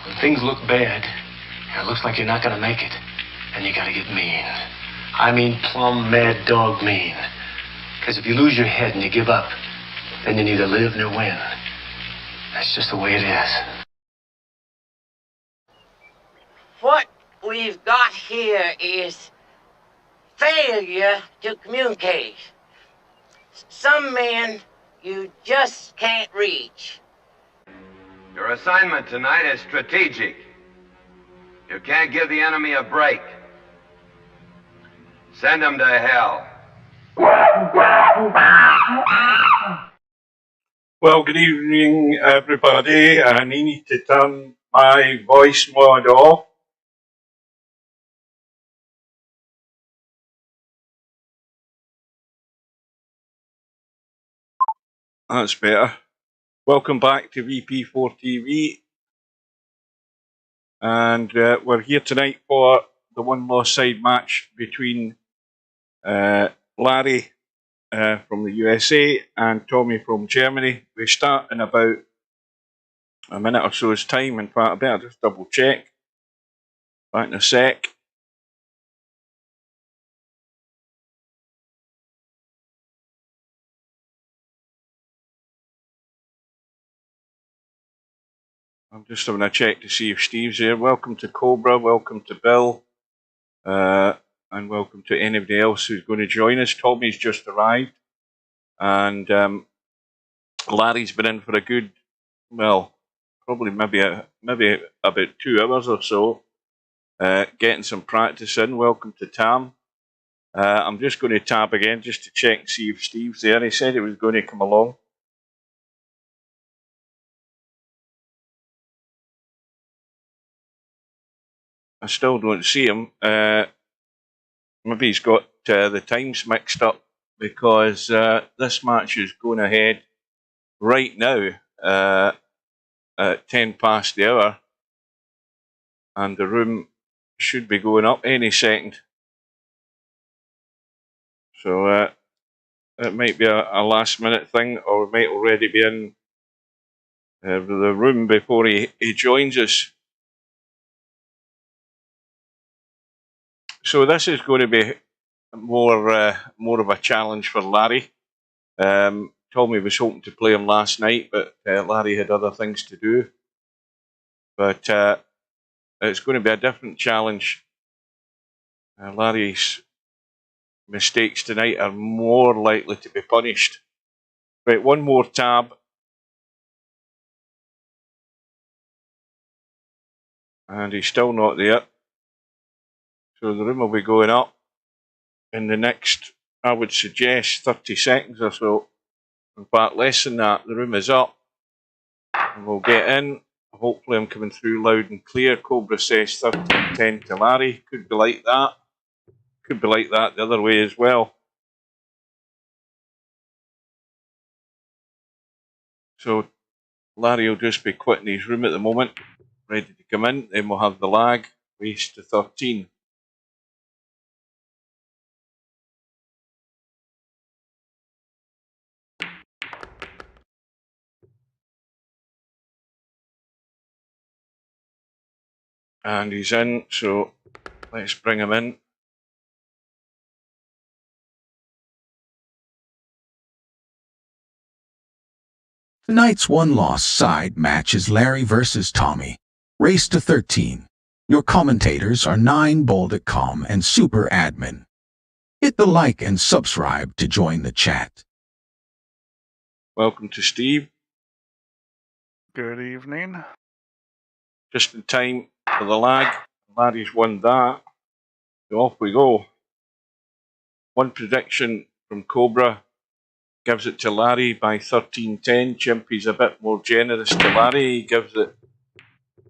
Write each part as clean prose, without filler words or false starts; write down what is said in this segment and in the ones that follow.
When things look bad, and it looks like you're not gonna make it, then you gotta get mean. I mean plumb mad dog mean. Because if you lose your head and you give up, then you neither live nor win. That's just the way it is. What we've got here is failure to communicate. Some men you just can't reach. Your assignment tonight is strategic. You can't give the enemy a break. Send them to hell. Well, good evening, everybody. I need to turn my voice mod off. That's better. Welcome back to VP4TV. And we're here tonight for the one lost side match between Larry from the USA and Tommyy from Germany. We start in about a minute or so's time. In fact, I better just double check. Back in a sec. I'm just having a check to see if Steve's here. Welcome to Cobra, welcome to Bill, and welcome to anybody else who's going to join us. Tommy's just arrived, and Larry's been in for a good, well, probably maybe about 2 hours or so, getting some practice in. Welcome to Tam. I'm just going to tab again just to check and see if Steve's there. He said he was going to come along. I still don't see him. Maybe he's got the times mixed up, because this match is going ahead right now at 10 past the hour, and the room should be going up any second. So it might be a last minute thing, or it might already be in the room before he joins us. So this is going to be more of a challenge for Larry. Tommyy was hoping to play him last night, but Larry had other things to do. But it's going to be a different challenge. Larry's mistakes tonight are more likely to be punished. Right, one more tab. And he's still not there. So the room will be going up in the next, I would suggest, 30 seconds or so. In fact, less than that. The room is up. And we'll get in. Hopefully I'm coming through loud and clear. Cobra says 13-10 to Larry. Could be like that. Could be like that the other way as well. So Larry will just be quitting his room at the moment, ready to come in. Then we'll have the lag, race to 13. And he's in, so let's bring him in. Tonight's one lost side match is Larry versus Tommyy. Race to 13. Your commentators are 9Boldicom and Super Admin. Hit the like and subscribe to join the chat. Welcome to Steve. Good evening. Just in time for the lag. Larry's won that. So off we go. One prediction from Cobra gives it to Larry by 13-10. Chimpy's a bit more generous to Larry. He gives it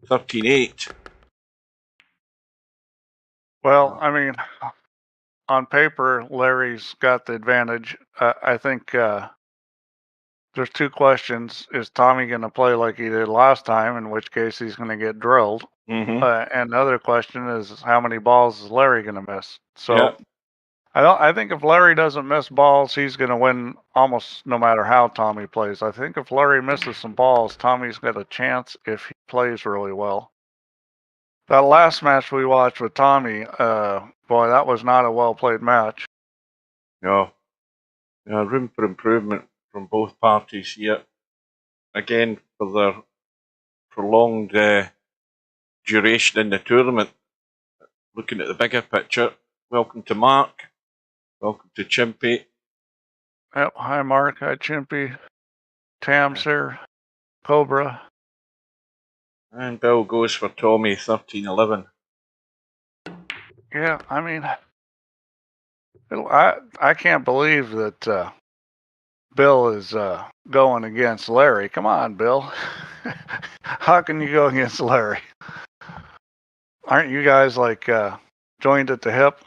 13-8. Well, I mean, on paper, Larry's got the advantage. I think there's 2 questions. Is Tommyy going to play like he did last time, in which case he's going to get drilled? And the other question is, how many balls is Larry going to miss? So Yeah. I think if Larry doesn't miss balls, he's going to win almost no matter how Tommyy plays. I think if Larry misses some balls, Tommy's got a chance if he plays really well. That last match we watched with Tommyy, boy, that was not a well-played match. No. Room for improvement from both parties here. Again, for their prolonged duration in the tournament. Looking at the bigger picture. Welcome to Mark. Welcome to Chimpy. Yep. Hi, Mark. Hi, Chimpy. Tam's here. Cobra. And Bill goes for Tommyy 13-11. Yeah, I mean, I can't believe that Bill is going against Larry. Come on, Bill. How can you go against Larry? Aren't you guys like joined at the hip?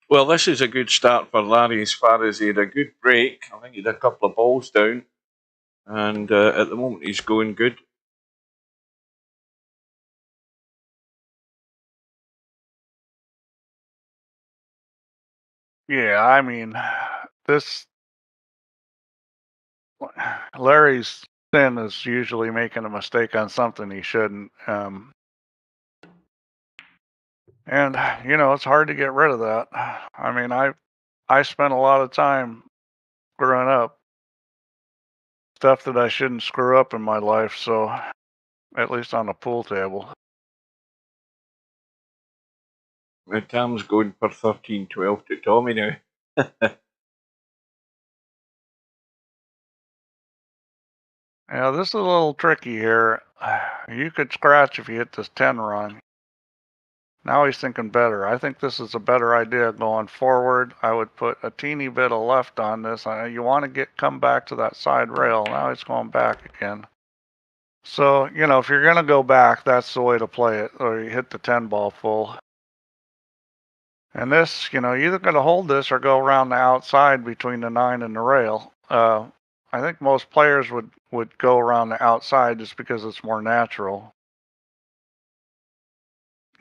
Well, this is a good start for Larry as far as he had a good break. I think he had a couple of balls down. And at the moment, he's going good. Yeah, I mean, Larry's sin is usually making a mistake on something he shouldn't. And, you know, it's hard to get rid of that. I mean, I spent a lot of time screwing up stuff that I shouldn't screw up in my life, so at least on the pool table. And Tom's going for 13-12 to Tommyy now. Yeah, this is a little tricky here. You could scratch if you hit this 10 wrong. Now he's thinking better. I think this is a better idea going forward. I would put a teeny bit of left on this. You want to come back to that side rail. Now he's going back again. So, you know, if you're going to go back, that's the way to play it. Or you hit the 10 ball full. And this, you know, you're either going to hold this or go around the outside between the 9 and the rail. I think most players would go around the outside just because it's more natural.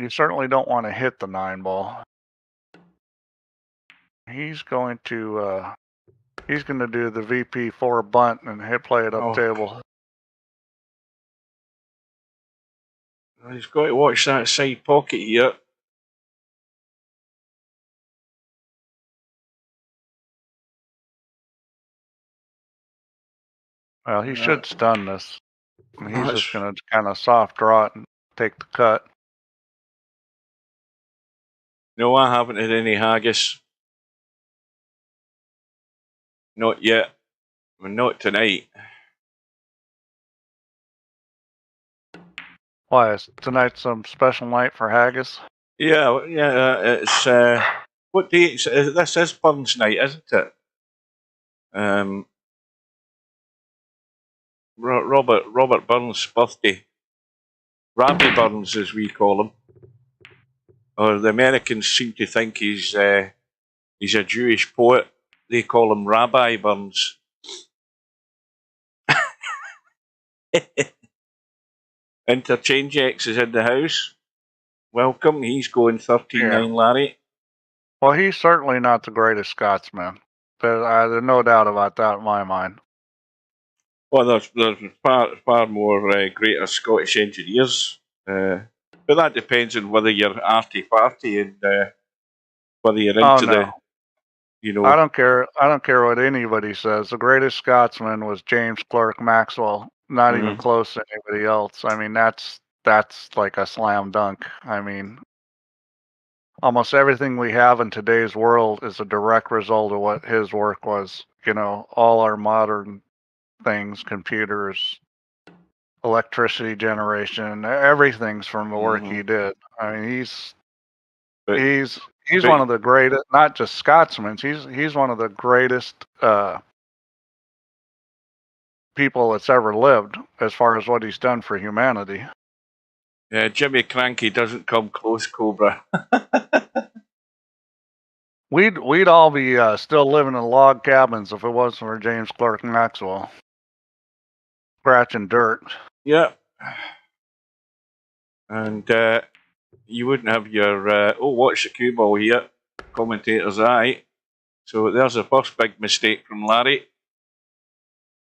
You certainly don't want to hit the 9 ball. He's going to do the VP4 bunt and play it up table. He's got to watch that side pocket here. Well, he should stun this. And he's just going to kind of soft draw it and take the cut. No, I haven't had any haggis. Not yet. Well, not tonight. Why, is tonight some special night for haggis? Yeah, it's what date? This is Burns night, isn't it? Robert Burns' birthday. Rabbi Burns, as we call him. Or the Americans seem to think he's a Jewish poet. They call him Rabbi Burns. Interchange X is in the house. Welcome. He's going 13-9, Larry. Well, he's certainly not the greatest Scotsman. There's no doubt about that in my mind. Well, there's far more greater Scottish engineers. But that depends on whether you're arty-farty and whether you're into the, you know. I don't care what anybody says. The greatest Scotsman was James Clerk Maxwell. Not even close to anybody else. I mean, that's like a slam dunk. I mean, almost everything we have in today's world is a direct result of what his work was. You know, all our modern things, computers, electricity generation, everything's from the work he did. I mean, he's one of the greatest, not just Scotsmen. He's one of the greatest people that's ever lived as far as what he's done for humanity. Yeah, Jimmy Cranky doesn't come close, Cobra. We'd all be still living in log cabins if it wasn't for James Clerk Maxwell. Scratching dirt. Yeah. And you wouldn't have your, watch the cue ball here, commentator's eye. So there's the first big mistake from Larry.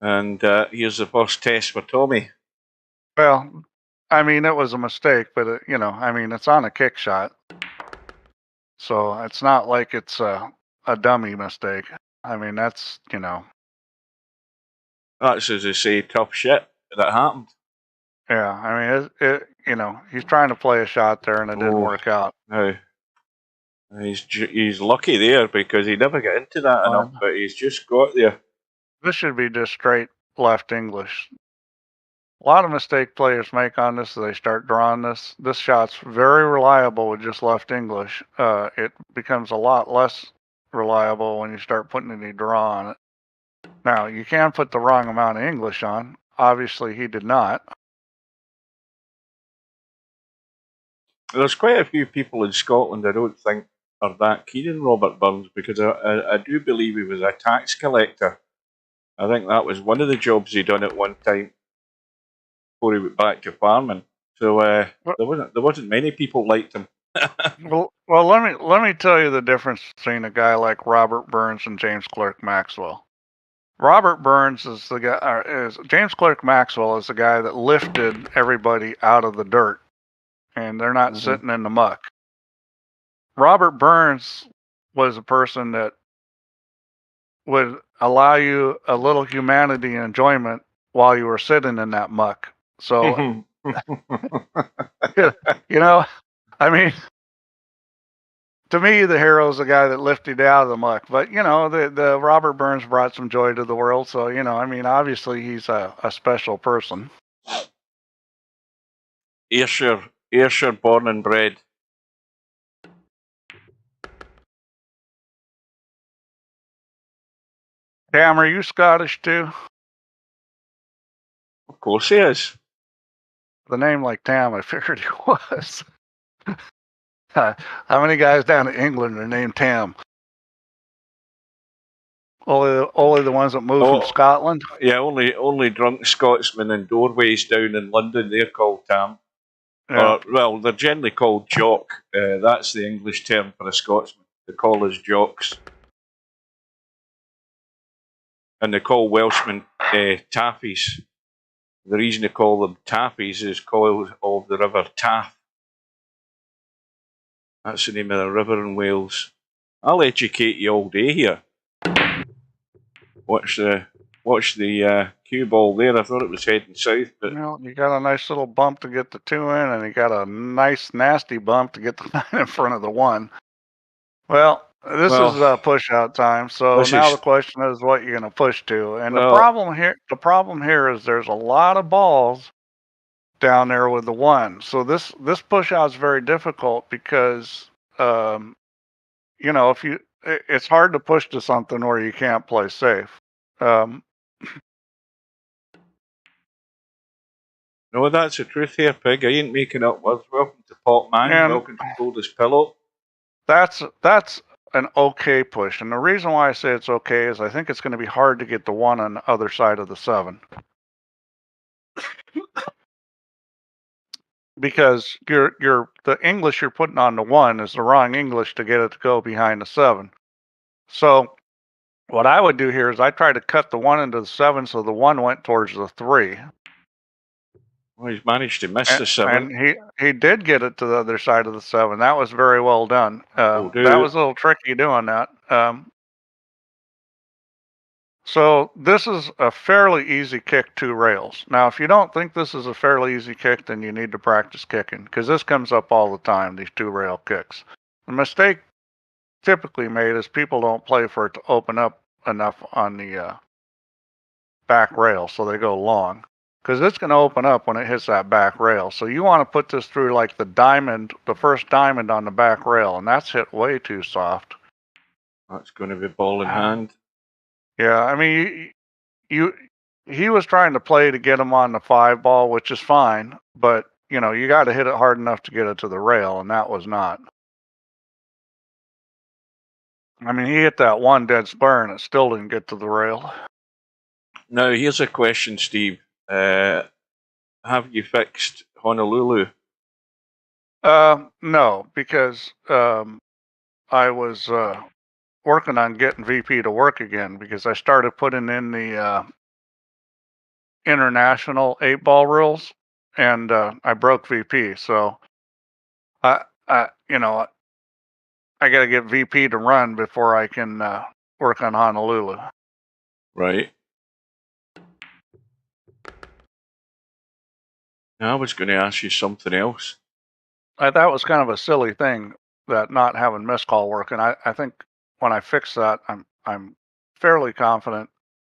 And here's the first test for Tommyy. Well, I mean, it was a mistake, but I mean, it's on a kick shot, so it's not like it's a dummy mistake. I mean, that's. That's, as I say, tough shit that happened. Yeah, I mean, he's trying to play a shot there and it didn't work out. No. He's lucky there because he never got into that enough, but he's just got there. This should be just straight left English. A lot of mistake players make on this as they start drawing this. This shot's very reliable with just left English. It becomes a lot less reliable when you start putting any draw on it. Now, you can put the wrong amount of English on. Obviously, he did not. There's quite a few people in Scotland I don't think are that keen on Robert Burns because I do believe he was a tax collector. I think that was one of the jobs he done at one time before he went back to farming. So there wasn't many people liked him. Well, let me tell you the difference between a guy like Robert Burns and James Clerk Maxwell. Robert Burns is the guy. James Clerk Maxwell is the guy that lifted everybody out of the dirt, and they're not sitting in the muck. Robert Burns was a person that would allow you a little humanity and enjoyment while you were sitting in that muck. So, I mean, to me, the hero is the guy that lifted you out of the muck. But, the Robert Burns brought some joy to the world. So, I mean, obviously he's a special person. Ayrshire born and bred. Tam, are you Scottish too? Of course he is. The name like Tam, I figured he was. How many guys down in England are named Tam? Only the ones that moved from Scotland? Yeah, only drunk Scotsmen in doorways down in London, they're called Tam. Yeah. Well, they're generally called jock. That's the English term for a Scotsman. They call us jocks. And they call Welshmen taffies. The reason they call them taffies is because of the River Taff. That's the name of the river in Wales. I'll educate you all day here. Watch the cue ball there. I thought it was heading south, but you got a nice little bump to get the 2 in, and you got a nice nasty bump to get the 9 in front of the 1. Well, this is push out time. So now the question is what you're going to push to. And the problem here is there's a lot of balls down there with the 1. So this push out is very difficult because it's hard to push to something where you can't play safe. No, that's the truth here, Pig. I ain't making up words. Welcome to Pop Man. Welcome to Coldest Pillow. That's an okay push. And the reason why I say it's okay is I think it's going to be hard to get the 1 on the other side of the 7. Because the English you're putting on the 1 is the wrong English to get it to go behind the 7. So what I would do here is I try to cut the 1 into the 7 so the 1 went towards the 3. Well, he's managed to miss the 7. And he did get it to the other side of the 7. That was very well done. That was a little tricky doing that. So this is a fairly easy kick 2 rails. Now, if you don't think this is a fairly easy kick, then you need to practice kicking because this comes up all the time, these 2 rail kicks. The mistake typically made is people don't play for it to open up enough on the back rail, so they go long. Because it's going to open up when it hits that back rail. So you want to put this through like the first diamond on the back rail, and that's hit way too soft. That's going to be ball in hand. Yeah, I mean, he was trying to play to get him on the 5 ball, which is fine, but you got to hit it hard enough to get it to the rail, and that was not. I mean, he hit that 1 dead square, and it still didn't get to the rail. Now, here's a question, Steve. Have you fixed Honolulu? No, because I was working on getting VP to work again because I started putting in the international 8-ball rules, and I broke VP. So you know, I got to get VP to run before I can work on Honolulu. Right. Now I was going to ask you something else. That was kind of a silly thing, that not having missed call working. I think when I fix that, I'm fairly confident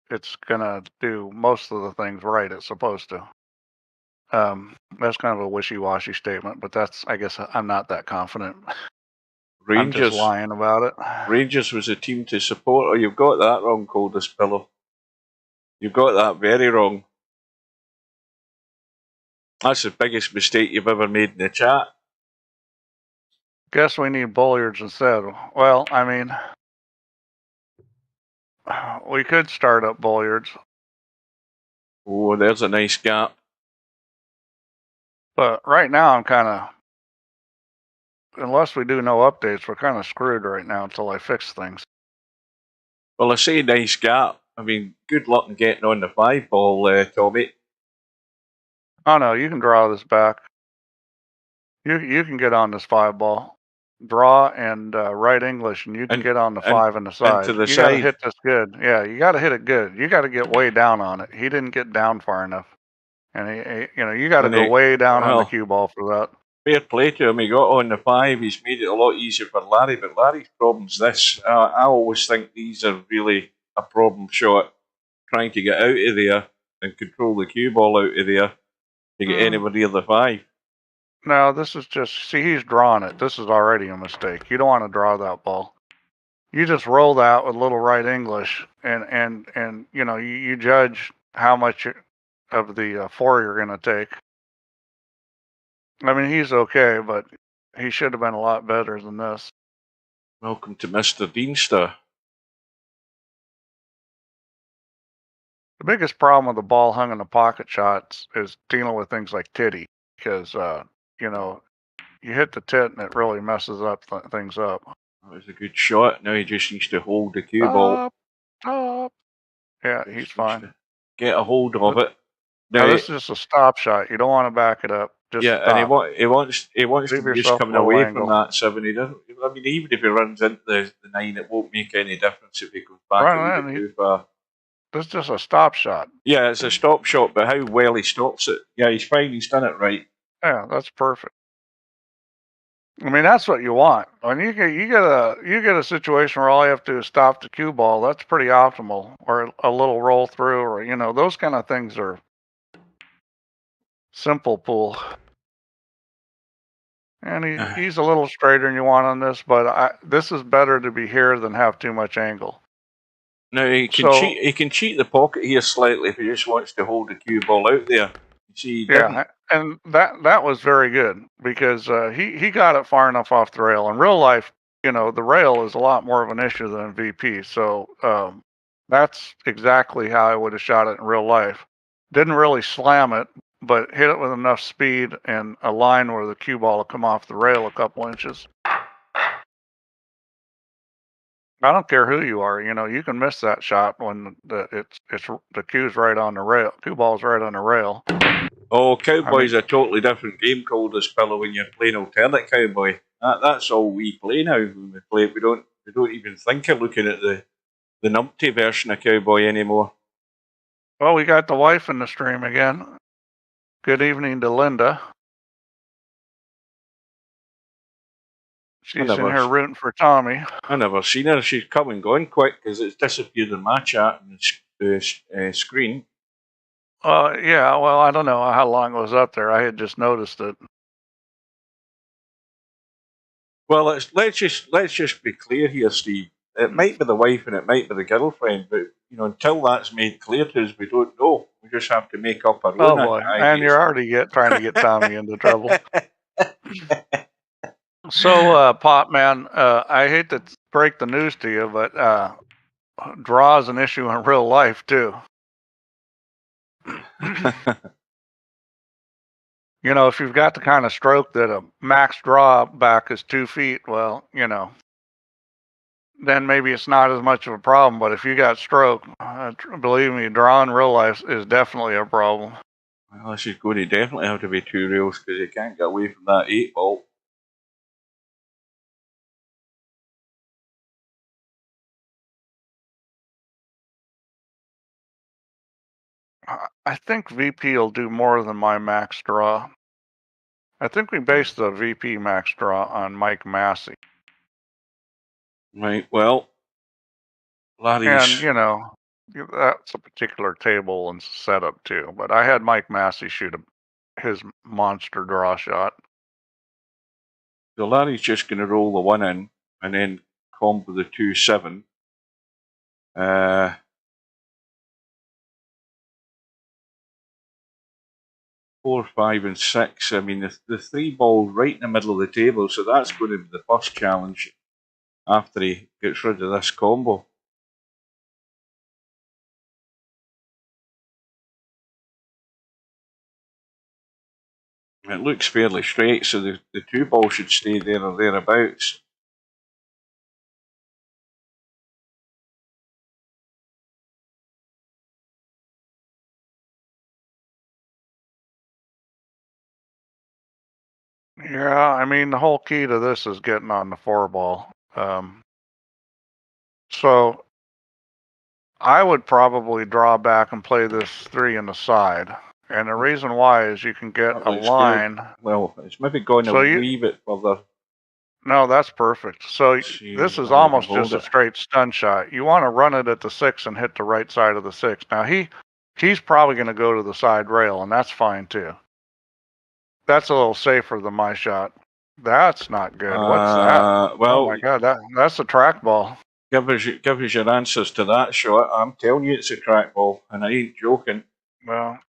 it's gonna do most of the things right it's supposed to. That's kind of a wishy-washy statement, but I guess I'm not that confident. I'm just Rangers. lying about it. Rangers was a team to support. Oh, you've got that wrong, Coldest Pillow. You've got that very wrong. That's the biggest mistake you've ever made in the chat. Guess we need billiards instead. Well, I mean, we could start up billiards. Oh, there's a nice gap. But right now I'm kind of, unless we do no updates, we're kind of screwed right now until I fix things. Well, I say nice gap. I mean, good luck in getting on the 5-ball, Tommyy. Oh no, you can draw this back. You can get on this 5-ball. Draw and write English, and you can get on the 5 and the side. To the you side. gotta hit this good. Yeah, you gotta hit it good. You gotta get way down on it. He didn't get down far enough, and you gotta go way down on the cue ball for that. Fair play to him. He got on the 5. He's made it a lot easier for Larry. But Larry's problem's this. I always think these are really a problem shot. Trying to get out of there and control the cue ball out of there to get anywhere near the 5. No, this is just, see, he's drawn it. This is already a mistake. You don't want to draw that ball. You just roll that with little right English, and you judge how much of the 4 you're going to take. I mean, he's okay, but he should have been a lot better than this. Welcome to Mr. Deanster. The biggest problem with the ball hung in the pocket shots is dealing with things like titty, because you hit the tit and it really messes up things up. That was a good shot. Now he just needs to hold the cue ball. Top. Yeah, he's fine. Get a hold of it. Now this is just a stop shot. You don't want to back it up. Just yeah, stop. and he wants to be just coming away from that 7. He doesn't. I mean, even if he runs into the 9, it won't make any difference if he goes back too far. This is just a stop shot. Yeah, it's a stop shot, but how well he stops it. Yeah, he's fine. He's done it right. Yeah, that's perfect. I mean, that's what you want. When you get a situation where all you have to do is stop the cue ball, that's pretty optimal. Or a little roll through, or those kind of things are simple pool. And he's a little straighter than you want on this, but this is better to be here than have too much angle. Now he can cheat. He can cheat the pocket here slightly if he just wants to hold the cue ball out there. You see, yeah, and that was very good because he got it far enough off the rail. In real life, the rail is a lot more of an issue than VP. So that's exactly how I would have shot it in real life. Didn't really slam it, but hit it with enough speed and a line where the cue ball will come off the rail a couple inches. I don't care who you are, you can miss that shot when the cue's right on the rail. Cue ball's right on the rail. Oh, Cowboy's a totally different game, Coldest Pillow, when you're playing alternate Cowboy. That's all we play now. When we play it, we don't even think of looking at the numpty version of Cowboy anymore. Well, we got the wife in the stream again. Good evening to Linda. She's in here rooting for Tommy. I never seen her. She's come and gone quick because it's disappeared in my chat and the screen. Yeah, well, I don't know how long it was up there. I had just noticed it. Well, let's just be clear here, Steve. It might be the wife and it might be the girlfriend, but until that's made clear to us, we don't know. We just have to make up our own. Oh boy, and you're already trying to get Tommy into trouble. So, Pop Man, I hate to break the news to you, but draw is an issue in real life too. If you've got the kind of stroke that a max draw back is 2 feet, well, then maybe it's not as much of a problem. But if you got stroke, believe me, drawing in real life is definitely a problem. Well, this is going to definitely have to be 2 rails because he can't get away from that 8 ball. I think VP will do more than my max draw. I think we based the VP max draw on Mike Massey. Right, well, Larry's... And, you know, that's a particular table and setup too. But I had Mike Massey shoot his monster draw shot. So Larry's just going to roll the 1 in and then combo the 2-7. 4, 5, and 6. I mean, the 3 ball right in the middle of the table, so that's going to be the first challenge after he gets rid of this combo. It looks fairly straight, so the 2 ball should stay there or thereabouts. Yeah, I mean, the whole key to this is getting on the 4 ball. So I would probably draw back and play this 3 in the side. And the reason why is you can get That a looks line. good. Well, it's maybe going a wee bit further. No, that's perfect. So See, this is I almost can hold just a it. straight stun shot. You want to run it at the 6 and hit the right side of the 6. Now he's probably going to go to the side rail, and that's fine too. That's a little safer than my shot. That's not good. What's that? Well, Oh my God, that's a trackball. give us your answers to that shot. I'm telling you, it's a trackball, and I ain't joking. Well,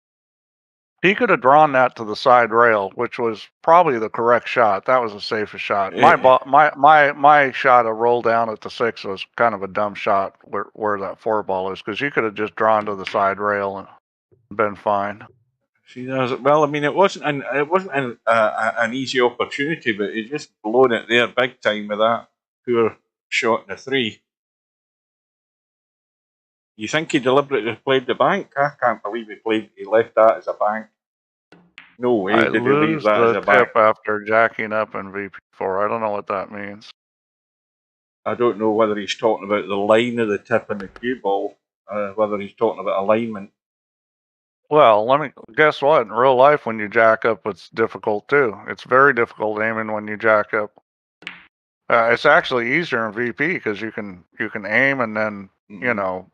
he could have drawn that to the side rail, which was probably the correct shot. That was the safest shot. My shot of roll down at the 6 was kind of a dumb shot where that 4 ball is, because you could have just drawn to the side rail and been fine. See, well, I mean, it wasn't an easy opportunity, but he just blown it there big time with that poor shot in the 3. You think he deliberately played the bank? I can't believe he left that as a bank. No way I did he leave lose that as the a bank. tip after jacking up in VP4. I don't know what that means. I don't know whether he's talking about the line of the tip and the cue ball, whether he's talking about alignment. Well, let me guess what? In real life, when you jack up, it's difficult too. It's very difficult aiming when you jack up. It's actually easier in VP because you can aim and then you know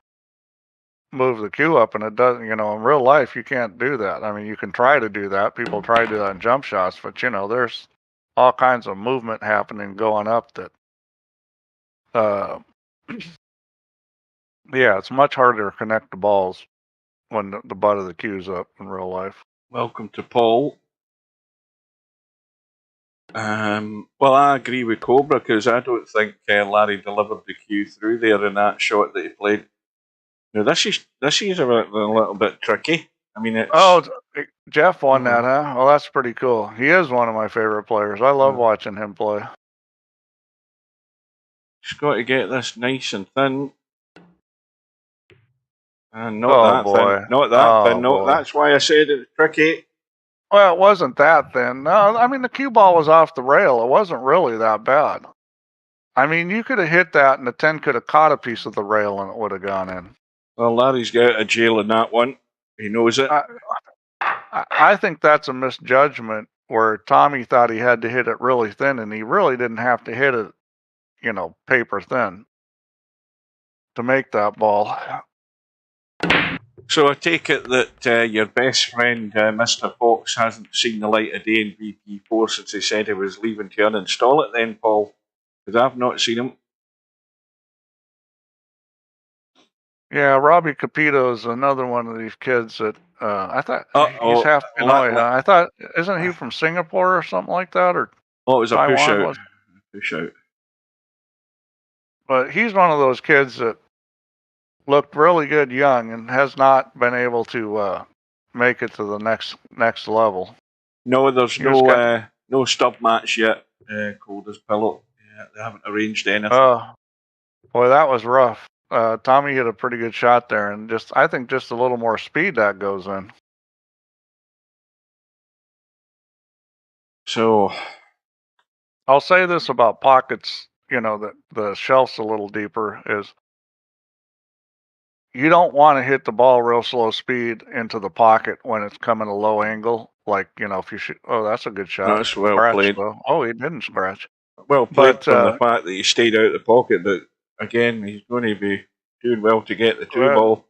move the cue up, and it doesn't. You know, in real life, you can't do that. I mean, you can try to do that. People try to do that in jump shots, but you know, there's all kinds of movement happening going up that. Yeah, it's much harder to connect the balls when the butt of the cue's up in real life. Welcome to Paul. Well, I agree with Cobra because I don't think Larry delivered the cue through there in that shot that he played. Now this is a little bit tricky. I mean, it's... Jeff won that, huh? Well, that's pretty cool. He is one of my favorite players. I love watching him play. Just got to get this nice and thin. And not that thin. Not that thin. No, that's why I said it's tricky. Well, it wasn't that thin. No, I mean, the cue ball was off the rail. It wasn't really that bad. I mean, you could have hit that and the 10 could have caught a piece of the rail and it would have gone in. Well, Larry's got out of jail in that one. He knows it. I think that's a misjudgment where Tommy thought he had to hit it really thin, and he really didn't have to hit it, you know, paper thin to make that ball. So I take it that your best friend, Mr. Fox, hasn't seen the light of day in VP4 since he said he was leaving to uninstall it then, Paul? Because I've not seen him. Yeah, Robbie Capito is another one of these kids that I thought he's half Pinoy. I thought, isn't he from Singapore or something like that? Or it was Taiwan, a push out. Push out. But he's one of those kids that looked really good young and has not been able to make it to the next level. No, there's no stub match yet. Cold as pillow. Yeah, they haven't arranged anything. Oh, boy, that was rough. Tommy hit a pretty good shot there, and I think just a little more speed that goes in. So I'll say this about pockets, that the shelf's a little deeper, is you don't want to hit the ball real slow speed into the pocket when it's coming a low angle. Like, if you shoot, oh, that's a good shot. that's well Scratch, played. though. Oh, he didn't scratch. Well played But, from the fact that he stayed out of the pocket, but again, he's going to be doing well to get the 2 ball.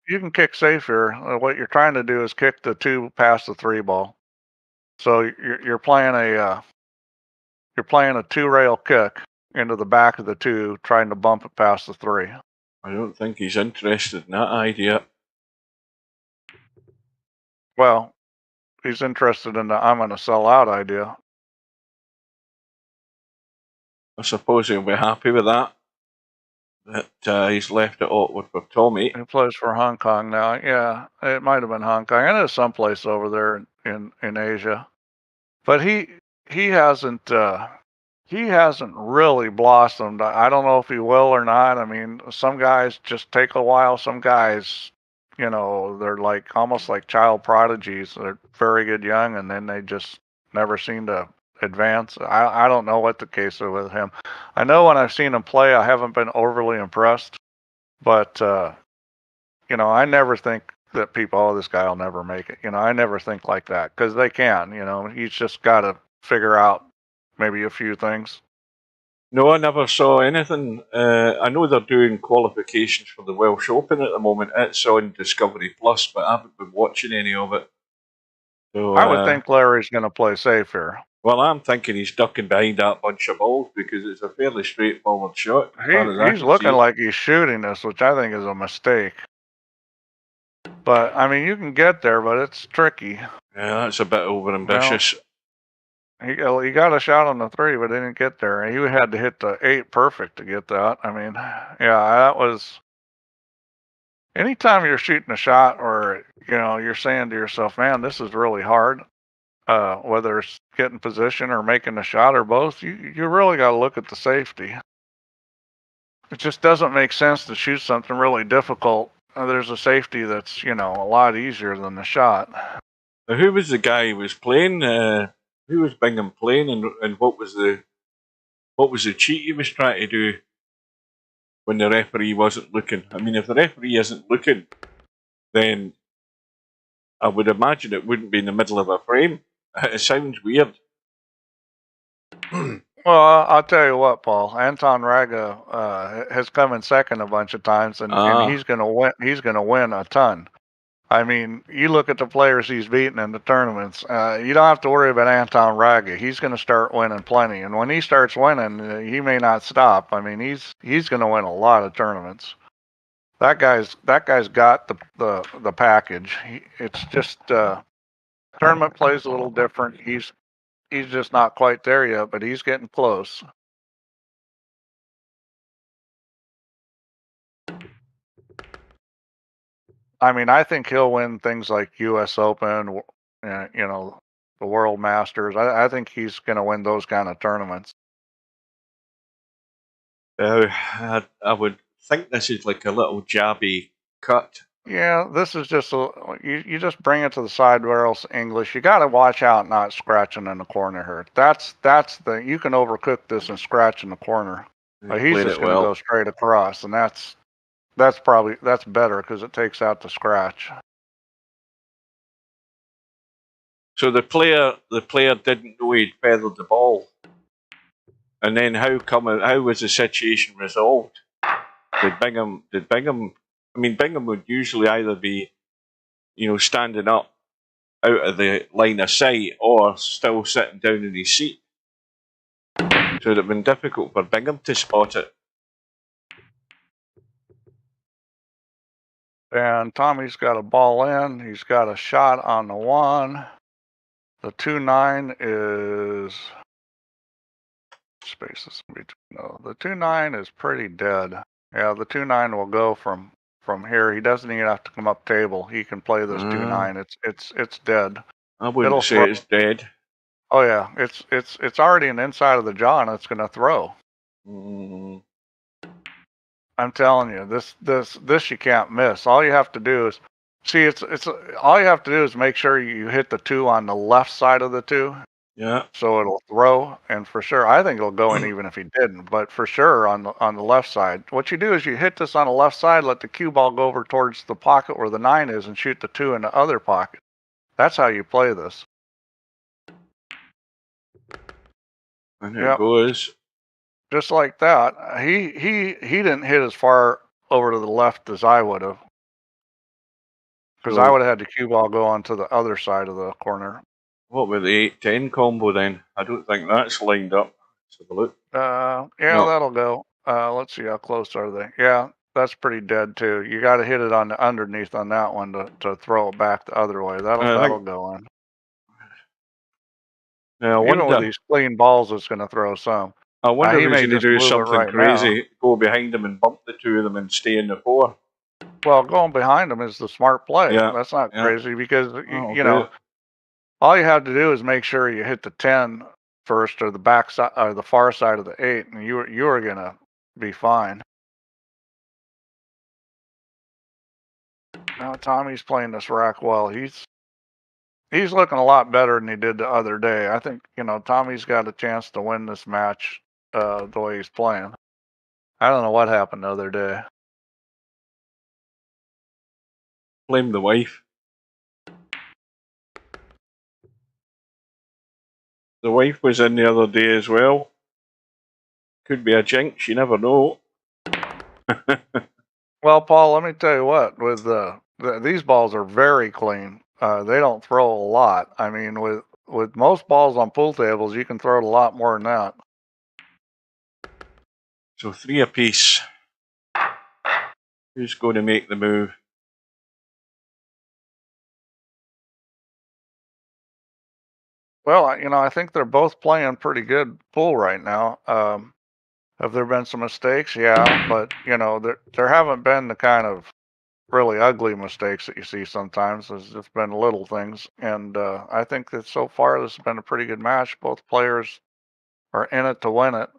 You can kick safe here. What you're trying to do is kick the 2 past the 3 ball. So you're playing a 2-rail kick into the back of the 2, trying to bump it past the 3. I don't think he's interested in that idea. Well, he's interested in the I'm going to sell out idea. I suppose he'll be happy with that. That he's left it awkward for Tommyy. He plays for Hong Kong now. Yeah, it might have been Hong Kong. And it's someplace over there in Asia. But he hasn't really blossomed. I don't know if he will or not. I mean, some guys just take a while. Some guys, they're like almost like child prodigies. They're very good young, and then they just never seem to advance. I don't know what the case is with him. I know when I've seen him play, I haven't been overly impressed. But I never think that people, oh, this guy will never make it. I never think like that, because they can. He's just got to figure out maybe a few things. No, I never saw anything. I know they're doing qualifications for the Welsh Open at the moment. It's on Discovery Plus, but I haven't been watching any of it. So, I would think Larry's going to play safe here. Well, I'm thinking he's ducking behind that bunch of balls because it's a fairly straightforward shot. He's looking like he's shooting this, which I think is a mistake. But, I mean, you can get there, but it's tricky. Yeah, that's a bit overambitious. Well, he got a shot on the 3, but didn't get there. He had to hit the 8 perfect to get that. I mean, yeah, that was... Anytime you're shooting a shot or, you're saying to yourself, man, this is really hard, whether it's getting position or making a shot or both, you really got to look at the safety. It just doesn't make sense to shoot something really difficult. There's a safety that's, a lot easier than the shot. Now, who was the guy who was playing? Who was Bingham playing, and what was the cheat he was trying to do when the referee wasn't looking? I mean, if the referee isn't looking, then I would imagine it wouldn't be in the middle of a frame. It sounds weird. Well, I'll tell you what, Paul. Anton Raga has come in second a bunch of times, and he's going to win. He's going to win a ton. I mean, you look at the players he's beaten in the tournaments. You don't have to worry about Anton Raga. He's going to start winning plenty, and when he starts winning, he may not stop. I mean, he's going to win a lot of tournaments. That guy's got the package. It's just tournament plays a little different. He's just not quite there yet, but he's getting close. I mean, I think he'll win things like U.S. Open, the World Masters. I think he's going to win those kind of tournaments. I would think this is like a little jabby cut. Yeah, this is just you just bring it to the side barrels English. You got to watch out not scratching in the corner here. That's you can overcook this and scratch in the corner. He's just going to go straight across, and that's better because it takes out the scratch. So the player didn't know he'd feathered the ball, and then how was the situation resolved? Did Bingham? I mean, Bingham would usually either be, standing up out of the line of sight or still sitting down in his seat. So it would have been difficult for Bingham to spot it. And Tommy's got a ball in. He's got a shot on the 1. The 2-9 is spaces in between. No, the 2-9 is pretty dead. Yeah, the 2-9 will go from here. He doesn't even have to come up table. He can play this 2-9. It's dead. I wouldn't say it's dead. Oh yeah, it's already an inside of the jaw, and it's going to throw. I'm telling you, this you can't miss. All you have to do is all you have to do is make sure you hit the 2 on the left side of the 2. Yeah. So it'll throw, and for sure, I think it'll go in even if he didn't. But for sure, on the left side, what you do is you hit this on the left side, let the cue ball go over towards the pocket where the 9 is, and shoot the 2 in the other pocket. That's how you play this. And it goes. Just like that. He didn't hit as far over to the left as I would have, because I would have had the cue ball go onto the other side of the corner. What with the 8-10 combo then? I don't think that's lined up. Let's have a look. Yeah, No. that'll go. Let's see, how close are they? Yeah, that's pretty dead too. You got to hit it on the underneath on that one to throw it back the other way. That'll go in. Now, Even with these clean balls, it's going to throw some. I wonder if he's may going to just do move it something right crazy, now. go behind him and bump the 2 of them and stay in the 4. Well, going behind him is the smart play. Yeah, That's not yeah. crazy because Oh, you know, all you have to do is make sure you hit the 10 first, or the back side, or the far side of the 8, and you are gonna be fine. Now Tommy's playing this rack well. He's looking a lot better than he did the other day. I think, you know, Tommy's got a chance to win this match the way he's playing. I don't know what happened the other day. Blame the wife. The wife was in the other day as well. Could be a jinx, you never know. Well, Paul, let me tell you what. With these balls are very clean. They don't throw a lot. I mean, with most balls on pool tables, you can throw it a lot more than that. So 3 apiece. Who's going to make the move? Well, you know, I think they're both playing pretty good pool right now. Have there been some mistakes? Yeah, but you know, there haven't been the kind of really ugly mistakes that you see sometimes. There's just been little things, and I think that so far this has been a pretty good match. Both players are in it to win it.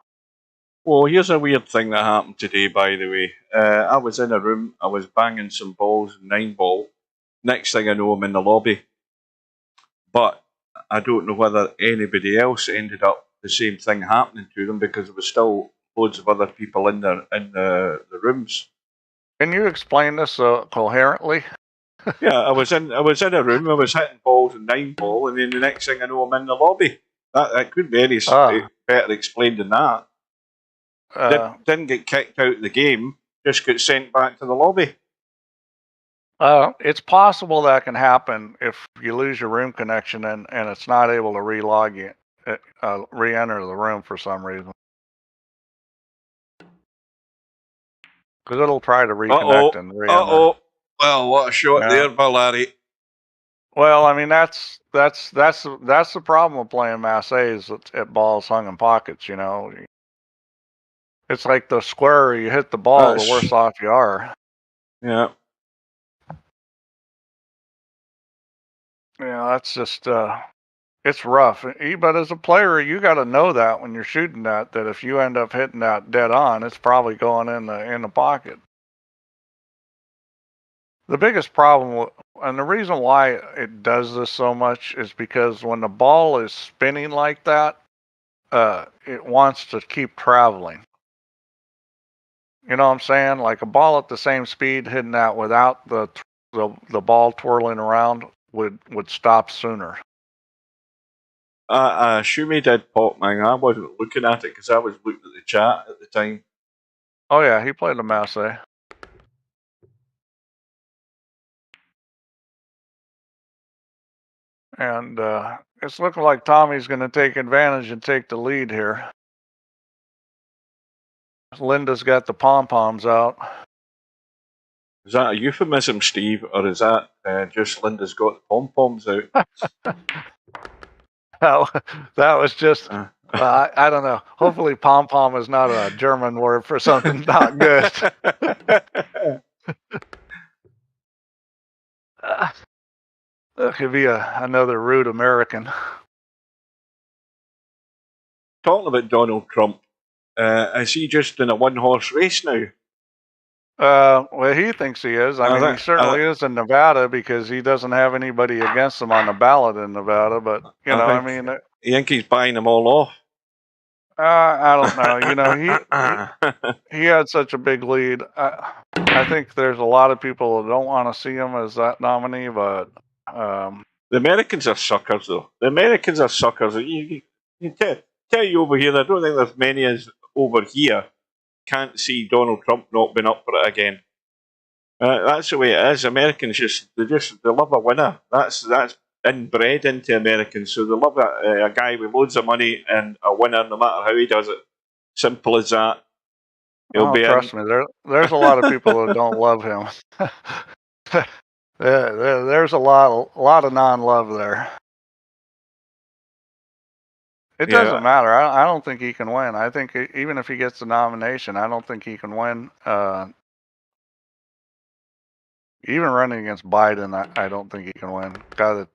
Well, here's a weird thing that happened today, by the way. I was in a room, I was banging some balls, 9-ball. Next thing I know, I'm in the lobby. But I don't know whether anybody else ended up the same thing happening to them, because there was still loads of other people in the rooms. Can you explain this coherently? Yeah, I was in a room, I was hitting balls and 9-ball, and then the next thing I know, I'm in the lobby. That couldn't be any better explained than that. Didn't get kicked out of the game, just got sent back to the lobby. It's possible that can happen if you lose your room connection and it's not able to re-enter the room for some reason. Because it'll try to reconnect and re-enter. Well, what a shot there by Larry. Well, I mean, that's the problem with playing Mass A's at balls hung in pockets, you know. It's like the squarer you hit the ball, the worse off you are. Yeah. Yeah, that's just it's rough. But as a player, you got to know that when you're shooting that if you end up hitting that dead on, it's probably going in the pocket. The biggest problem, and the reason why it does this so much, is because when the ball is spinning like that, it wants to keep traveling. You know what I'm saying? Like a ball at the same speed hitting that without the ball twirling around would stop sooner. Shumi did pop, man. I wasn't looking at it because I was looking at the chat at the time. Oh yeah, he played the Masse. And it's looking like Tommy's going to take advantage and take the lead here. Linda's got the pom-poms out. Is that a euphemism, Steve, or is that just Linda's got the pom-poms out? That was just, I don't know. Hopefully pom-pom is not a German word for something not good. That could be another rude American. Talking about Donald Trump, is he just in a one-horse race now? Well, he thinks he is. I mean, he certainly is in Nevada because he doesn't have anybody against him on the ballot in Nevada. But, you know, I mean... You think he's buying them all off? I don't know. You know, he had such a big lead. I think there's a lot of people that don't want to see him as that nominee, but the Americans are suckers, though. The Americans are suckers. You tell you over here, I don't think there's many as over here can't see Donald Trump not being up for it again. That's the way it is. Americans they love a winner. That's inbred into Americans. So they love a guy with loads of money and a winner, no matter how he does it. Simple as that. He'll be trust me, there's a lot of people that don't love him. There's a lot of non-love there. It doesn't matter. I don't think he can win. I think even if he gets the nomination, I don't think he can win. Even running against Biden, I don't think he can win. Guy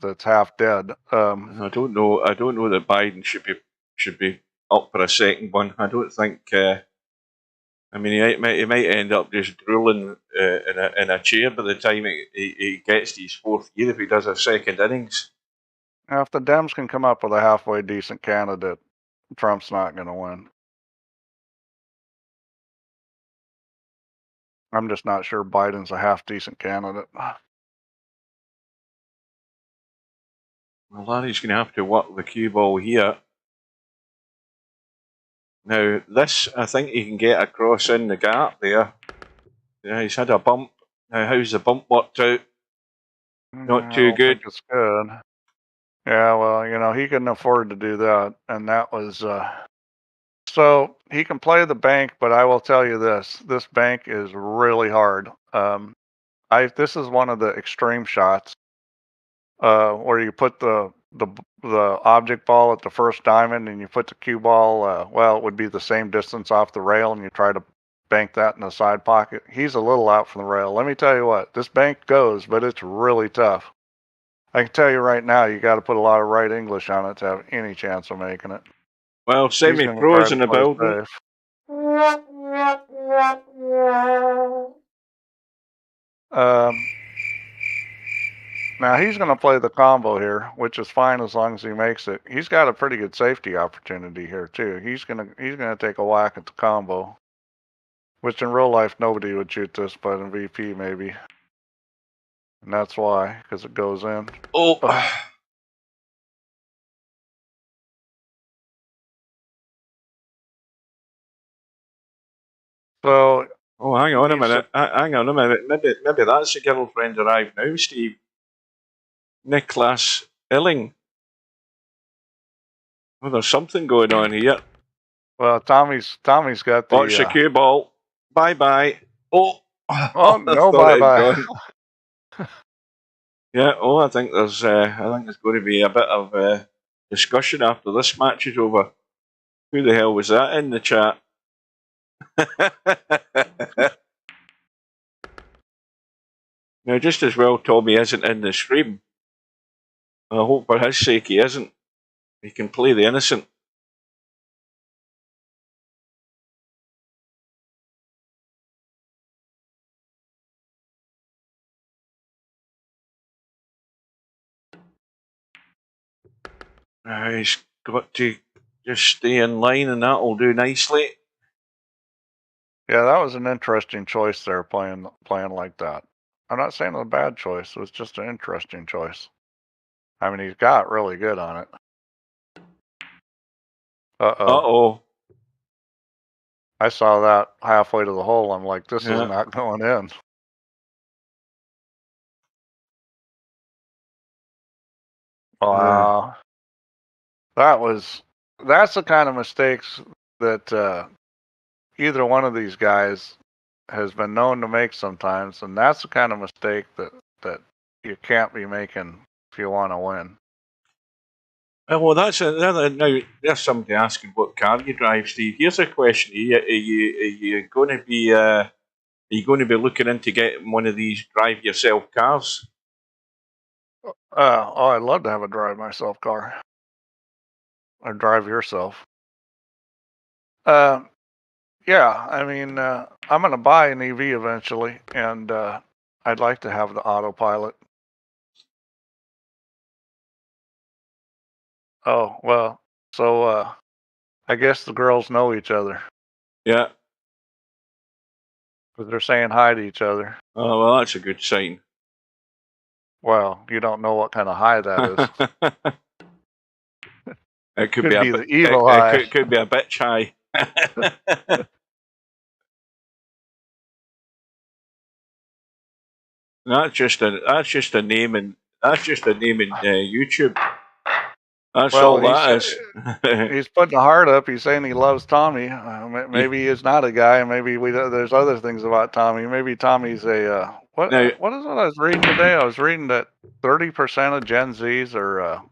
that's half dead. I don't know. I don't know that Biden should be up for a second one. I don't think. I mean, he might end up just drooling in a chair by the time he gets to his fourth year if he does a second innings. Now, if the Dems can come up with a halfway decent candidate, Trump's not going to win. I'm just not sure Biden's a half decent candidate. Well, Larry's going to have to work the cue ball here. Now, this, I think he can get across in the gap there. Yeah, he's had a bump. Now, how's the bump worked out? Not too good. It's good. Yeah, well, you know, he couldn't afford to do that. And that was, so he can play the bank, but I will tell you this bank is really hard. This is one of the extreme shots, where you put the object ball at the first diamond and you put the cue ball, well, it would be the same distance off the rail, and you try to bank that in the side pocket. He's a little out from the rail. Let me tell you what, this bank goes, but it's really tough. I can tell you right now, you got to put a lot of right English on it to have any chance of making it. Well, semi-pros in the building. Now he's going to play the combo here, which is fine as long as he makes it. He's got a pretty good safety opportunity here too. He's gonna take a whack at the combo, which in real life nobody would shoot this, but in VP maybe, and that's why, because it goes in. Oh. So. Oh, hang on a minute. Hang on a minute. Maybe that's the girlfriend arrived now, Steve. Nicholas Illing. Well, there's something going on here. Well, Tommy's got the. Watch the cue ball. Bye. Oh. Oh no! Bye. Yeah. Oh, I think there's going to be a bit of discussion after this match is over. Who the hell was that in the chat? Now, just as well Tommy isn't in the stream. I hope for his sake he isn't. He can play the innocent. He's got to just stay in line and that'll do nicely. Yeah, that was an interesting choice there, playing like that. I'm not saying it was a bad choice. It was just an interesting choice. I mean, he's got really good on it. Uh-oh. I saw that halfway to the hole. I'm like, this is not going in. Wow. That's the kind of mistakes that either one of these guys has been known to make sometimes, and that's the kind of mistake that you can't be making if you want to win. Well, that's now. There's somebody asking what car you drive, Steve. Here's a question: Are you going to be looking into getting one of these drive yourself cars? I'd love to have a drive myself car. Or drive yourself. Yeah, I mean, I'm going to buy an EV eventually, and I'd like to have the autopilot. Oh, well, so, I guess the girls know each other. Yeah. Because they're saying hi to each other. Oh, well, that's a good sign. Well, you don't know what kind of hi that is. It could Could be a be the bit. evil hi. Could be a bitch high. That's just a name in YouTube. That's Well, all that is. he's putting the heart up. He's saying he loves Tommy. Maybe he is not a guy. Maybe there's other things about Tommy. Maybe Tommy's a what? Now- What is it I was reading today? I was reading that 30% of Gen Zs are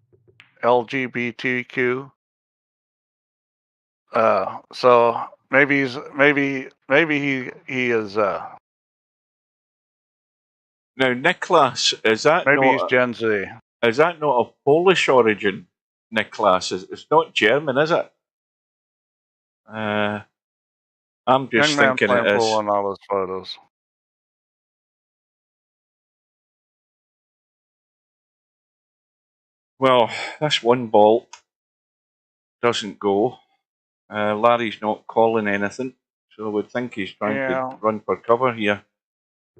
LGBTQ. So maybe he is Now, Nicholas, is that maybe he's not Gen Z. of Polish origin? Nicholas, it's not German, is it? I'm just Young man thinking playing it pool is. on all those photos. Well, this one ball doesn't go. Larry's not calling anything, so I would think he's trying to run for cover here.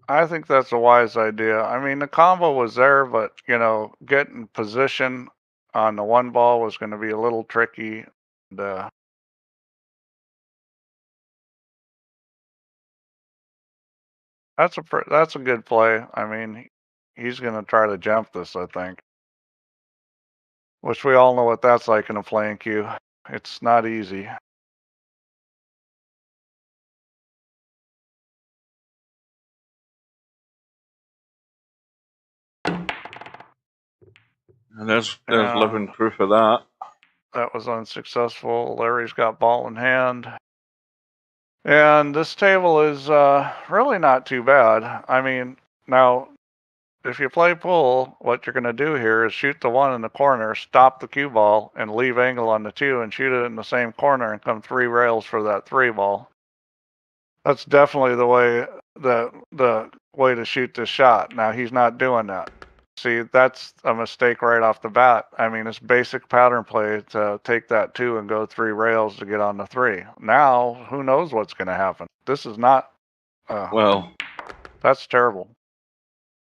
I think that's a wise idea. I mean, the combo was there, but getting position on the one ball was going to be a little tricky. And, that's a good play. I mean, he's going to try to jump this, I think. Which we all know what that's like in a playing queue. It's not easy. And there's living proof of that. That was unsuccessful. Larry's got ball in hand. And this table is really not too bad. I mean, now, if you play pool, what you're going to do here is shoot the one in the corner, stop the cue ball, and leave angle on the two and shoot it in the same corner and come 3 rails for that 3 ball. That's definitely the way to shoot this shot. Now, he's not doing that. See, that's a mistake right off the bat. I mean, it's basic pattern play to take that 2 and go 3 rails to get on the 3. Now, who knows what's going to happen? This is not. Well, that's terrible.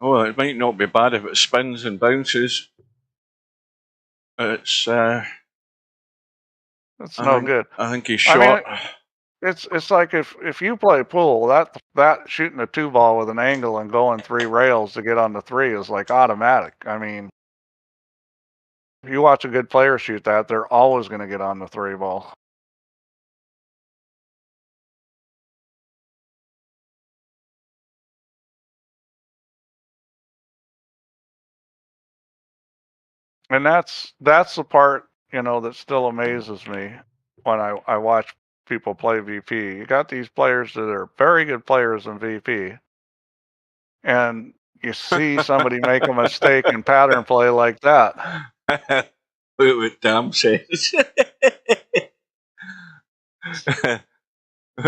Oh, it might not be bad if it spins and bounces. It's no good. I think he's short. I mean, it's like if you play pool, that shooting a 2 ball with an angle and going 3 rails to get on the 3 is like automatic. I mean, if you watch a good player shoot that, they're always going to get on the 3 ball. And that's the part, that still amazes me when I watch people play VP. You got these players that are very good players in VP, and you see somebody make a mistake in pattern play like that. Look what Dam says.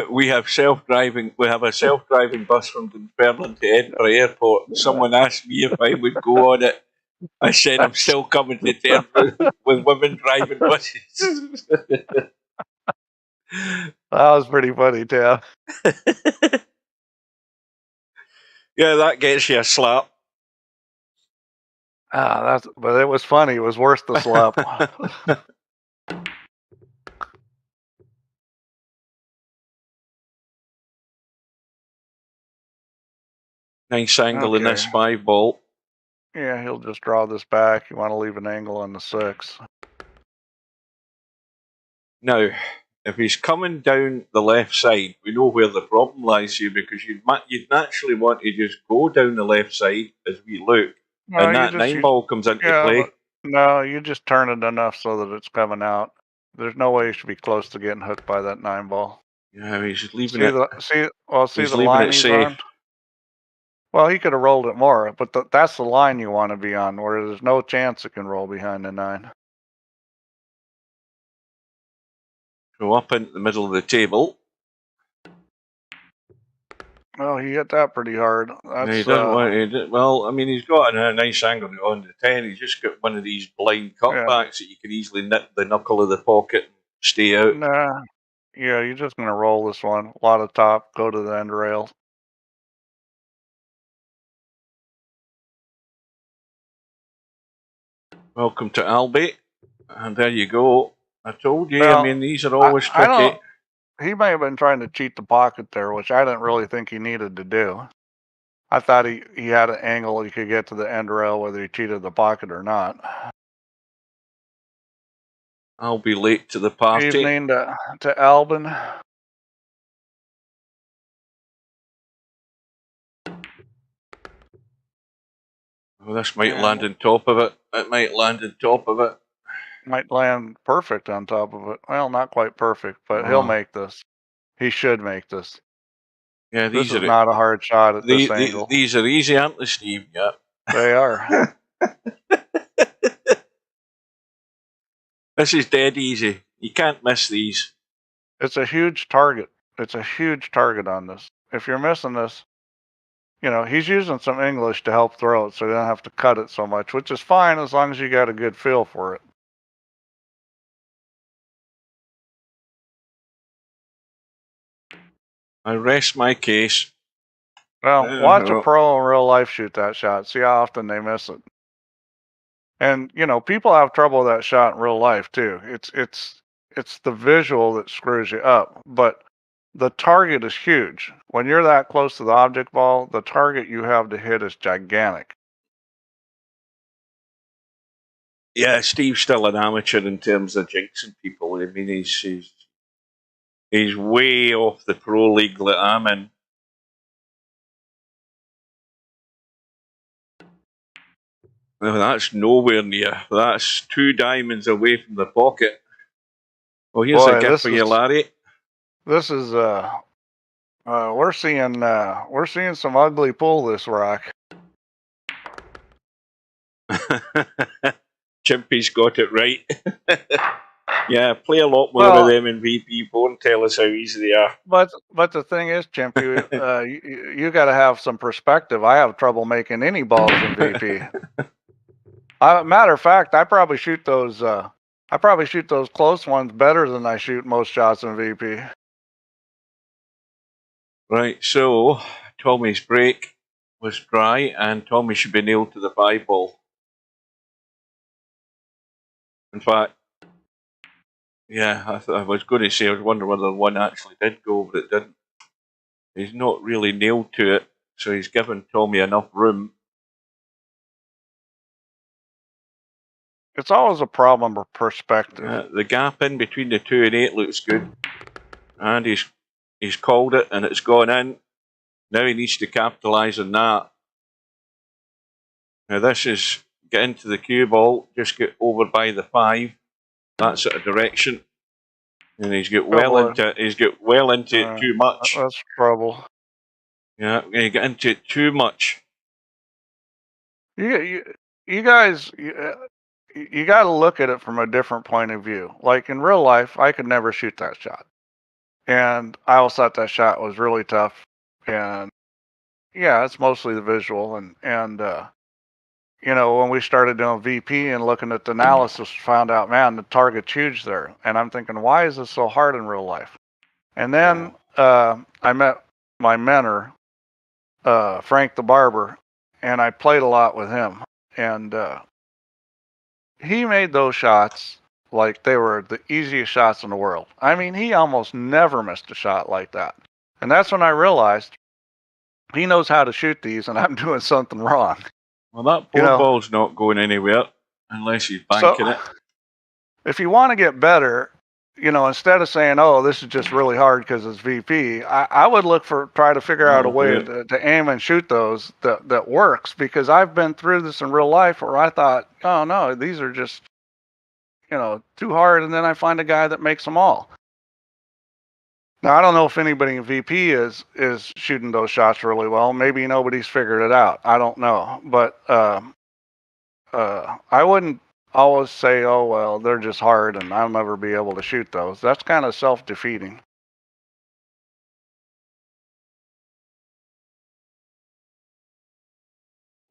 We have a self-driving bus from Dunfermline to Edinburgh Airport. Someone asked me if I would go on it. I said I'm still coming to terms with women driving buses. That was pretty funny, Tim. Yeah, that gets you a slap. But it was funny. It was worse the slap. Nice angle in this 5 ball. Yeah, he'll just draw this back. You want to leave an angle on the 6. Now, if he's coming down the left side, we know where the problem lies here, because you'd naturally want to just go down the left side as we look, and that 9 ball comes into play. No, you just turn it enough so that it's coming out. There's no way you should be close to getting hooked by that 9 ball. Yeah, he's leaving see the line he's on? Well, he could have rolled it more, but that's the line you want to be on, where there's no chance it can roll behind the 9. Go up into the middle of the table. Oh, he hit that pretty hard. He That's doesn't want. Well, I mean, he's got a nice angle on the 10. He's just got one of these blind yeah. cutbacks that you can easily nip the knuckle of the pocket and stay out. Nah. Yeah, you're just gonna roll this one. A lot of top, go to the end rail. Welcome to Albie. And there you go. I told you, Well, I mean, these are always I tricky. don't. He may have been trying to cheat the pocket there, which I didn't really think he needed to do. I thought he had an angle he could get to the end rail whether he cheated the pocket or not. I'll be late to the party. Evening to Albin. Well, this might land on top of it. It might land on top of it. Might land perfect on top of it. Well, not quite perfect, but he'll make this. He should make this. Yeah, This is not a hard shot at this angle. These are easy, aren't they, Steve? Yeah. They are. This is dead easy. You can't miss these. It's a huge target. It's a huge target on this. If you're missing this, you know, he's using some English to help throw it so you don't have to cut it so much, which is fine as long as you got a good feel for it. I rest my case. Well, watch a pro in real life shoot that shot. See how often they miss it. And, you know, people have trouble with that shot in real life too. It's the visual that screws you up. But the target is huge. When you're that close to the object ball, the target you have to hit is gigantic. Yeah, Steve's still an amateur in terms of jinxing people. I mean, he's way off the pro league that I'm in. Well, that's nowhere near. That's 2 diamonds away from the pocket. Well, here's a gift for you, Larry. This is we're seeing some ugly pull this rock. Chimpy's got it right. Yeah, play a lot more of them in VP4 and tell us how easy they are. But the thing is, Chimpy, you got to have some perspective. I have trouble making any balls in VP. Matter of fact, I probably shoot those close ones better than I shoot most shots in VP. Right, so Tommy's break was dry, and Tommyy should be nailed to the 5-ball. In fact, yeah, I was going to say, I was wondering whether one actually did go, but it didn't. He's not really nailed to it, so he's given Tommyy enough room. It's always a problem of perspective. The gap in between the 2 and 8 looks good, and he's called it, and it's gone in. Now he needs to capitalise on that. Now this is get into the cue ball, just get over by the 5. That's at a direction, and he's got well into it too much. That's trouble. Yeah, you get into it too much. You guys, you got to look at it from a different point of view. Like in real life, I could never shoot that shot, and I always thought that shot was really tough. And yeah, it's mostly the visual, and you know, when we started doing VP and looking at the analysis, found out, man, the target's huge there. And I'm thinking, why is this so hard in real life? And then I met my mentor, Frank the Barber, and I played a lot with him. And he made those shots like they were the easiest shots in the world. I mean, he almost never missed a shot like that. And that's when I realized he knows how to shoot these, and I'm doing something wrong. Well, that ball's not going anywhere unless he's banking it. If you want to get better, you know, instead of saying, "Oh, this is just really hard because it's VP," I would try to figure out a way to aim and shoot those that works. Because I've been through this in real life where I thought, "Oh no, these are just, you know, too hard," and then I find a guy that makes them all. Now, I don't know if anybody in VP is shooting those shots really well. Maybe nobody's figured it out. I don't know. But I wouldn't always say, oh, well, they're just hard and I'll never be able to shoot those. That's kind of self-defeating.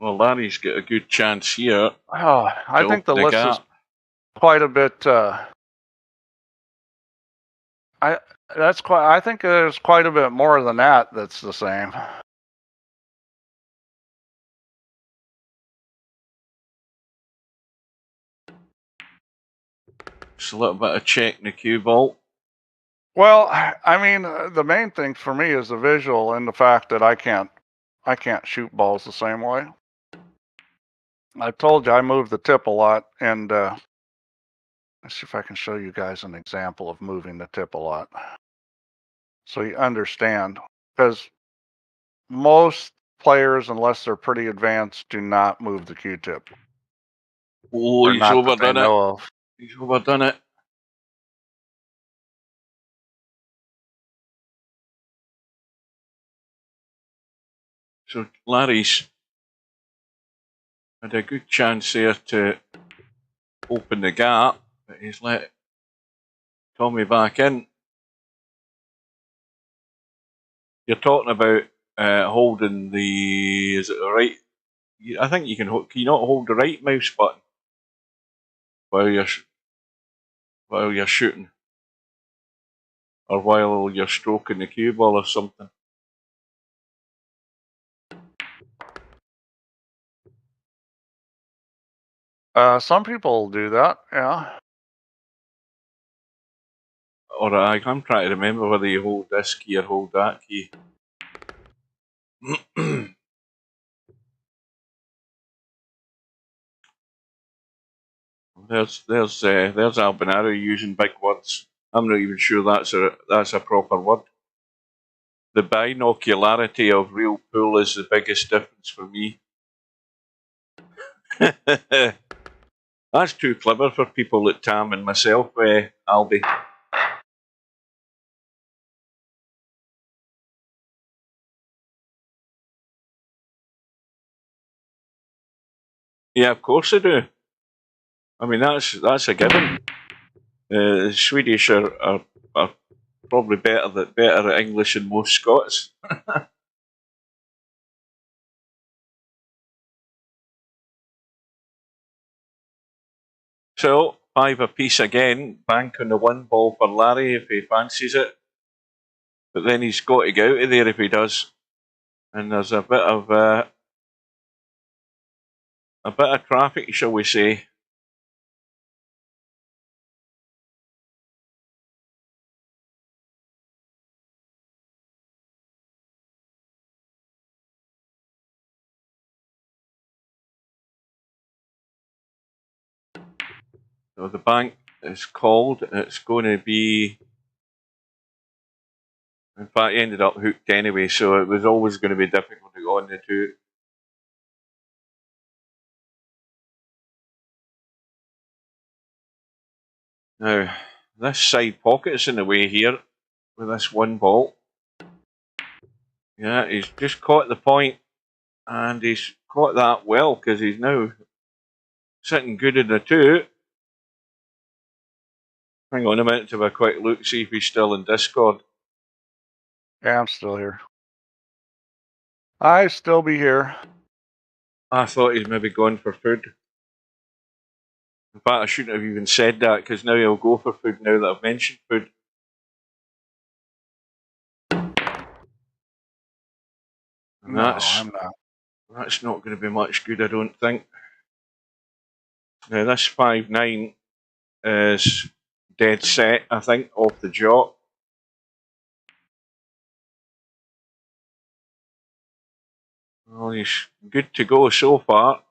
Well, Larry's got a good chance here. Oh, I think the list is gap. quite a bit. I think there's quite a bit more than that. That's the same. Just a little bit of checking the cue ball. Well, I mean, the main thing for me is the visual and the fact that I can't shoot balls the same way. I told you I move the tip a lot, and let's see if I can show you guys an example of moving the tip a lot, so you understand. Because most players, unless they're pretty advanced, do not move the Q-tip. Oh, Or he's not that they overdone it. know of. He's overdone it. So Larry's had a good chance there to open the gap, but he's let Tommyy back in. You're talking about holding the, is it the right? I think you can you not hold the right mouse button while you're shooting, or while you're stroking the cue ball or something. Some people do that, yeah. Or I'm trying to remember whether you hold this key or hold that key. There's Albinaro using big words. I'm not even sure that's a proper word. The binocularity of real pool is the biggest difference for me. That's too clever for people like Tam and myself, Albie. Yeah, of course I do. I mean, that's a given. The Swedish are probably better at English than most Scots. So, 5 apiece again. Bank on the 1 ball for Larry if he fancies it. But then he's got to get out of there if he does. And there's a bit of traffic, shall we say. So the bank is called. It's going to be... In fact, he ended up hooked anyway, so it was always going to be difficult to go on the 2. Now, this side pocket's in the way here with this 1 ball. Yeah, he's just caught the point, and he's caught that well because he's now sitting good in the 2. Hang on a minute to have a quick look, see if he's still in Discord. Yeah, I'm still here. I still be here. I thought he's maybe gone for food. In fact, I shouldn't have even said that because now he'll go for food now that I've mentioned food. And No, I'm not. That's not going to be much good, I don't think. Now, this 5-9 is dead set, I think, off the jaw. Well, he's good to go so far.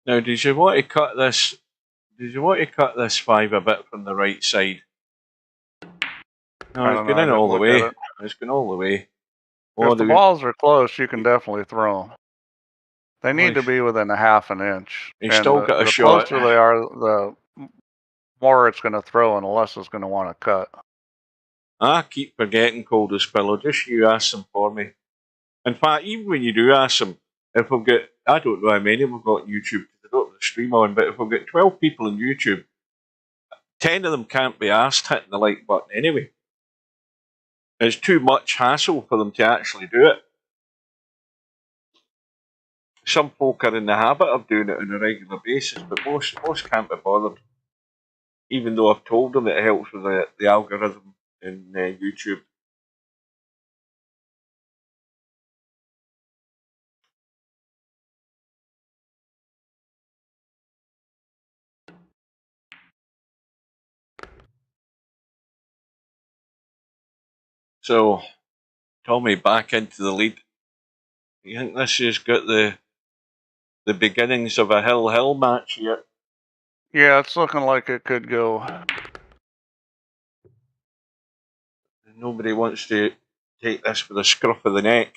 Now, did you want to cut this? Did you want to cut this 5 a bit from the right side? No, it's going in all the way. It's going all the way. If the balls are close, you can definitely throw them. They need to be within a half an inch. He's still got a the shot. closer they are, the more it's going to throw and the less it's going to want to cut. I keep forgetting, Coldest Spillo. Just you ask them for me. In fact, even when you do ask them, if we've got, I don't know how many we've got on YouTube, because I don't have the stream on, but if we've got 12 people on YouTube, 10 of them can't be asked hitting the like button anyway. It's too much hassle for them to actually do it. Some folk are in the habit of doing it on a regular basis, but most can't be bothered. Even though I've told them it helps with the algorithm in YouTube. So, Tommyy back into the lead. You think this has got the beginnings of a hill match here? Yeah, it's looking like it could go. Nobody wants to take this for the scruff of the neck.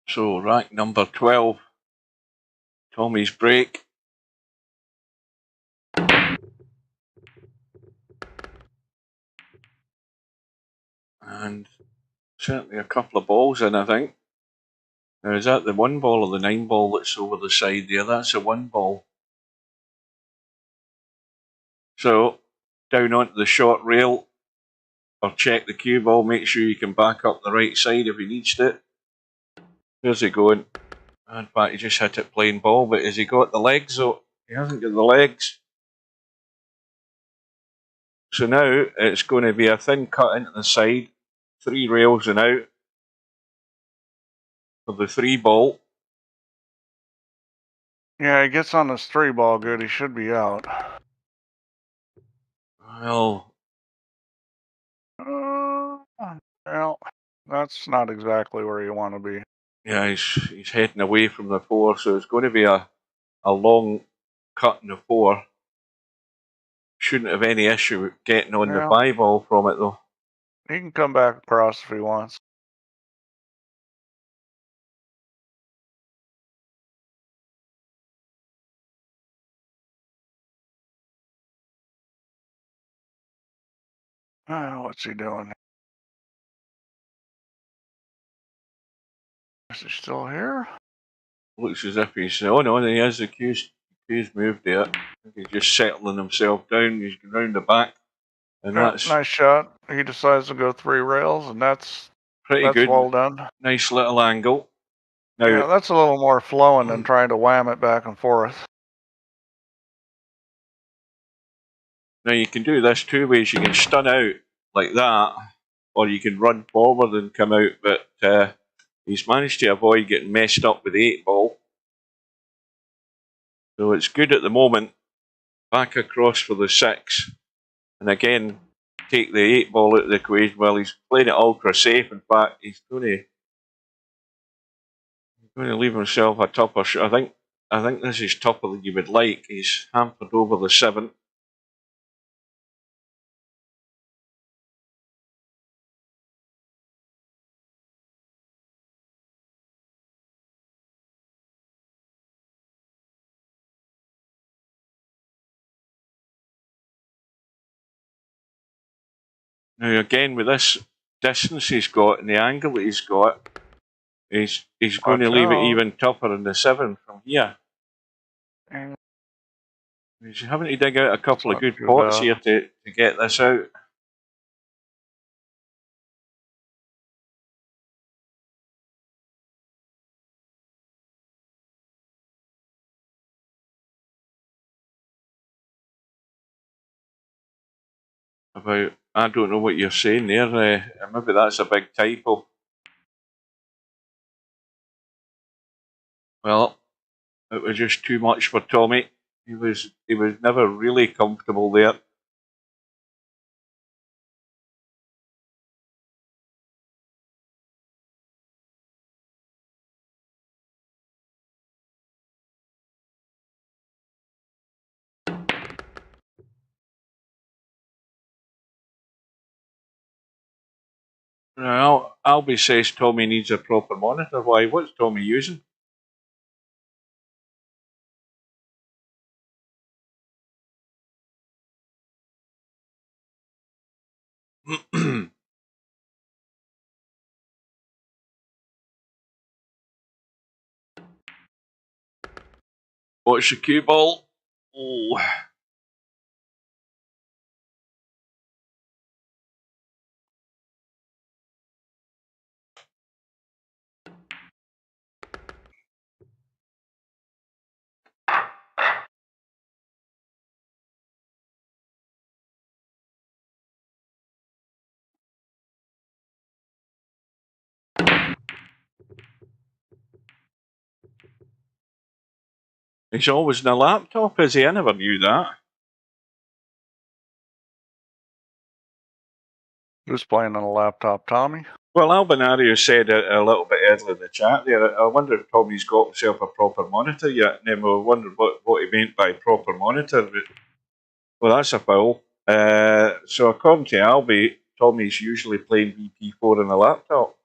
So, rack number 12, Tommy's break. And certainly a couple of balls in, I think. Now, is that the 1 ball or the 9 ball that's over the side there? That's the 1 ball. So, down onto the short rail, or check the cue ball, make sure you can back up the right side if he needs it. Where's he going? In fact, he just hit it plain ball, but has he got the legs? Oh, he hasn't got the legs. So now it's going to be a thin cut into the side, 3 rails and out for the 3 ball. Yeah, he gets on this 3 ball good. He should be out. Well, that's not exactly where you want to be. Yeah, he's heading away from the 4, so it's going to be a long cut in the 4. Shouldn't have any issue getting on the 5 ball from it, though. He can come back across if he wants. What's he doing? Is he still here? Looks as if he's... Oh no, he has the cue's moved there. I think he's just settling himself down. He's going round the back. And that's... Nice shot. He decides to go 3 rails, and that's pretty good. Well done. Nice little angle. Now, yeah, that's a little more flowing than trying to wham it back and forth. Now you can do this 2 ways. You can stun out like that, or you can run forward and come out, but he's managed to avoid getting messed up with the 8 ball. So it's good at the moment. Back across for the 6. And again, take the 8 ball out of the equation. Well, he's playing it ultra safe. In fact, he's going to leave himself a topper shot. I think this is tougher than you would like. He's hampered over the 7. Now again, with this distance he's got and the angle that he's got, he's going to leave it even tougher in the 7 from here. He's having to dig out a couple of good pots here to get this out. About, I don't know what you're saying there. Maybe that's a big typo. Well, it was just too much for Tommyy. He was never really comfortable there. Now, Albie says Tommy needs a proper monitor. Why? What's Tommy using? What's the cue ball? Oh. He's always in a laptop, is he? I never knew that. Who's playing on a laptop, Tommy? Well, Albinario said a little bit earlier in the chat there, I wonder if Tommy's got himself a proper monitor yet. And then we wondered what he meant by proper monitor. Well, that's a foul. So according to Albie, Tommy's usually playing VP4 on a laptop.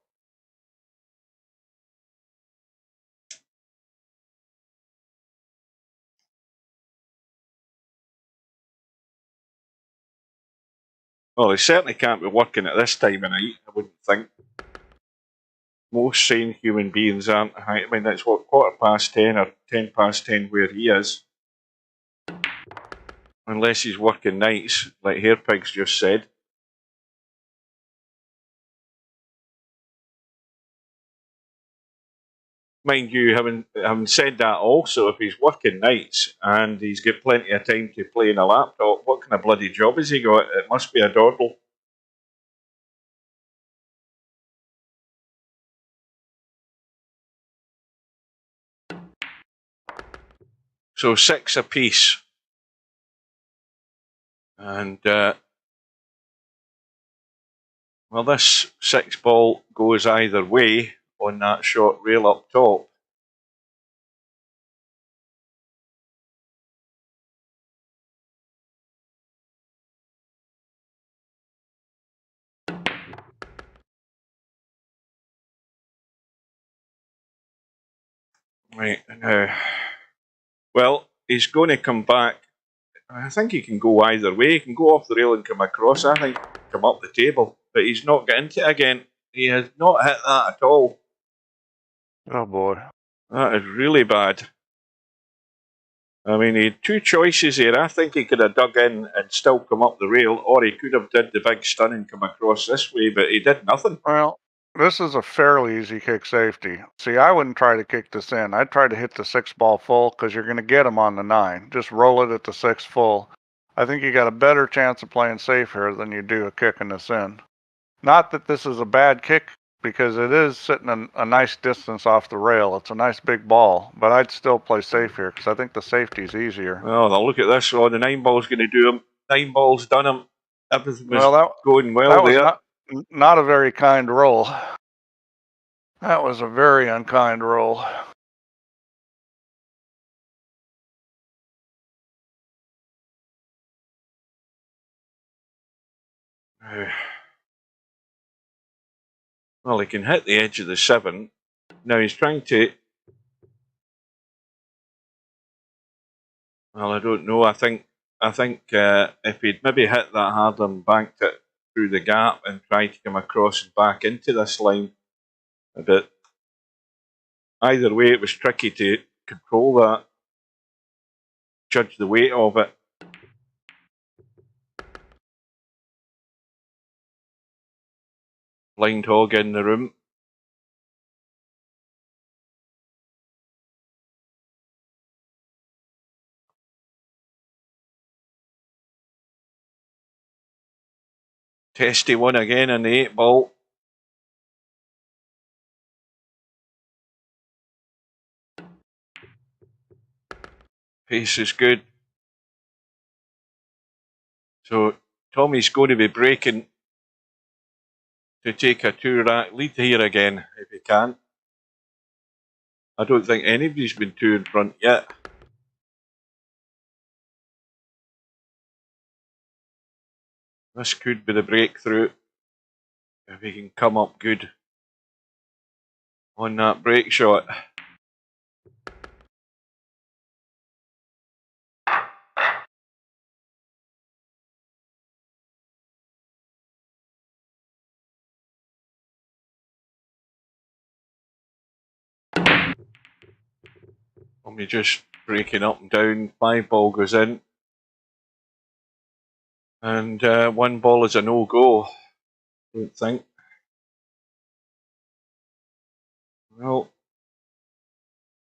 Well, he certainly can't be working at this time of night, I wouldn't think. Most sane human beings aren't. I mean, it's what, 10:15 or 10:10 where he is. Unless he's working nights, like Hairpigs just said. Mind you, having said that also, if he's working nights and he's got plenty of time to play in a laptop, what kind of bloody job has he got? It must be a dawdle. So 6 apiece. And, well, this 6 ball goes either way on that short rail up top. Right, now, well, he's going to come back. I think he can go either way. He can go off the rail and come across. I think he can come up the table. But he's not getting to it again. He has not hit that at all. Oh boy. That is really bad. I mean, he had 2 choices here. I think he could have dug in and still come up the rail, or he could have did the big stun and come across this way, but he did nothing. Well, this is a fairly easy kick safety. See, I wouldn't try to kick this in. I'd try to hit the 6 ball full because you're going to get him on the 9. Just roll it at the 6 full. I think you got a better chance of playing safe here than you do of kicking this in. Not that this is a bad kick, because it is sitting a nice distance off the rail. It's a nice big ball, but I'd still play safe here because I think the safety's easier. Oh, now look at this. Oh, the 9 ball's going to do him. 9 ball's done him. Everything was going well that there. Was not a very kind roll. That was a very unkind roll. Well, he can hit the edge of the 7. Now he's trying to... Well, I don't know. I think if he'd maybe hit that harder and banked it through the gap and tried to come across and back into this line, but either way, it was tricky to control that, judge the weight of it. Blind hog in the room. Testy one again in the 8 ball. Pace is good. So Tommy's going to be breaking to take a 2-rack lead here again, if he can. I don't think anybody's been 2 in front yet. This could be the breakthrough. if he can come up good on that break shot. Tommy just breaking up and down. 5 ball goes in. And 1 ball is a no-go. Don't think. Well,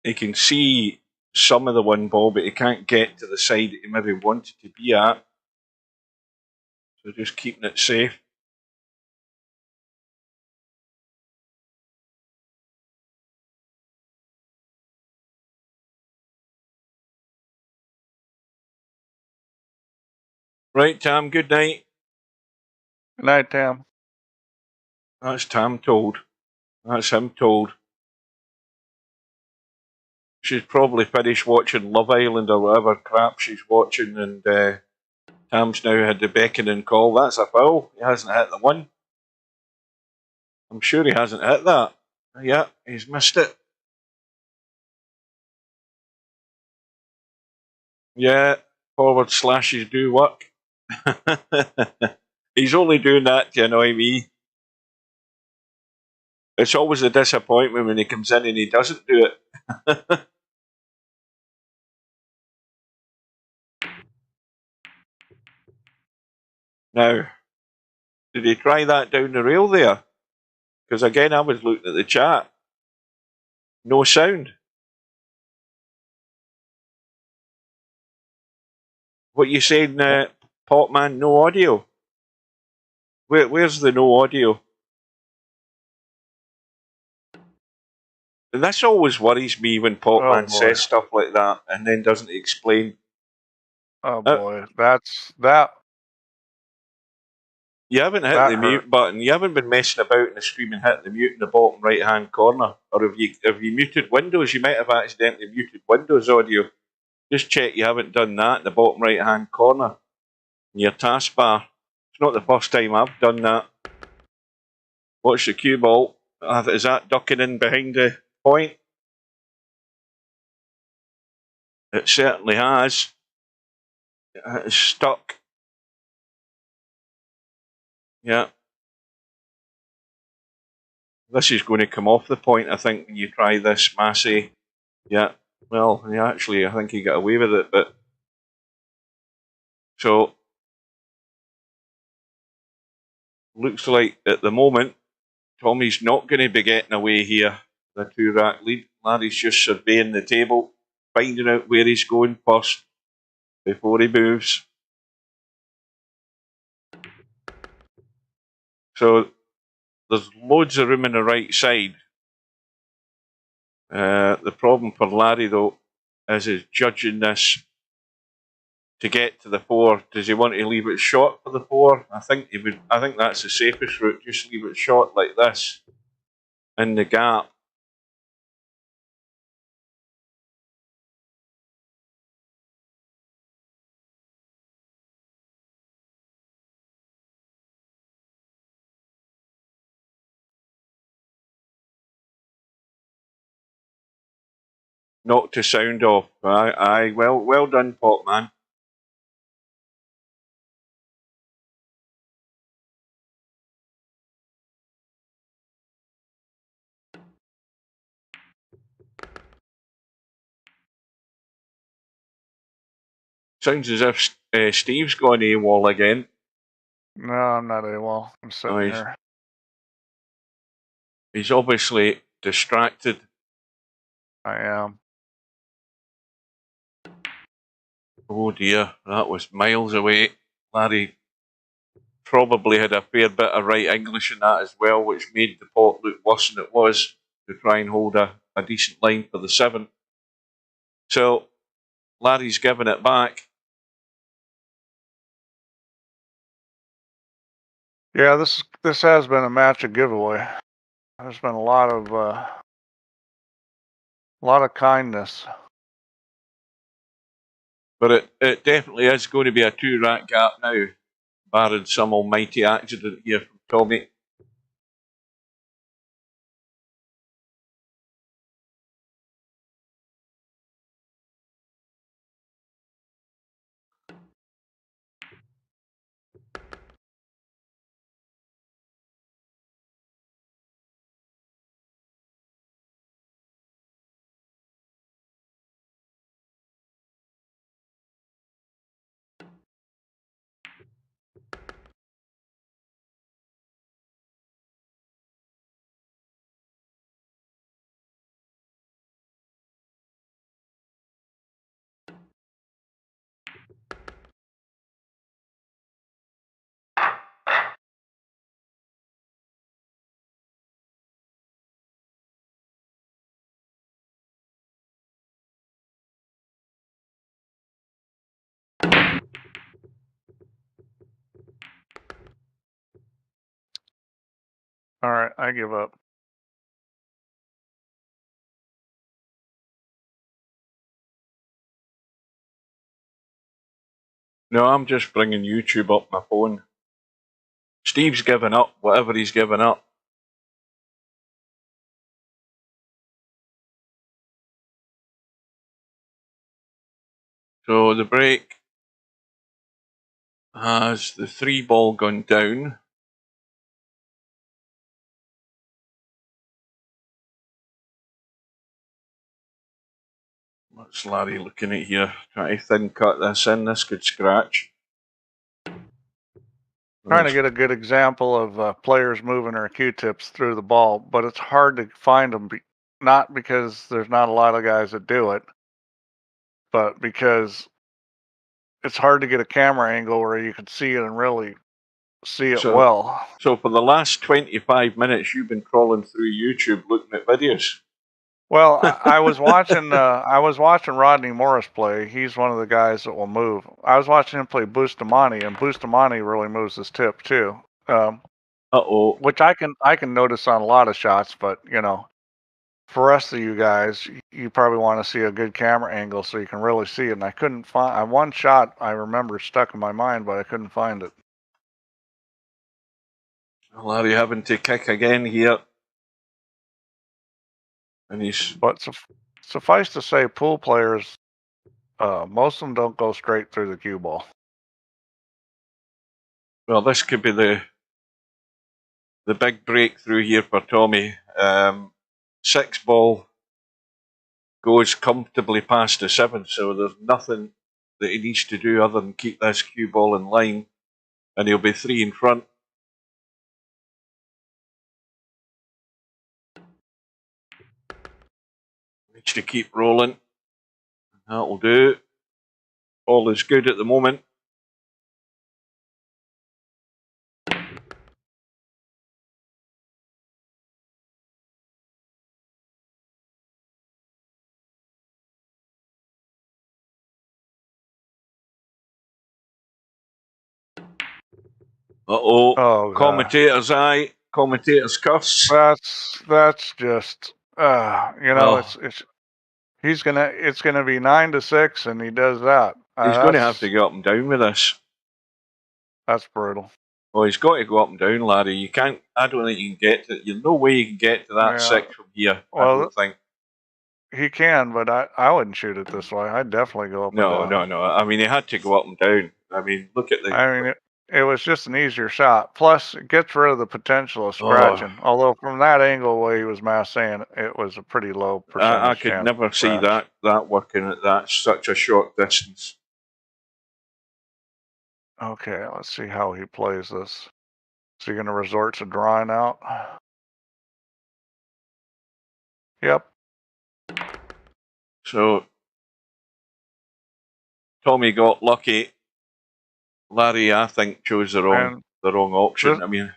he can see some of the 1 ball, but he can't get to the side that he maybe wanted to be at. So just keeping it safe. Right, Tam, good night. Good night, Tam. That's Tam told. That's him told. She's probably finished watching Love Island or whatever crap she's watching, and Tam's now had the beckoning call. That's a foul. He hasn't hit the 1. I'm sure he hasn't hit that. Yeah, he's missed it. Yeah, forward slashes do work. He's only doing that to annoy me. It's always a disappointment when he comes in and he doesn't do it. Now, did he try that down the rail there? Because again, I was looking at the chat. No sound. What you saying, Potman, no audio? Where's the no audio? And this always worries me when Potman says stuff like that and then doesn't explain. Oh boy, that's that. You haven't hit the mute button. You haven't been messing about in the screen and hit the mute in the bottom right hand corner. Or if you muted Windows, you might have accidentally muted Windows audio. Just check you haven't done that in the bottom right hand corner in your taskbar. It's not the first time I've done that. Watch the cue ball. Is that ducking in behind the point? It certainly has. It's stuck. Yeah. This is going to come off the point, I think, when you try this, Massey. Yeah. Well, actually, I think he got away with it, but... So... Looks like, at the moment, Tommy's not going to be getting away here. The 2-rack lead. Larry's just surveying the table, finding out where he's going first before he moves. So there's loads of room on the right side. The problem for Larry, though, is judging this to get to the 4. Does he want to leave it short for the 4? I think he would. I think that's the safest route. Just leave it short like this in the gap. Not to sound off. Aye, well done, Potman. Sounds as if Steve's gone AWOL again. No, I'm not AWOL. I'm sitting here. He's obviously distracted. I am. Oh dear, that was miles away. Larry probably had a fair bit of right English in that as well, which made the pot look worse than it was to try and hold a decent line for the 7. So, Larry's giving it back. Yeah, this has been a match of giveaway. There's been a lot of kindness. But it definitely is going to be a 2-rack gap now, barring some almighty accident here from Tommy. All right, I give up. No, I'm just bringing YouTube up my phone. Steve's given up, whatever he's given up. So the break has the 3 ball gone down. What's Larry looking at here? Trying to thin cut this in. This could scratch. Trying to get a good example of players moving their Q-tips through the ball, but it's hard to find them. Not because there's not a lot of guys that do it, but because it's hard to get a camera angle where you can see it and really see it well. So for the last 25 minutes, you've been crawling through YouTube looking at videos. Well, I was watching Rodney Morris play. He's one of the guys that will move. I was watching him play Bustamante, and Bustamante really moves his tip too. Which I can notice on a lot of shots, but you know, for rest of you guys, you probably want to see a good camera angle so you can really see it. And I couldn't find one shot I remember stuck in my mind, but I couldn't find it. Larry having to kick again here. And but suffice to say, pool players, most of them don't go straight through the cue ball. Well, this could be the big breakthrough here for Tommy. 6 ball goes comfortably past the 7, so there's nothing that he needs to do other than keep this cue ball in line, and he'll be 3 in front. Needs to keep rolling. That'll do. All is good at the moment. Oh, commentator's eye, commentator's cuffs. That's just you know, it's gonna be 9-6, and he does that. He's going to have to go up and down with this. That's brutal. Well, he's got to go up and down, Larry. You can't. I don't think you can get to. There's no way you can get to that 6 from here. Well, I don't think. He can, but I wouldn't shoot it this way. I'd definitely go up and down. No. I mean, he had to go up and down. I mean, look at the. I mean, it was just an easier shot. Plus, it gets rid of the potential of scratching. Although from that angle where he was saying, it was a pretty low percentage. I could never see that working at that such a short distance. Okay, let's see how he plays this. Is he going to resort to drawing out? Yep. So Tommy got lucky. Larry, I think, chose the wrong option.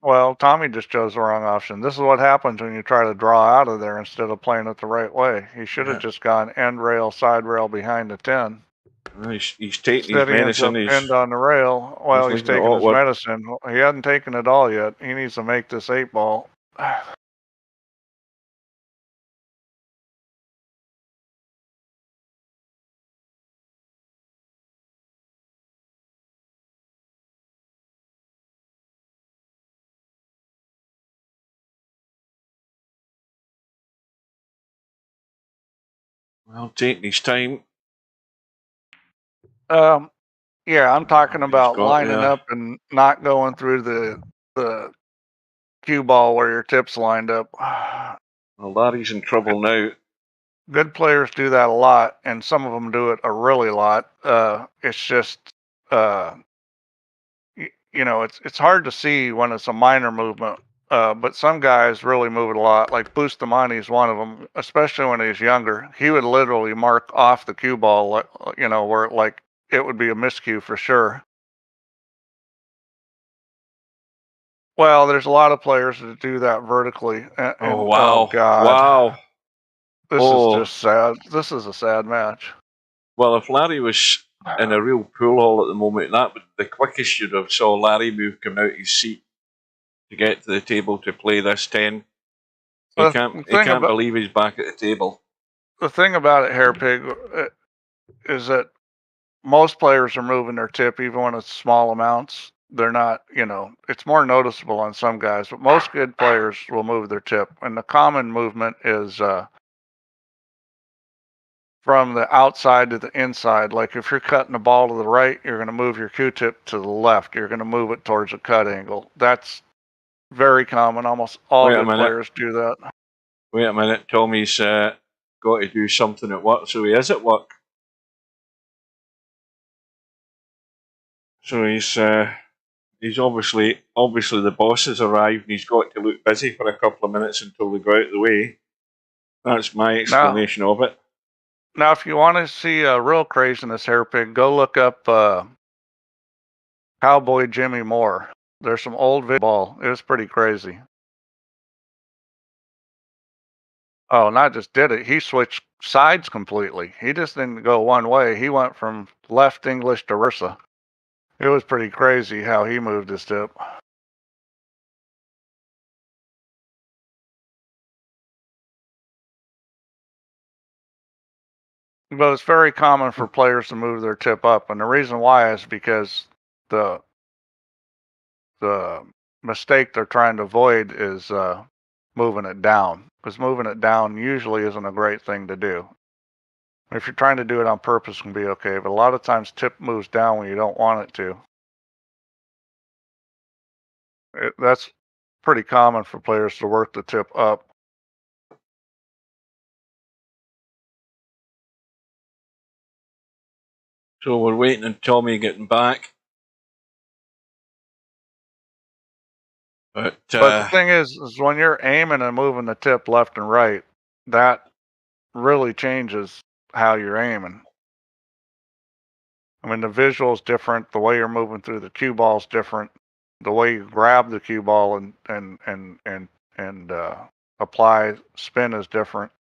Well, Tommy just chose the wrong option. This is what happens when you try to draw out of there instead of playing it the right way. He should have just gone end rail, side rail behind the 10. He's taking his medicine. He's end on the rail. Well, he's taking his medicine. He hasn't taken it all yet. He needs to make this 8 ball. Well, taking his time. Yeah, I'm talking about lining up and not going through the cue ball where your tip's lined up. Well, Larry's in trouble now. Good players do that a lot, and some of them do it a really lot. It's just, you know, it's hard to see when it's a minor movement. But some guys really move it a lot. Like Bustamante is one of them, especially when he's younger. He would literally mark off the cue ball, you know, where it would be a miscue for sure. Well, there's a lot of players that do that vertically. Wow. Oh, God. Wow. This is just sad. This is a sad match. Well, if Larry was in a real pool hall at the moment, that would the quickest you'd have saw Larry move come out his seat. to get to the table to play this 10. He The can't thing about believe he's back at the table. the thing about it, Hairpig, is that most players are moving their tip, even when it's small amounts. They're not, it's more noticeable on some guys, but most good players will move their tip. And the common movement is from the outside to the inside. Like if you're cutting the ball to the right, you're going to move your Q-tip to the left. You're going to move it towards a cut angle. That's very common. Almost all good players do that. Wait a minute. Tommy's got to do something at work, so he is at work. So he's obviously the boss has arrived and he's got to look busy for a couple of minutes until they go out of the way. That's my explanation of it. Now, if you want to see a real craziness, Hairpig, go look up Cowboy Jimmy Moore. There's some old video. It was pretty crazy. Oh, not just did it. He switched sides completely. He just didn't go one way. He went from left English to versa. It was pretty crazy how he moved his tip. But it's very common for players to move their tip up, and the reason why is because the mistake they're trying to avoid is moving it down. Because moving it down usually isn't a great thing to do. If you're trying to do it on purpose, it can be okay, but a lot of times tip moves down when you don't want it to. That's pretty common for players to work the tip up. So we're waiting on Tommy getting back. But the thing is when you're aiming and moving the tip left and right, that really changes how you're aiming. I mean, the visual is different. The way you're moving through the cue ball is different. The way you grab the cue ball and apply spin is different.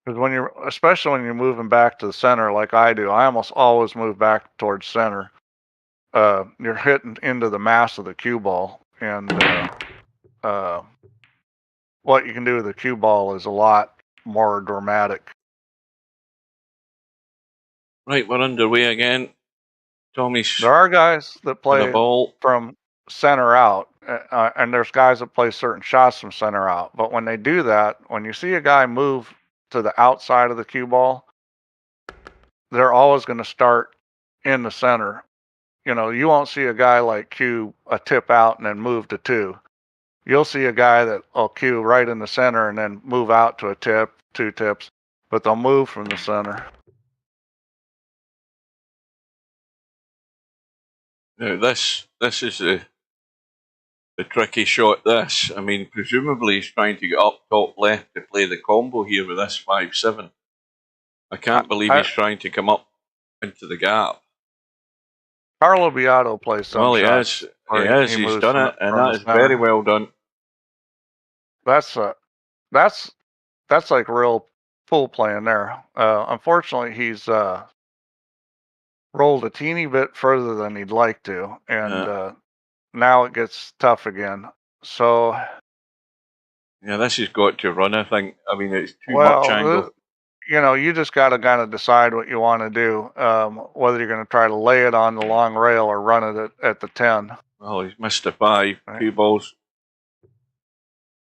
Because especially when you're moving back to the center, like I do, I almost always move back towards center. You're hitting into the mass of the cue ball, and what you can do with the cue ball is a lot more dramatic. Right, we're underway again. Tommy's. There are guys that play from center out, and there's guys that play certain shots from center out. But when they do that, when you see a guy move to the outside of the cue ball, they're always going to start in the center. You won't see a guy like cue a tip out and then move to 2. You'll see a guy that will cue right in the center and then move out to a tip, 2 tips, but they'll move from the center. Now this is the tricky shot. I mean, presumably he's trying to get up top left to play the combo here with this 5-7. I can't believe he's trying to come up into the gap. Carlo Beato plays some Well, he shots. has. He's done it, and that is very well done. That's like real pool playing there. Unfortunately, he's rolled a teeny bit further than he'd like to, and now it gets tough again. So yeah, this has got to run. I think. I mean, it's too much angle. You just got to kind of decide what you want to do. Whether you're going to try to lay it on the long rail or run it at the 10. Well, he's missed a 5. Right. 2 balls.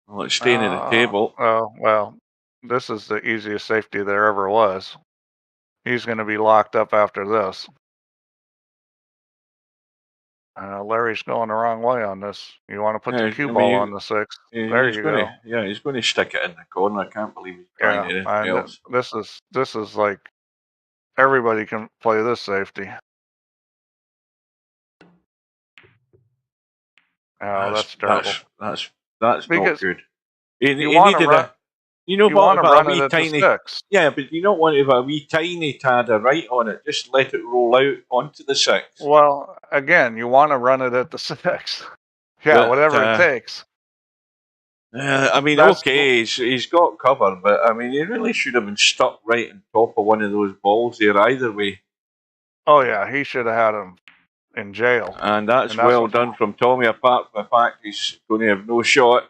Well, it's staying at the table. Oh, well, this is the easiest safety there ever was. He's going to be locked up after this. Larry's going the wrong way on this. You want to put the cue ball on the 6. There you go. Yeah, he's going to stick it in the corner. I can't believe he's trying anything else. This is like everybody can play this safety. Oh, that's terrible. That's not good. You want to run. You know what about a wee tiny? 6. Yeah, but you don't want to have a wee tiny tad of right on it. Just let it roll out onto the 6. Well, again, you want to run it at the 6. Yeah, but, whatever it takes. I mean, okay, he's got cover, but I mean, he really should have been stuck right on top of one of those balls there either way. Oh yeah, he should have had him. in jail. And that's And that's well what- done from Tommy, apart from the fact he's going to have no shot.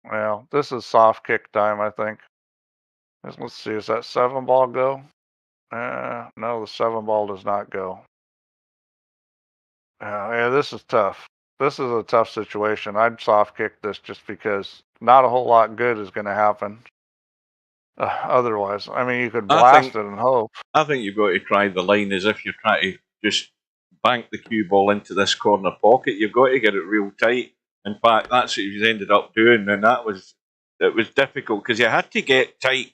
Well, this is soft kick time, I think. Let's see, is that 7-ball go? No, the 7-ball does not go. Yeah, this is tough. This is a tough situation. I'd soft kick this just because not a whole lot good is going to happen. Otherwise, I mean, you could blast it and hope. I think you've got to try the line as if you're trying to just bank the cue ball into this corner pocket. You've got to get it real tight. In fact, that's what he's ended up doing, and it was difficult because you had to get tight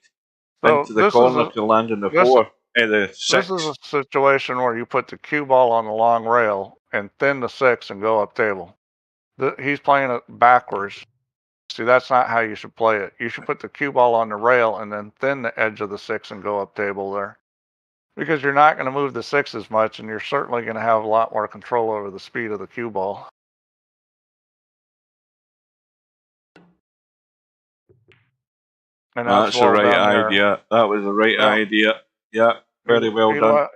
into the corner to land on the 4. The 6. This is a situation where you put the cue ball on the long rail and thin the 6 and go up table. He's playing it backwards. See, that's not how you should play it. You should put the cue ball on the rail and then thin the edge of the 6 and go up table there. Because you're not going to move the 6 as much, and you're certainly going to have a lot more control over the speed of the cue ball. And that's the right idea. That was the right idea. Yeah, very well done.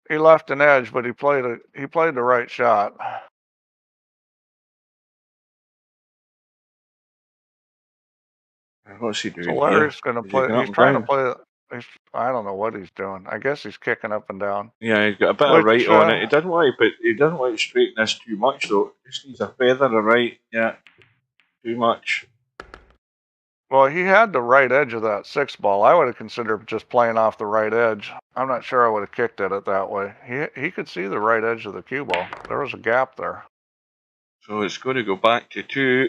He left an edge, but he played the right shot. What's he doing? So Larry's going to play. He's trying to play. I don't know what he's doing. I guess he's kicking up and down. Yeah, he's got a bit of right on it. He doesn't want to straighten this too much though. Just needs a feather of right. Yeah, too much. Well, he had the right edge of that 6-ball. I would have considered just playing off the right edge. I'm not sure I would have kicked at it that way. He could see the right edge of the cue ball. There was a gap there. So it's going to go back to 2.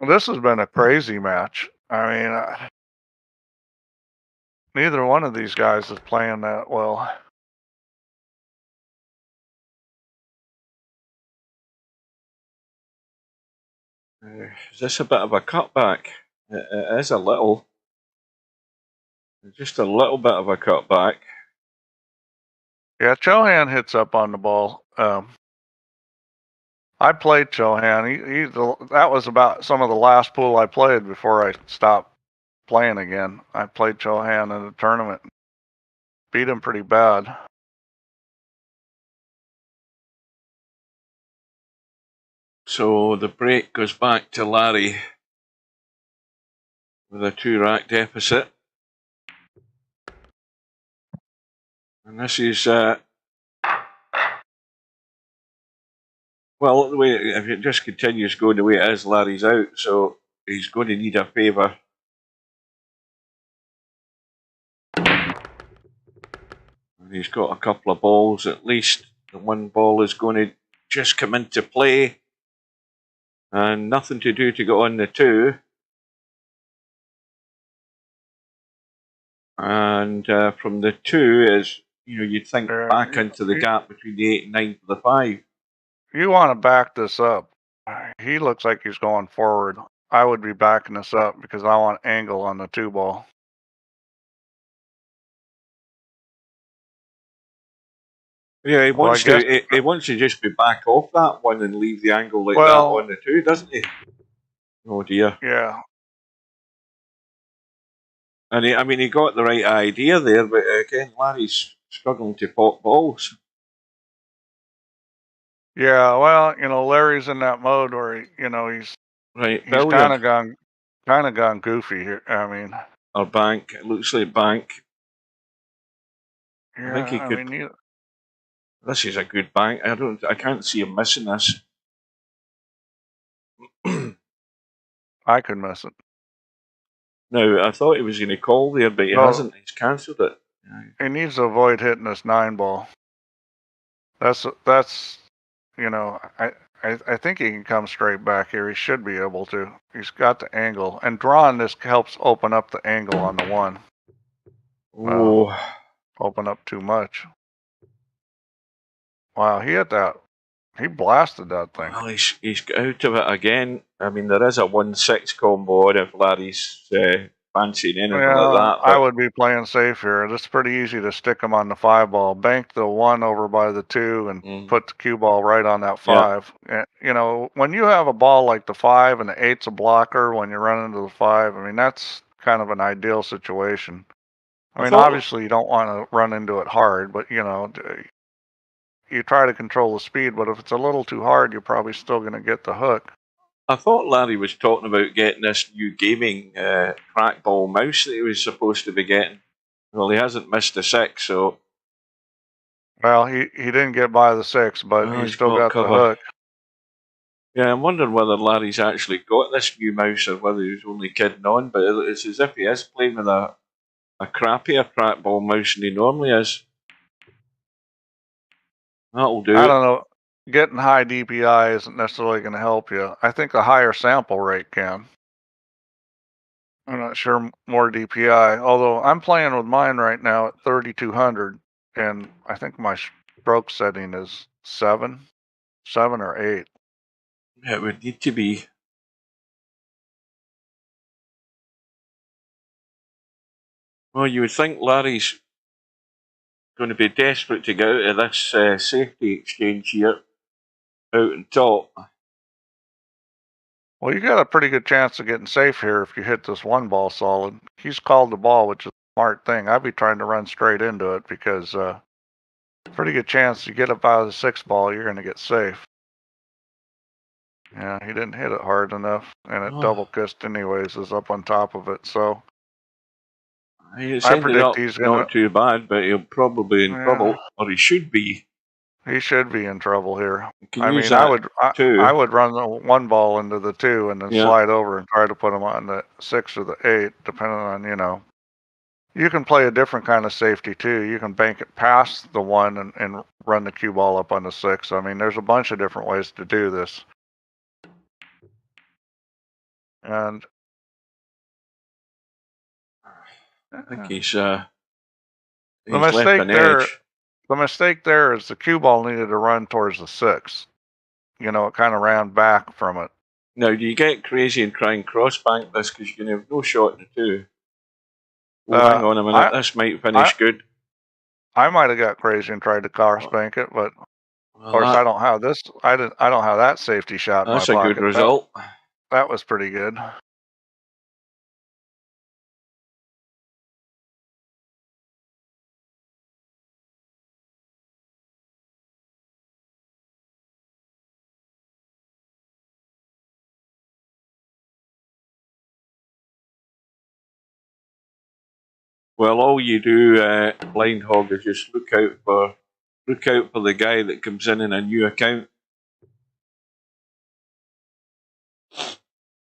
This has been a crazy match. I mean, neither one of these guys is playing that well. Is this a bit of a cutback? It is a little. Just a little bit of a cutback. Yeah, Chohan hits up on the ball. I played Chohan. That was about some of the last pool I played before I stopped playing again. I played Chohan in a tournament. Beat him pretty bad. So the break goes back to Larry with a 2-rack deficit. And this is, well, the way, if it just continues going the way it is, Larry's out, so he's going to need a favour. And he's got a couple of balls at least. The one ball is going to just come into play. And nothing to do to go on the 2. And from the 2 is, you'd think back into the gap between the 8 and 9 for the 5. You want to back this up. He looks like he's going forward. I would be backing this up because I want angle on the 2-ball. Yeah, he wants to just be back off that one and leave the angle like that on the 2, doesn't he? Oh dear. Yeah. And he got the right idea there, but again, Larry's struggling to pop balls. Yeah, well, Larry's in that mode where he's kind of gone goofy here. I mean, or bank. It looks like bank. Yeah, I think he could. This is a good bank. I can't see him missing this. I could miss it. No, I thought he was going to call there, but he hasn't. He's cancelled it. He needs to avoid hitting this 9-ball. That's I think he can come straight back here. He should be able to. He's got the angle, and drawing this helps open up the angle on the 1. Oh, open up too much. Wow, he hit that. He blasted that thing. Well, he's got out of it again. I mean, there is a 1-6 combo on if Larry's fancying anything like that. I would be playing safe here. It's pretty easy to stick him on the 5-ball. Bank the 1 over by the 2 and put the cue ball right on that 5. Yeah. And, when you have a ball like the 5 and the 8's a blocker when you run into the 5, I mean, that's kind of an ideal situation. I mean, obviously you don't want to run into it hard, but you know, you try to control the speed, but if it's a little too hard, you're probably still going to get the hook. I thought Larry was talking about getting this new gaming trackball mouse that he was supposed to be getting. Well, he hasn't missed the 6, so... Well, he didn't get by the 6, but he's still got the hook. Yeah, I'm wondering whether Larry's actually got this new mouse or whether he was only kidding on, but it's as if he is playing with a crappier trackball mouse than he normally is. That'll do. I don't know. Getting high DPI isn't necessarily going to help you. I think a higher sample rate can. I'm not sure more DPI, although I'm playing with mine right now at 3200, and I think my stroke setting is 7 or 8. It would need to be. Well, you would think Larry's going to be desperate to get out of this safety exchange here, out on top. Well, you got a pretty good chance of getting safe here if you hit this one ball solid. He's called the ball, which is a smart thing. I'd be trying to run straight into it because pretty good chance you get up out of the 6 ball, you're going to get safe. Yeah, he didn't hit it hard enough, and it double kissed anyways, is up on top of it, so... I predict he's not too bad, but he'll probably in trouble, or he should be. He should be in trouble here. I mean, I would run the 1 ball into the 2 and then slide over and try to put him on the 6 or the 8, depending on, you know. You can play a different kind of safety too. You can bank it past the 1 and run the cue ball up on the 6. I mean, there's a bunch of different ways to do this. And I think he's left an edge. The mistake there is the cue ball needed to run towards the 6. You know, it kind of ran back from it. Now, do you get crazy and try and cross bank this because you're going to have no shot in the 2? Well, hang on a minute, this might finish good. I might have got crazy and tried to cross bank it, but of course I don't have this. I don't have that safety shot in my pocket. That's a good result. That was pretty good. Well, all you do, Blind Hog, is just look out for the guy that comes in a new account.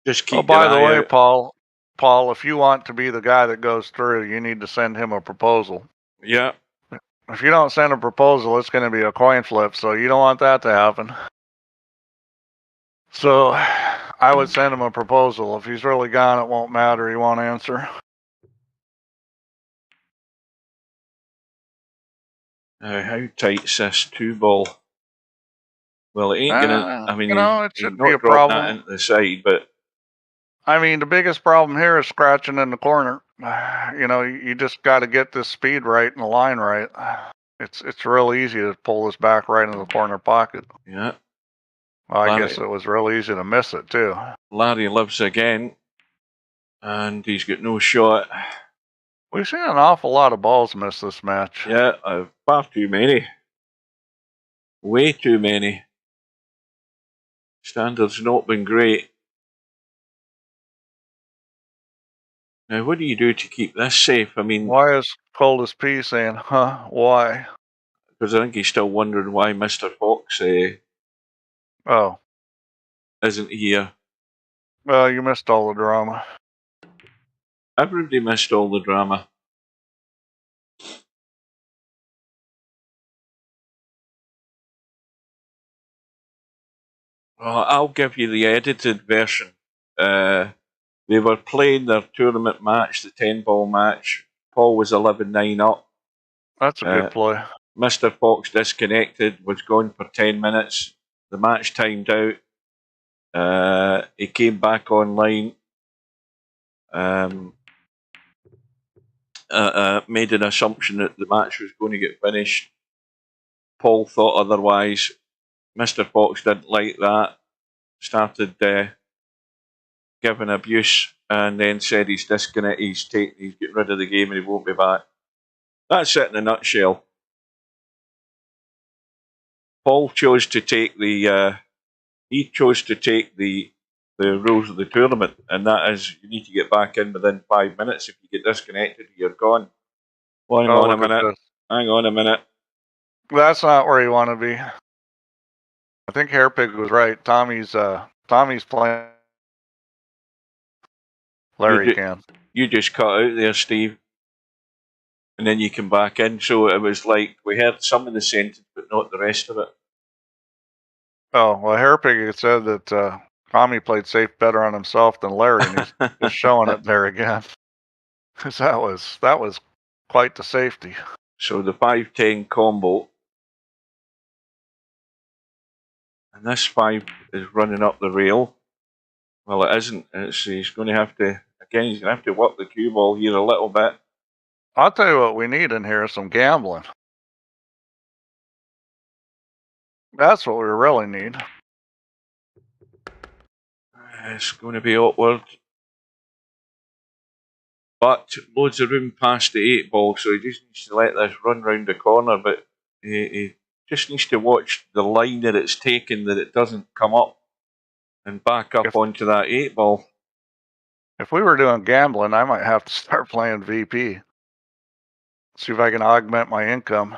Just keep. Oh, by the way, Paul, if you want to be the guy that goes through, you need to send him a proposal. Yeah. If you don't send a proposal, it's going to be a coin flip, so you don't want that to happen. So, I would send him a proposal. If he's really gone, it won't matter. He won't answer. How tight's this 2 ball? Well, it ain't gonna. I mean, you know, it shouldn't be a problem. That into the side, but I mean, the biggest problem here is scratching in the corner. You know, you just got to get this speed right and the line right. It's real easy to pull this back right into the corner pocket. Yeah. Well, I guess it was real easy to miss it too. Larry lives again, and he's got no shot. We've seen an awful lot of balls miss this match. Yeah, far too many. Way too many. Standard's not been great. Now, what do you do to keep this safe? I mean... Why is Cold as P saying, huh, why? Because I think he's still wondering why Mr. Fox isn't here. Well, you missed all the drama. Everybody missed all the drama. I'll give you the edited version. They were playing their tournament match, the 10-ball match. Paul was 11-9 up. That's a good play. Mr. Fox disconnected, was gone for 10 minutes. The match timed out. He came back online. Made an assumption that the match was going to get finished. Paul thought otherwise. Mr. Fox didn't like that. Started giving abuse, and then said he's disconnected. He's getting rid of the game and he won't be back. That's it in a nutshell. Paul chose to take the rules of the tournament, and that is you need to get back in within 5 minutes. If you get disconnected, you're gone. Well, hang on a minute. Hang on a minute. That's not where you want to be. I think Hairpig was right. Tommy's playing. Larry can. You just cut out there, Steve. And then you come back in. So it was like we heard some of the sentence, but not the rest of it. Oh, well, Hairpig had said that Tommy played safe better on himself than Larry, and he's just showing it there again. Because that was quite the safety. So the 5-10 combo. And this 5 is running up the rail. Well, it isn't. He's going to have to, again, he's going to have to work the cue ball here a little bit. I'll tell you what we need in here is some gambling. That's what we really need. It's going to be awkward. But loads of room past the 8 ball, so he just needs to let this run round the corner, but he just needs to watch the line that it's taken, that it doesn't come up and back up onto that 8 ball. If we were doing gambling, I might have to start playing VP. See if I can augment my income.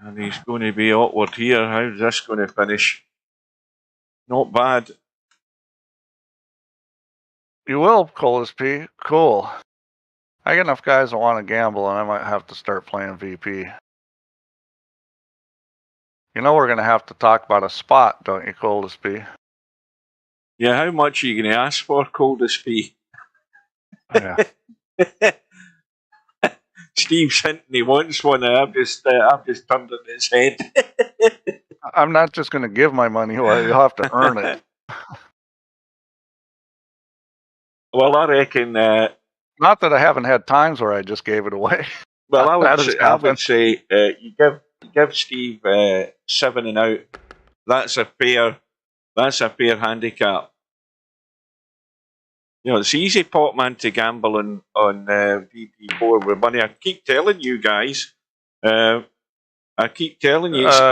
And he's going to be awkward here. How's this going to finish? Not bad. You will, Colas P. Cool. I get enough guys that want to gamble, and I might have to start playing VP. You know we're going to have to talk about a spot, don't you, Colas P? Yeah, how much are you going to ask for, Colas P? Yeah. Steve's hinting he wants one, and I've just turned it in his head. I'm not just going to give my money away. You'll have to earn it. Well, I reckon... not that I haven't had times where I just gave it away. Well, I would say you give Steve 7 and out. That's a fair handicap. You know, it's easy, pot man, to gamble on VP4 with money. I keep telling you guys. It's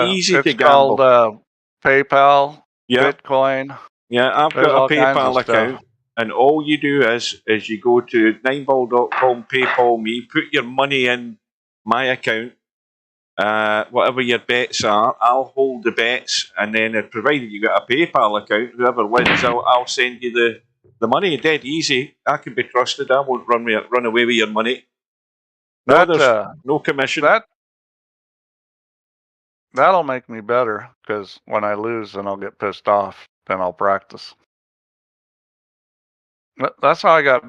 easy to gamble. It's called PayPal, yeah. Bitcoin. Yeah, I've got a PayPal account. And all you do is you go to 9ball.com, PayPal me, put your money in my account, whatever your bets are, I'll hold the bets, and then provided you got a PayPal account, whoever wins, I'll send you the money. Dead easy. I can be trusted. I won't run away with your money. No, there's no commission. That'll make me better, because when I lose, then I'll get pissed off. Then I'll practice. That's how I got.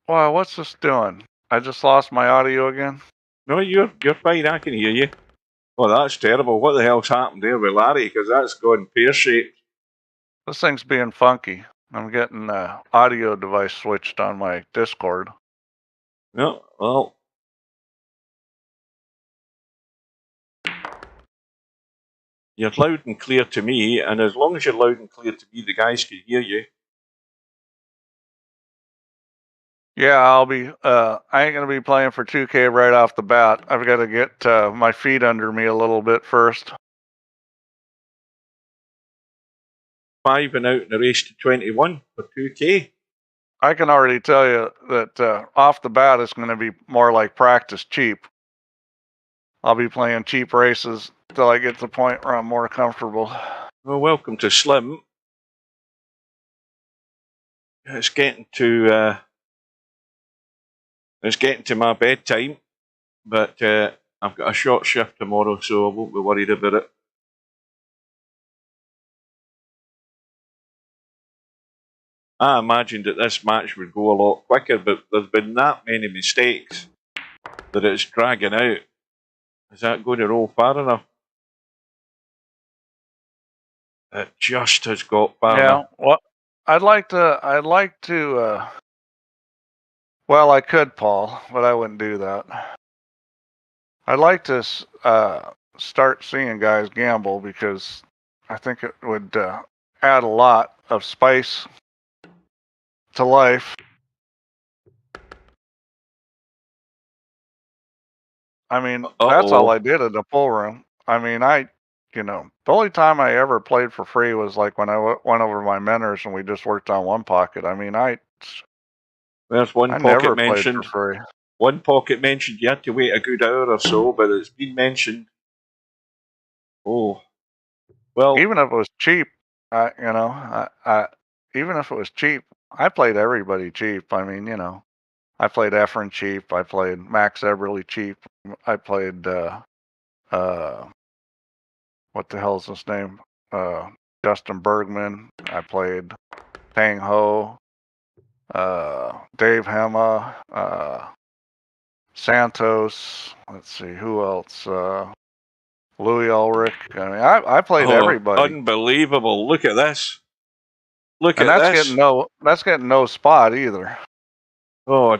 Wow, what's this doing? I just lost my audio again. No, you're fine. I can hear you. Oh, that's terrible. What the hell's happened there with Larry? Because that's gone pear-shaped. This thing's being funky. I'm getting the audio device switched on my Discord. No, well. You're loud and clear to me, and as long as you're loud and clear to me, the guys can hear you. Yeah, I'll be. I ain't gonna be playing for 2K right off the bat. I've got to get my feet under me a little bit first. 5 and out in the race to 21 for 2K. I can already tell you that off the bat, it's going to be more like practice cheap. I'll be playing cheap races till I get to the point where I'm more comfortable. Well, welcome to Slim. It's getting to my bedtime, but I've got a short shift tomorrow, so I won't be worried about it. I imagined that this match would go a lot quicker, but there's been that many mistakes that it's dragging out. Is that going to roll far enough? It just has got far enough. Yeah, well, I'd like to, well, I could, Paul, but I wouldn't do that. I'd like to start seeing guys gamble, because I think it would add a lot of spice to life. I mean, that's all I did in the pool room. I mean, you know, the only time I ever played for free was like when I went over to my mentors and we just worked on one pocket. I mean, There's one I pocket never played mentioned. for free. One pocket mentioned you had to wait a good hour or so, but it's been mentioned. Oh, well, Even if it was cheap, you know, even if it was cheap, I played everybody cheap. I mean, you know, I played Efren cheap. I played Max Eberly cheap. I played what the hell's his name? Justin Bergman. I played Tang Ho, Dave Hema, Santos. Let's see who else. Louis Ulrich. I mean, I played everybody. Unbelievable! Look at this. Look and at that's this. getting no spot either. Oh,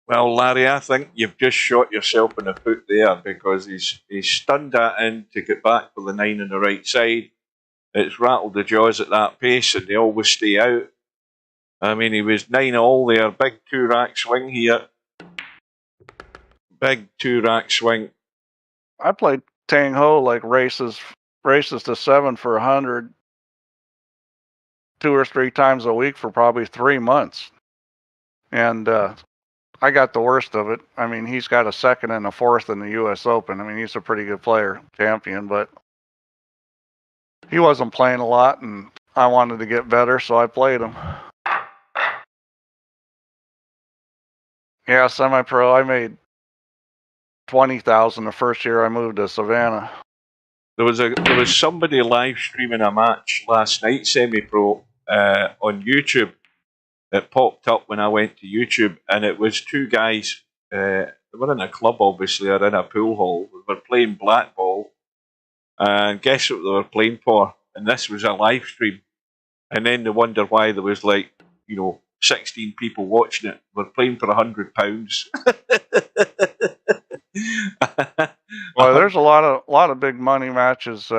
well, Larry, I think you've just shot yourself in the foot there because he's stunned that in to get back for the 9 on the right side. It's rattled the jaws at that pace, and they always stay out. I mean, he was 9-all there. Big 2-rack swing here. Big 2-rack swing. I played Tang Ho like races to 7 for 100 2 or 3 times a week for probably 3 months. And I got the worst of it. I mean, he's got a 2nd and a 4th in the U.S. Open. I mean, he's a pretty good player, champion, but he wasn't playing a lot, and I wanted to get better, so I played him. Yeah, semi-pro. I made $20,000 the first year I moved to Savannah. There was somebody live streaming a match last night, semi-pro, on YouTube. It popped up when I went to YouTube, and it was 2 guys. They were in a club, obviously, or in a pool hall. They were playing blackball, and guess what they were playing for? And this was a live stream. And then they wonder why there was 16 people watching it. We're playing for £100. Well, there's a lot of big money matches.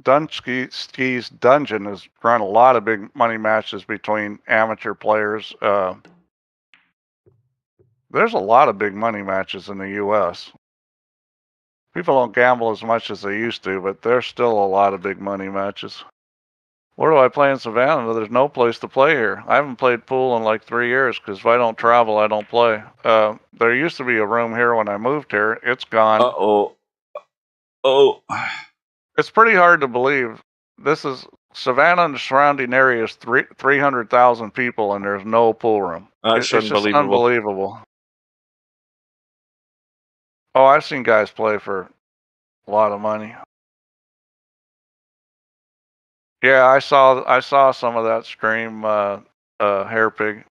Dunsky's Dungeon has run a lot of big money matches between amateur players. There's a lot of big money matches in the U.S. People don't gamble as much as they used to, but there's still a lot of big money matches. Where do I play in Savannah? There's no place to play here. I haven't played pool in like 3 years because if I don't travel, I don't play. There used to be a room here when I moved here. It's gone. Oh. It's pretty hard to believe. This is Savannah and the surrounding areas, 300,000 people, and there's no pool room. That's unbelievable. Just unbelievable. Oh, I've seen guys play for a lot of money. Yeah, I saw some of that stream, Hairpig.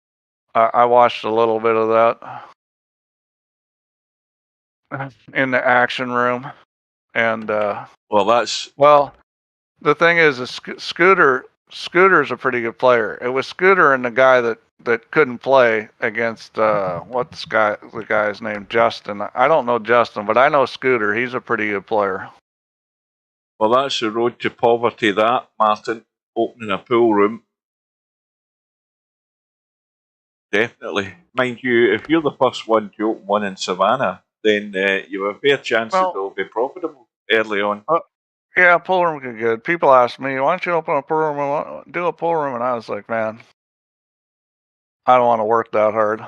I watched a little bit of that in the action room, and the thing is, Scooter's a pretty good player. It was Scooter and the guy that couldn't play against what's the guy's name, Justin. I don't know Justin, but I know Scooter. He's a pretty good player. Well, that's the road to poverty, that, Martin. Opening a pool room. Definitely. Mind you, if you're the first one to open one in Savannah, then you have a fair chance that it'll be profitable early on. Yeah, pool room would be good. People ask me, why don't you open a pool room? Do a pool room. And I was like, man, I don't want to work that hard.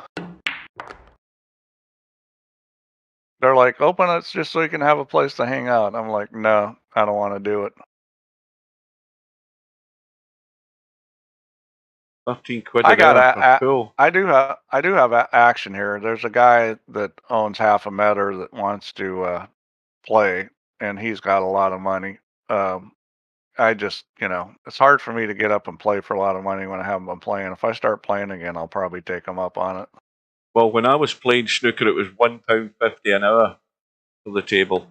They're like, open it just so you can have a place to hang out. I'm like, no, I don't want to do it. 13 quid an hour per pool. I do have action here. There's a guy that owns half a meter that wants to play, and he's got a lot of money. I just, it's hard for me to get up and play for a lot of money when I haven't been playing. If I start playing again, I'll probably take him up on it. Well, when I was playing snooker, it was £1.50 an hour for the table.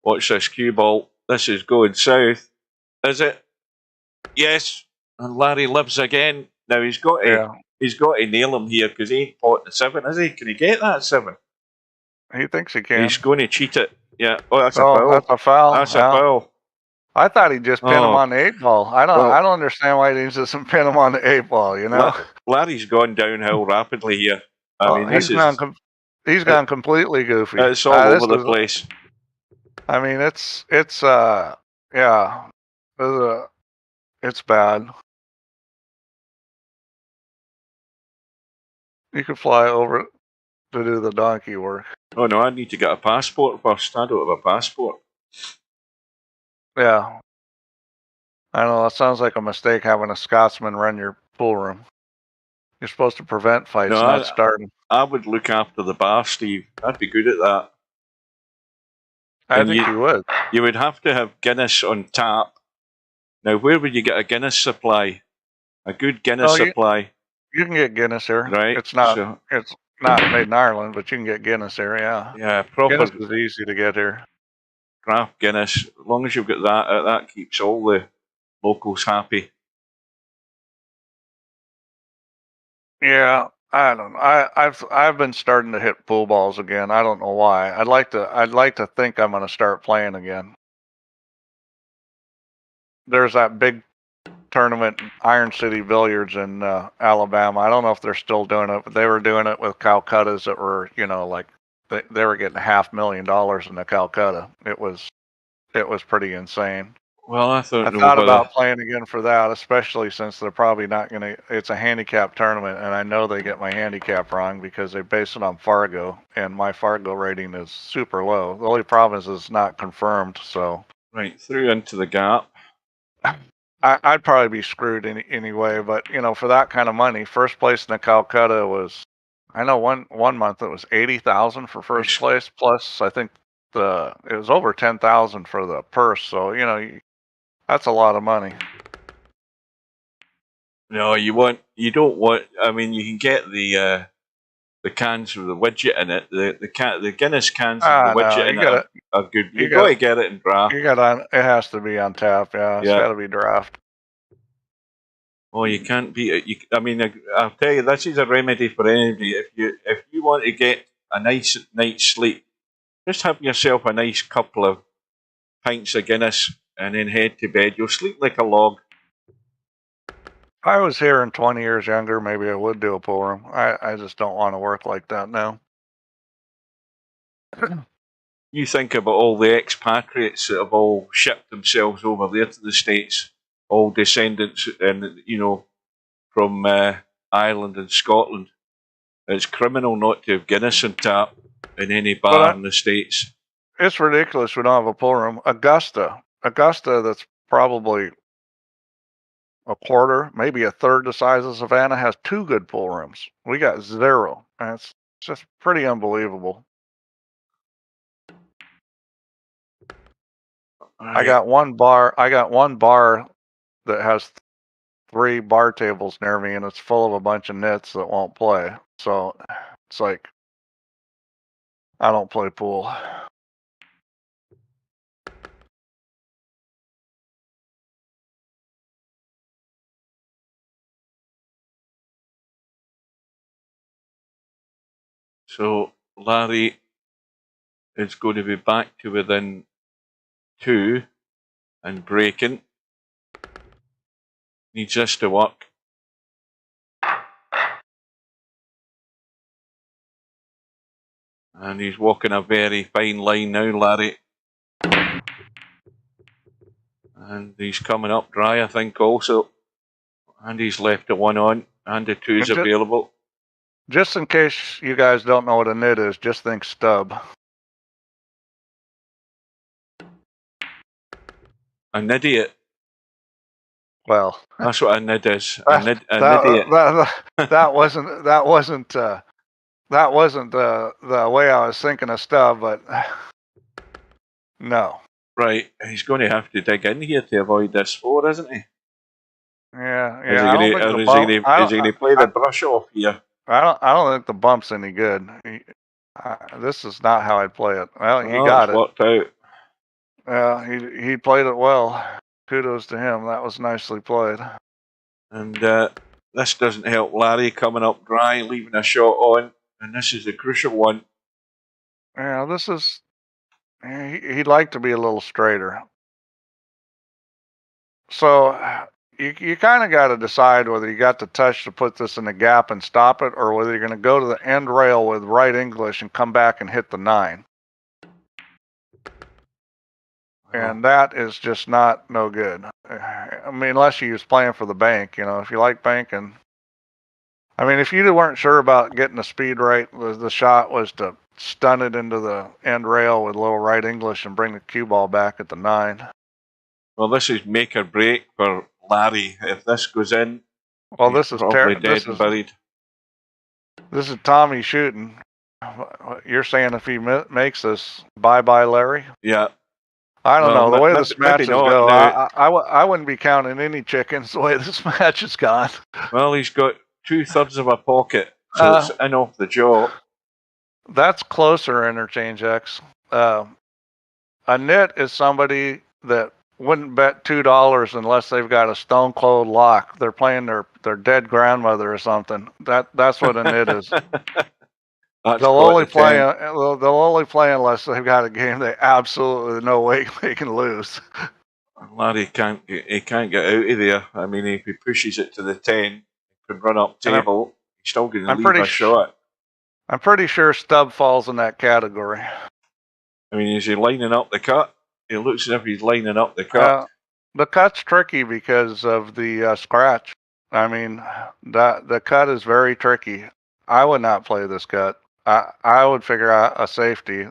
Watch this cue ball. This is going south. Is it? Yes. And Larry lives again. Now he's got to nail him here because he ain't potting the 7, is he? Can he get that 7? He thinks he can. He's going to cheat it. Yeah. Oh, that's a foul. That's a foul. That's a foul. I thought he'd just pin him Oh, on the 8-ball. I well, don't understand why he doesn't pin him on the 8-ball, you know? Larry's gone downhill rapidly here. I mean, He's gone completely goofy. It's all over the place. I mean, yeah, it's bad. You could fly over to do the donkey work. Oh no, I need to get a passport first. I don't have a passport. Yeah. I know, that sounds like a mistake having a Scotsman run your pool room. You're supposed to prevent fights, not start them. I would look after the bar, Steve. I'd be good at that. I think you would. You would have to have Guinness on tap. Now, where would you get a Guinness supply? A good Guinness supply? You can get Guinness here. Right. It's not made in Ireland, but you can get Guinness here, yeah. Yeah, proper. Guinness is easy to get here. Craft Guinness. As long as you've got that, that keeps all the locals happy. Yeah, I don't know. I've been starting to hit pool balls again. I don't know why. I'd like to think I'm going to start playing again. There's that big tournament, Iron City Billiards in Alabama. I don't know if they're still doing it, but they were doing it with Calcuttas that were, you know, like they were getting $500,000 in the Calcutta. It was pretty insane. Well, I thought about playing again for that, especially since they're probably not going to. It's a handicap tournament, and I know they get my handicap wrong because they base it on Fargo, and my Fargo rating is super low. The only problem is it's not confirmed. So right through into the gap. I'd probably be screwed anyway. But you know, for that kind of money, first place in the Calcutta was. I know one month it was 80,000 for first place, plus I think it was over 10,000 for the purse. So you know. That's a lot of money. No, you don't want. I mean, you can get the cans with the widget in it. The Guinness cans with the widget in it are good. You got to get it in draft. It has to be on tap. Yeah, it's got to be draft. Well, you can't beat it. I mean, I'll tell you, this is a remedy for anybody. If you want to get a nice night's sleep, just have yourself a nice couple of pints of Guinness. And then head to bed. You'll sleep like a log. If I was here in 20 years younger, maybe I would do a pool room. I just don't want to work like that now. You think about all the expatriates that have all shipped themselves over there to the States, all descendants, and you know, from Ireland and Scotland. It's criminal not to have Guinness on tap in any bar in the States. It's ridiculous we don't have a pool room. Augusta, that's probably a quarter, maybe a third the size of Savannah, has 2 good pool rooms. We got 0. And it's just pretty unbelievable. Right. I got one bar that has 3 bar tables near me, and it's full of a bunch of nits that won't play. So it's like, I don't play pool. So Larry is going to be back to within 2 and breaking. Needs this to work. And he's walking a very fine line now, Larry. And he's coming up dry, I think, also. And he's left a 1 on, and the 2 is available. Just in case you guys don't know what a nit is, just think stub. An idiot. Well, that's what a nid is. An idiot. That wasn't the way I was thinking of stub, but no. Right, he's going to have to dig in here to avoid this 4, isn't he? Yeah. Is he going to play the brush off here? I don't think the bump's any good. This is not how I'd play it. Well, he got it. Worked out. Yeah, he played it well. Kudos to him. That was nicely played. And this doesn't help Larry coming up dry, leaving a shot on. And this is a crucial one. Yeah, this is... He'd like to be a little straighter. So you kind of got to decide whether you got the touch to put this in the gap and stop it, or whether you're going to go to the end rail with right English and come back and hit the 9. And that is just no good. I mean, unless you was playing for the bank, if you like banking. I mean, if you weren't sure about getting the speed right, the shot was to stun it into the end rail with a little right English and bring the cue ball back at the 9. Well, this is make or break for Larry. If this goes in, well, he's this is probably dead and buried. This is Tommy shooting. You're saying if he makes this, bye-bye, Larry? Yeah. I don't know. The way this matches go, no. I wouldn't be counting any chickens the way this match has gone. Well, he's got 2/3 of a pocket, so it's in off the jaw. That's closer, Interchange X. A nit is somebody that wouldn't bet $2 unless they've got a stone cold lock. They're playing their dead grandmother or something. That's what a nit is. They'll only play unless they've got a game they absolutely no way they can lose. Larry can't get out of there. I mean, if he pushes it to the 10, he could run up table. He's still going to leave a shot. I'm pretty sure Stubb falls in that category. I mean, is he lining up the cut? It looks as if he's lining up the cut. The cut's tricky because of the scratch. I mean, the cut is very tricky. I would not play this cut. I would figure out a safety.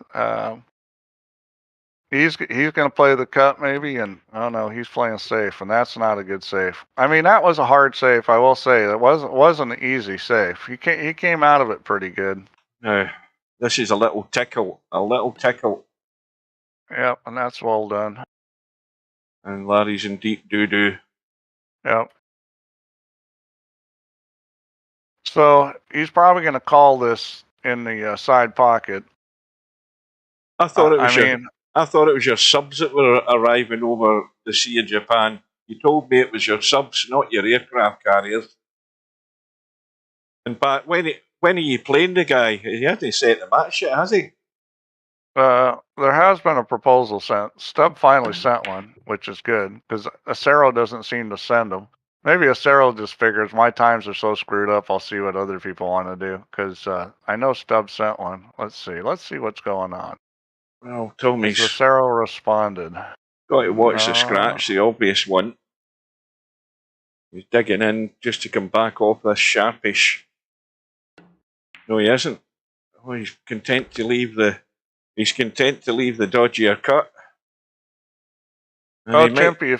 He's going to play the cut maybe, and I don't know. He's playing safe, and that's not a good safe. I mean, that was a hard safe. I will say it wasn't an easy safe. He came out of it pretty good. No, this is a little tickle. Yep, and that's well done. And Larry's in deep doo-doo. Yep. So he's probably going to call this in the side pocket. I thought it was your subs that were arriving over the Sea of Japan. You told me it was your subs, not your aircraft carriers. In fact, when are you playing the guy? He hasn't set the match yet, has he? There has been a proposal sent. Stubb finally sent one, which is good, because Acero doesn't seem to send them. Maybe Acero just figures my times are so screwed up, I'll see what other people want to do, because I know Stubb sent one. Let's see what's going on. Well, Tommy's Acero responded. Got to watch the scratch, the obvious one. He's digging in just to come back off this sharpish. No, he isn't. Oh, he's content to leave the dodgier cut. And Chimpy,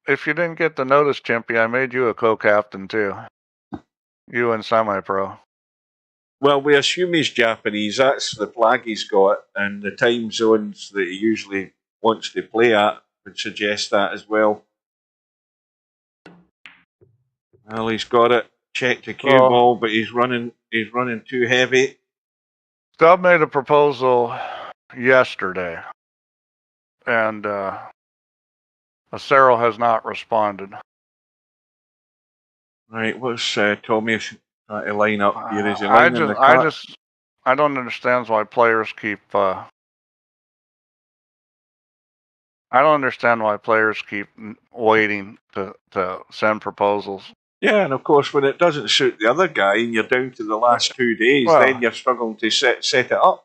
if you didn't get the notice, Chimpy, I made you a co-captain too. You and semi-pro. Well, we assume he's Japanese. That's the flag he's got, and the time zones that he usually wants to play at would suggest that as well. Well, he's got it. Check the cue ball, but he's running too heavy. Stubb made a proposal yesterday, and Acero has not responded. Right, what's Tommyy trying to line up here? Is he lining the cut? I don't understand why players keep. I don't understand why players keep waiting to send proposals. Yeah, and of course, when it doesn't suit the other guy and you're down to the last 2 days, then you're struggling to set it up.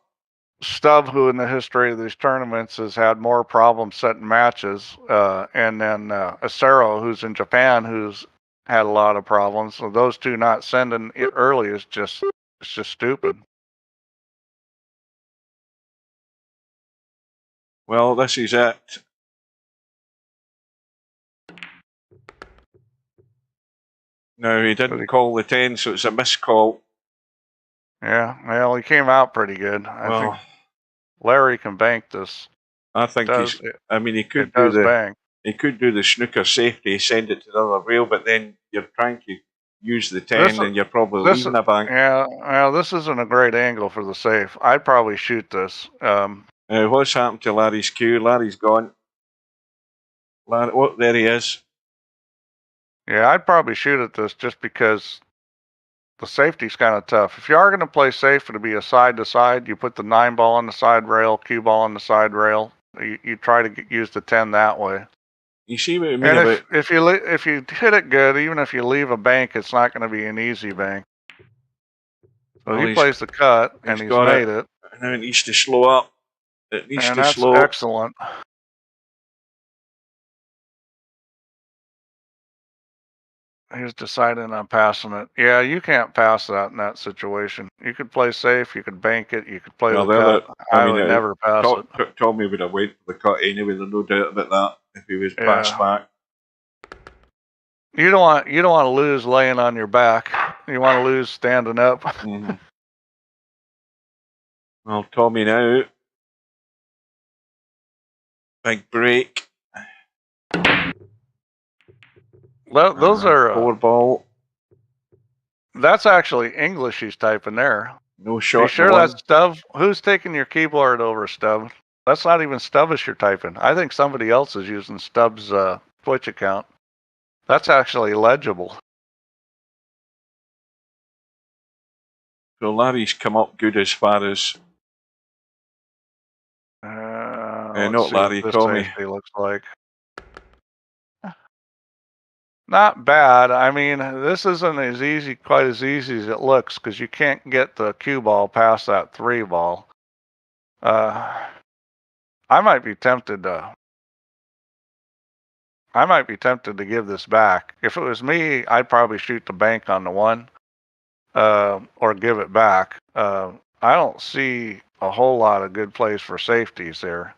Stubb, who in the history of these tournaments has had more problems setting matches, and then Acero, who's in Japan, who's had a lot of problems. So those two not sending it early is just stupid. Well, this is it. No, he didn't call the 10, so it's a missed call. Yeah, well, he came out pretty good. I think Larry can bank this. I think he could do the snooker safety, send it to the other rail, but then you're trying to use the 10 and you're probably leaving a bank. Yeah, well, this isn't a great angle for the safe. I'd probably shoot this. What's happened to Larry's cue? Larry's gone. There he is. Yeah, I'd probably shoot at this just because the safety's kind of tough. If you are going to play safe, it'll be a side-to-side. You put the 9 ball on the side rail, cue ball on the side rail. You try to use the 10 that way. You see what I mean And about? if you hit it good, even if you leave a bank, it's not going to be an easy bank. So Well, he plays the cut, and he's got made it. Now it needs to slow up. It needs And to that's slow. excellent. He's deciding on passing it. Yeah, you can't pass that in that situation. You could play safe, you could bank it, you could play Well, the cut. I would never pass it. Tommy would have went for the cut anyway. There's no doubt about that. If he was passed back. You don't want to lose laying on your back. You want to lose standing up. Mm-hmm. Well, Tommy now. Big break. Well, those are 4-ball. That's actually English he's typing there. No shot. Are you sure that's Stubb? Who's taking your keyboard over, Stubb? That's not even Stubbish you're typing. I think somebody else is using Stubb's Twitch account. That's actually legible. So Larry's come up good as far as. Not Larry, Tommy. Looks like. Not bad. I mean, this isn't quite as easy as it looks because you can't get the cue ball past that 3 ball. I might be tempted to give this back. If it was me, I'd probably shoot the bank on the 1, or give it back. I don't see a whole lot of good plays for safeties there.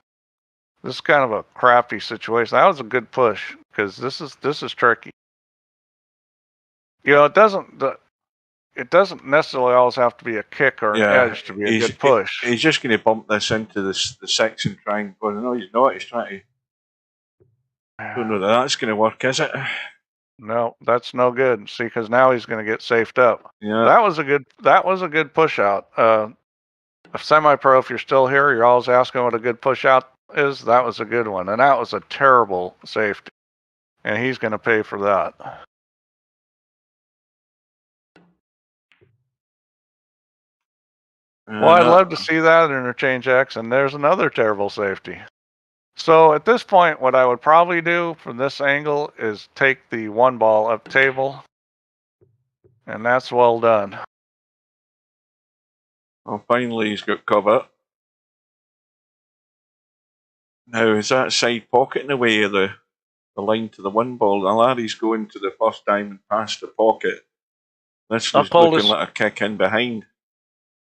This is kind of a crappy situation. That was a good push because this is tricky. You know, it doesn't necessarily always have to be a kick or an edge to be a good push. He's just going to bump this into the 6 and try and. Well, no, he's not. He's trying to. Don't know that that's going to work, is it? No, that's no good. See, because now he's going to get safed up. Yeah. That was a good push out. Semi-pro, if you're still here, you're always asking what a good push out is. That was a good one, and that was a terrible safety, and he's going to pay for that. Well, I'd love to see that interchange X, and there's another terrible safety. So at this point, what I would probably do from this angle is take the 1 ball up table, and that's well done. Well, finally he's got cover. Now, is that side pocket in the way of the line to the 1 ball? Now, Larry's going to the first diamond past the pocket. This is looking like a kick in behind.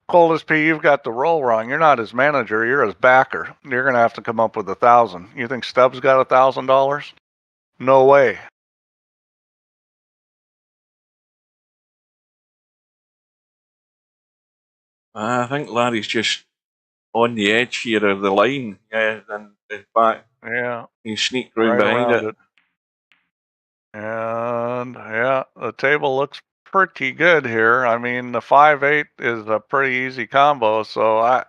Coldest P, you've got the roll wrong. You're not his manager. You're his backer. You're going to have to come up with 1,000. You think Stubbs got $1,000? No way. I think Larry's just on the edge here of the line. Yeah, and in fact, he sneaked round behind it. And yeah, the table looks pretty good here. I mean, the 5-8 is a pretty easy combo, so I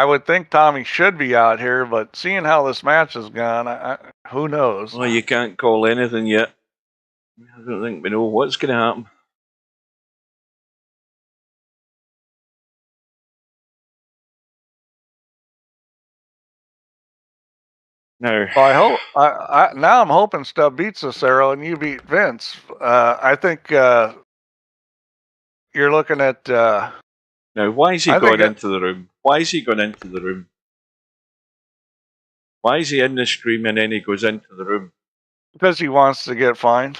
would think Tommy should be out here, but seeing how this match has gone, who knows? Well, you can't call anything yet. I don't think we know what's going to happen. No. Well, now I'm hoping Stubb beats this arrow and you beat Vince. I think you're looking at. Now, why is he going into the room? Why is he going into the room? Why is he in the stream and then he goes into the room? Because he wants to get fined.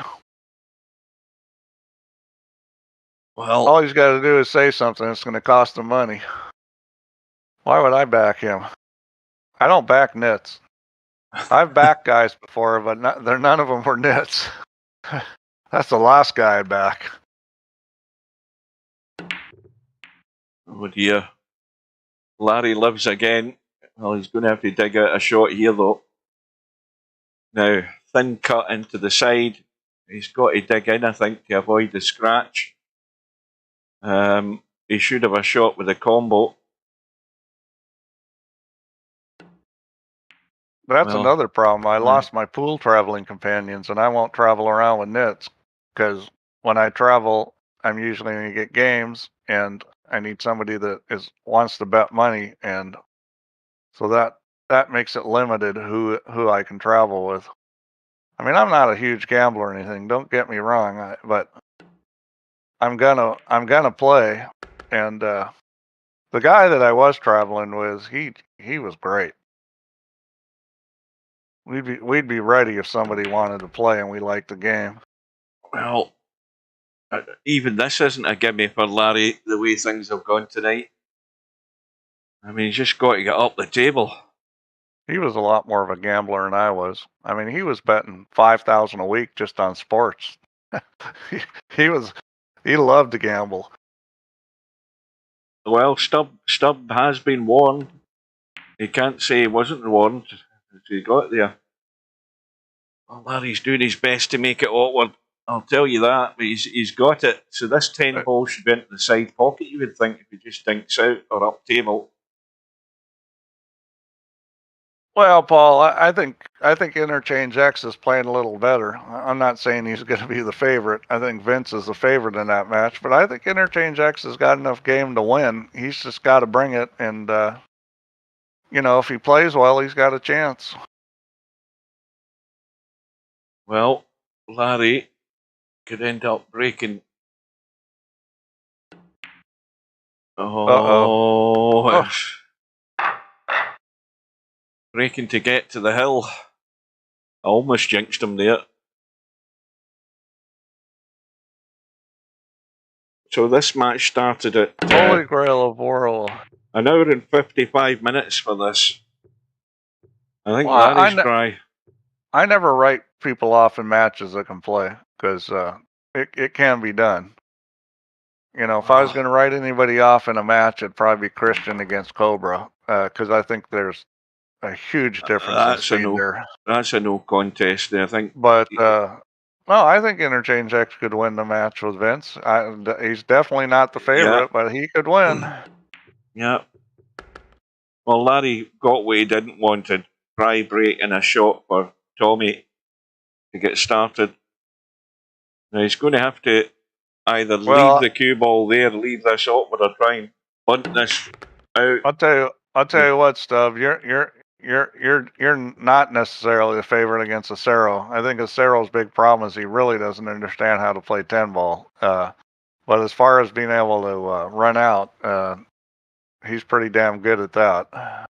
Well, all he's got to do is say something that's going to cost him money. Why would I back him? I don't back nits. I've backed guys before, but none of them were nits. That's the last guy I back. Oh dear. Larry lives again. Well, he's going to have to dig out a shot here, though. Now, thin cut into the side. He's got to dig in, I think, to avoid the scratch. He should have a shot with a combo. That's another problem. I lost my pool traveling companions, and I won't travel around with nits because when I travel, I'm usually going to get games, and I need somebody that wants to bet money, and so that that makes it limited who I can travel with. I mean, I'm not a huge gambler or anything. Don't get me wrong, but I'm gonna play. And the guy that I was traveling with, he was great. We'd be ready if somebody wanted to play and we liked the game. Well, even this isn't a gimme for Larry, the way things have gone tonight. I mean, he's just got to get up the table. He was a lot more of a gambler than I was. I mean, he was betting 5,000 a week just on sports. He loved to gamble. Well, Stubb has been warned. He can't say he wasn't warned. He got there. Well, Larry's doing his best to make it awkward. I'll tell you that, but he's got it. So this 10 ball should be into the side pocket, you would think, if he just thinks out or up table. Well, Paul, I think Interchange X is playing a little better. I'm not saying he's going to be the favorite. I think Vince is the favorite in that match, but I think Interchange X has got enough game to win. He's just got to bring it, and you know, if he plays well, he's got a chance. Well, Larry could end up breaking. Oh. Breaking to get to the hill. I almost jinxed him there. So this match started at Holy Grail of World. an hour and 55 minutes for this. I think Larry's dry. I never write people off in matches that can play, because it can be done. You know, if I was going to write anybody off in a match, it'd probably be Christian against Cobra, because I think there's a huge difference in speed there. That's a no contest there, I think. But well, I think Interchange X could win the match with Vince. He's definitely not the favorite, but he could win. Yeah. Well, Larry got what he didn't want, a dry break and a shot for Tommyy to get started. Now he's going to have to either leave the cue ball there, leave this awkward, or try and bunt this out. I'll tell you what, Stubb. You're not necessarily the favorite against Acero. I think Acero's big problem is he really doesn't understand how to play 10 ball. But as far as being able to run out, he's pretty damn good at that.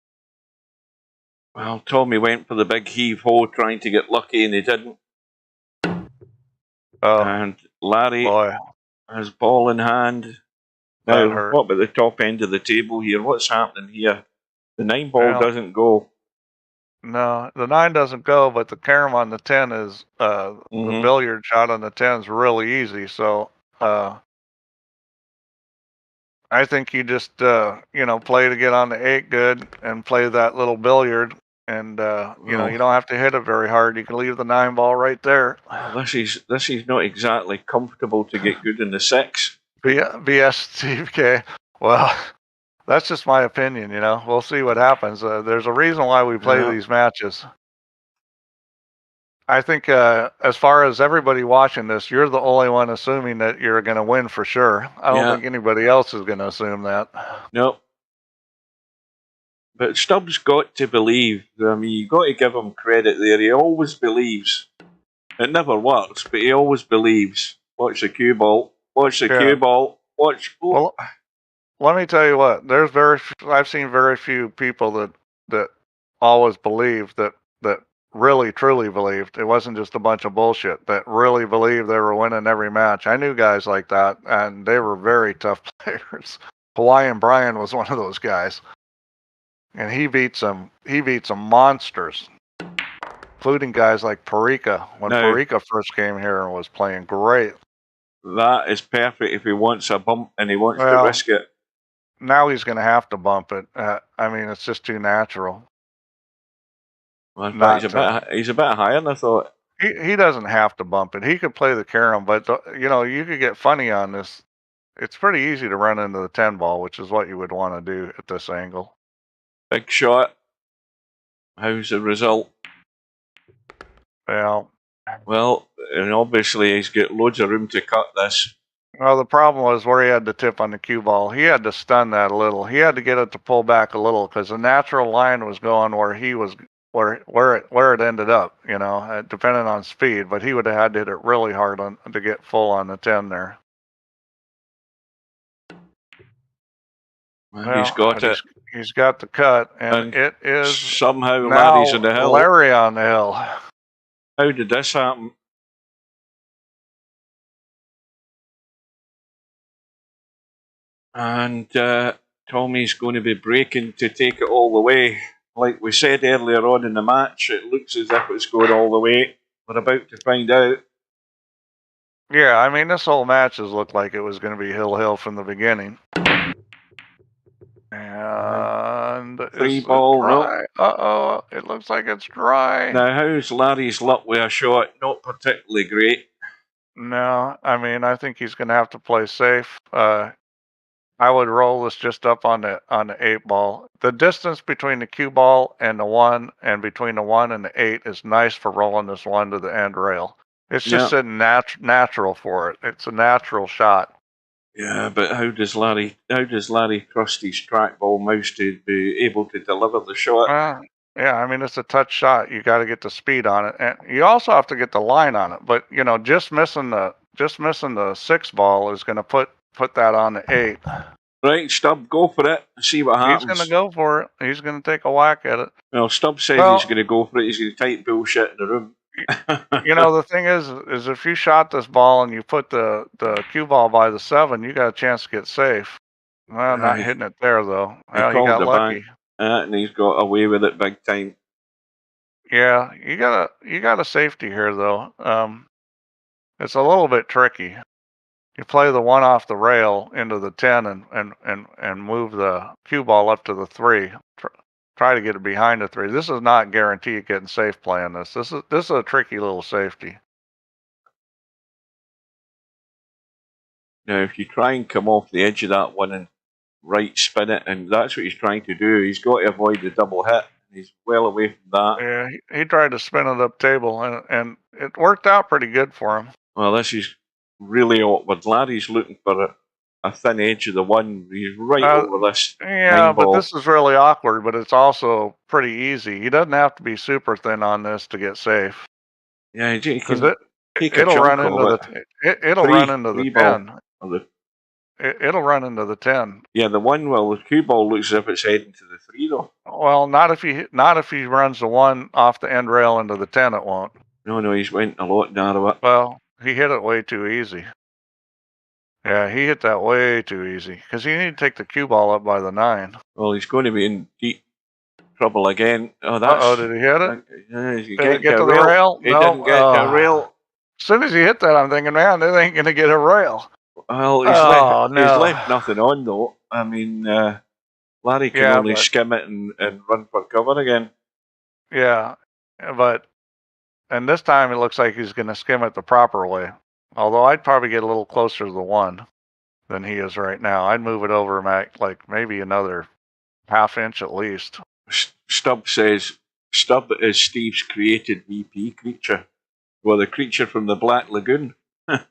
Well, Tommyy went for the big heave-ho trying to get lucky, and he didn't. And Larry has ball in hand. Now, what about the top end of the table here? What's happening here? The 9 ball doesn't go. No, the 9 doesn't go, but the carom on the 10 is, the billiard shot on the 10 is really easy. So, I think you just, you know, play to get on the 8 good and play that little billiard. And, you know, you don't have to hit it very hard. You can leave the 9 ball right there. This is not exactly comfortable to get good in the 6. VSTK. Well, that's just my opinion, you know. We'll see what happens. There's a reason why we play these matches. I think as far as everybody watching this, you're the only one assuming that you're going to win for sure. I don't think anybody else is going to assume that. No. But Stubbs got to believe. I mean, you got to give him credit there. He always believes. It never works, but he always believes. Watch the cue ball. Watch the cue ball. Watch. Well, let me tell you what. I've seen very few people that always believed that really truly believed. It wasn't just a bunch of bullshit. That really believed they were winning every match. I knew guys like that, and they were very tough players. Hawaiian Brian was one of those guys. And he beat some monsters, including guys like Parika. When Parika first came here and was playing great. That is perfect if he wants a bump and he wants to risk it. Now he's going to have to bump it. I mean, it's just too natural. Well, in fact, he's a bit higher than I thought. He doesn't have to bump it. He could play the carom, but you know, you could get funny on this. It's pretty easy to run into the 10 ball, which is what you would want to do at this angle. Big shot. How's the result? Well, and obviously he's got loads of room to cut this. Well, the problem was where he had the tip on the cue ball. He had to stun that a little. He had to get it to pull back a little because the natural line was going where he was, where it ended up. You know, depending on speed. But he would have had to hit it really hard to get full on the 10 there. Well, Well, he's got it. He's got the cut, and it is somehow now Larry's on the hill. Larry on the hill. How did this happen? And Tommy's going to be breaking to take it all the way. Like we said earlier on in the match, it looks as if it's going all the way. We're about to find out. Yeah, I mean, this whole match has looked like it was going to be hill from the beginning. And Three ball, no. Uh-oh, it looks like it's dry. Now, how's Larry's luck with a shot? Not particularly great. No, I mean, I think he's going to have to play safe. I would roll this just up on the 8 ball. The distance between the cue ball and the 1 and between the 1 and the 8 is nice for rolling this 1 to the end rail. It's just sitting natural for it. It's a natural shot. Yeah, but how does Larry trust his trackball mouse to be able to deliver the shot? Yeah, I mean, it's a touch shot. You got to get the speed on it, and you also have to get the line on it. But you know, just missing the 6 ball is going to put that on the 8. Right, Stubb, go for it. See what happens. He's going to go for it. He's going to take a whack at it. Well, Stubb says he's going to go for it. He's going to type bullshit in the room. You know, the thing is if you shot this ball and you put the cue ball by the 7, you got a chance to get safe. Well, not hitting it there though. Well, he got lucky. And he's got away with it big time. Yeah, you got a safety here though. It's a little bit tricky. You play the 1 off the rail into the 10 and move the cue ball up to the 3. Try to get it behind the 3. This is not guaranteed getting safe playing this. This is a tricky little safety. Now, if you try and come off the edge of that one and right spin it, and that's what he's trying to do, he's got to avoid the double hit. He's well away from that. Yeah, he tried to spin it up table, and it worked out pretty good for him. Well, this is really awkward. Larry's looking for a thin edge of the 1. He's right over this. Yeah, but this is really awkward, but it's also pretty easy. He doesn't have to be super thin on this to get safe. Yeah, it'll run into the 10. It'll run into the 10. Yeah, the 1, well, the cue ball looks as if it's heading to the 3 though. Well, not if he runs the 1 off the end rail into the 10, it won't. No, he's went a lot narrower. Well, he hit it way too easy. Yeah, he hit that way too easy because he needed to take the cue ball up by the 9. Well, he's going to be in deep trouble again. Did he hit it? Did he get to the rail? He didn't get to the rail. As soon as he hit that, I'm thinking, man, they ain't going to get a rail. Well, he's left nothing on though. I mean, Larry can only skim it and run for cover again. Yeah, and this time it looks like he's going to skim it the proper way. Although I'd probably get a little closer to the 1 than he is right now. I'd move it over like maybe another ½ inch at least. Stubb says Stubb is Steve's created VP creature. Well, the creature from the Black Lagoon. I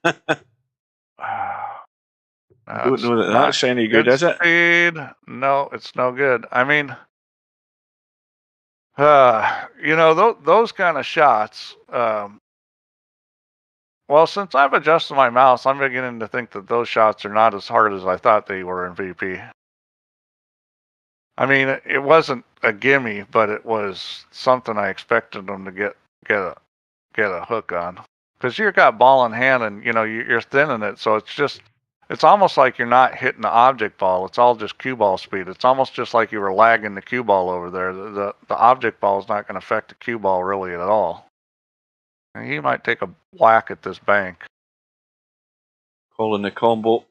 don't know that's any good, is it? Speed. No, it's no good. I mean, you know, those kind of shots. Well, since I've adjusted my mouse, I'm beginning to think that those shots are not as hard as I thought they were in VP. I mean, it wasn't a gimme, but it was something I expected them to get a hook on. Because you've got ball in hand, and you know you're thinning it, so it's almost like you're not hitting the object ball. It's all just cue ball speed. It's almost just like you were lagging the cue ball over there. The object ball is not going to affect the cue ball really at all. And he might take a whack at this bank. Calling the combo.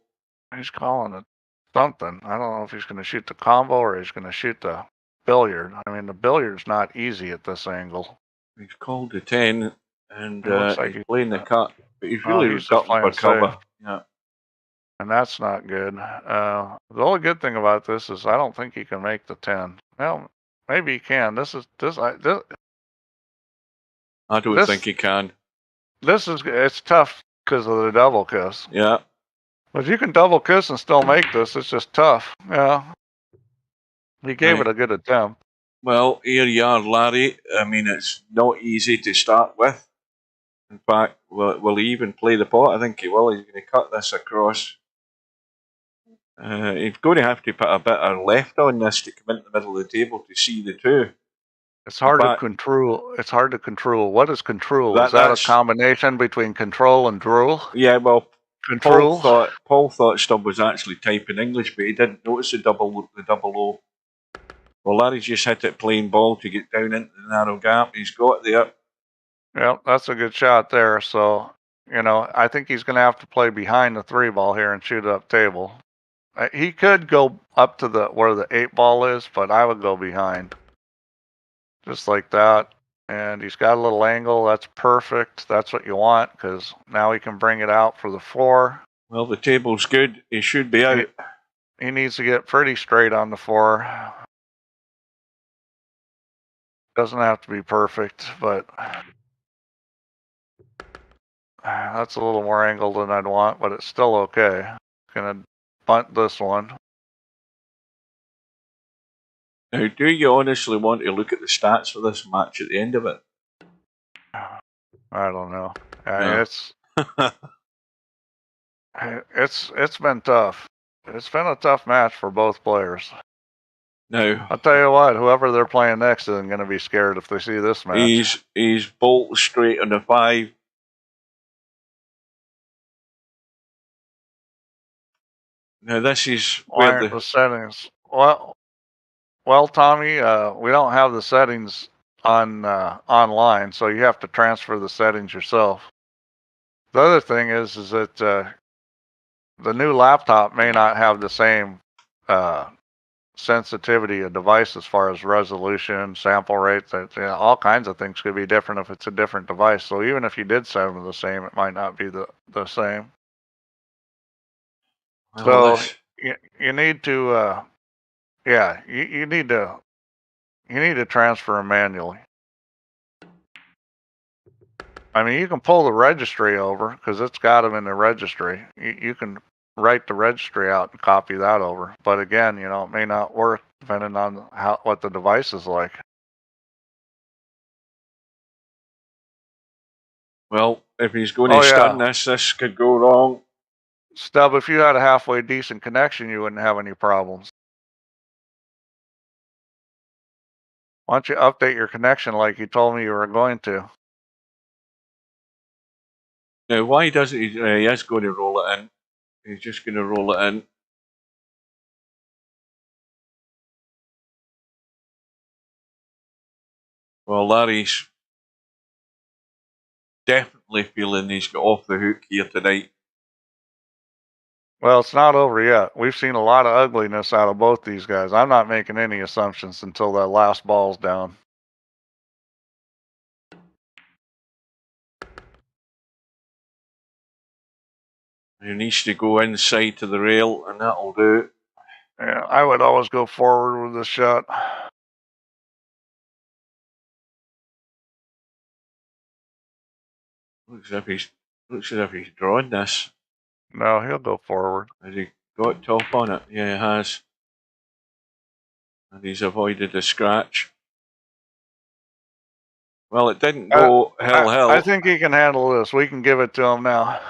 He's calling it something. I don't know if he's going to shoot the combo or he's going to shoot the billiard. I mean, the billiard's not easy at this angle. He's called the 10, and he's playing the cut. But he's really cutting for cover. Yeah. And that's not good. The only good thing about this is I don't think he can make the 10. Well, maybe he can. I don't think he can. It's tough because of the double kiss. Yeah. But you can double kiss and still make this. It's just tough. Yeah. He gave Right. it a good attempt. Well, here you are, Larry. I mean, it's not easy to start with. In fact, will he even play the pot? I think he will. He's going to cut this across. He's going to have to put a bit of left on this to come into the middle of the table to see the two. It's hard to But control. It's hard to control. What is control? That- Is that a that's- combination between control and drool? yeah, well, Control. Paul thought Stubb was actually typing English, but he didn't notice the double O. Well, Larry's just hit it plain ball to get down into the narrow gap. He's got there. Yeah, that's a good shot there. So, you know, I think he's going to have to play behind the 3-ball here and shoot it up table. He could go up to where the 8-ball is, but I would go behind. Just like that. And he's got a little angle. That's perfect. That's what you want, because now he can bring it out for the 4. Well, the table's good. He should be out. He needs to get pretty straight on the 4. Doesn't have to be perfect, but that's a little more angled than I'd want, but it's still okay. Gonna bunt this one. Now, do you honestly want to look at the stats for this match at the end of it? I don't know. No. It's been tough. It's been a tough match for both players. Now, I'll tell you what, whoever they're playing next isn't going to be scared if they see this match. he's bolt straight on the 5. Now, this is Why where aren't the settings? Well, Tommy, we don't have the settings on online, so you have to transfer the settings yourself. The other thing is that the new laptop may not have the same sensitivity of device as far as resolution, sample rate. All kinds of things could be different if it's a different device. So even if you did set them the same, it might not be the same. Well, So you need to, you need to transfer them manually. I mean, you can pull the registry over because it's got them in the registry. You can write the registry out and copy that over. But again, you know, it may not work depending on what the device is like. well, if he's going to stun this could go wrong. Stubb, if you had a halfway decent connection, you wouldn't have any problems. Why don't you update your connection like you told me you were going to? Now, why doesn't he? He is going to roll it in. He's just going to roll it in. Well, Larry's definitely feeling he's got off the hook here tonight. Well, it's not over yet. We've seen a lot of ugliness out of both these guys. I'm not making any assumptions until that last ball's down. He needs to go inside to the rail, and that'll do. Yeah, I would always go forward with this shot. Looks as if he's drawing this. No, he'll go forward. Has he got top on it? Yeah, he has. And he's avoided a scratch. Well, it didn't go hill. I think he can handle this. We can give it to him now.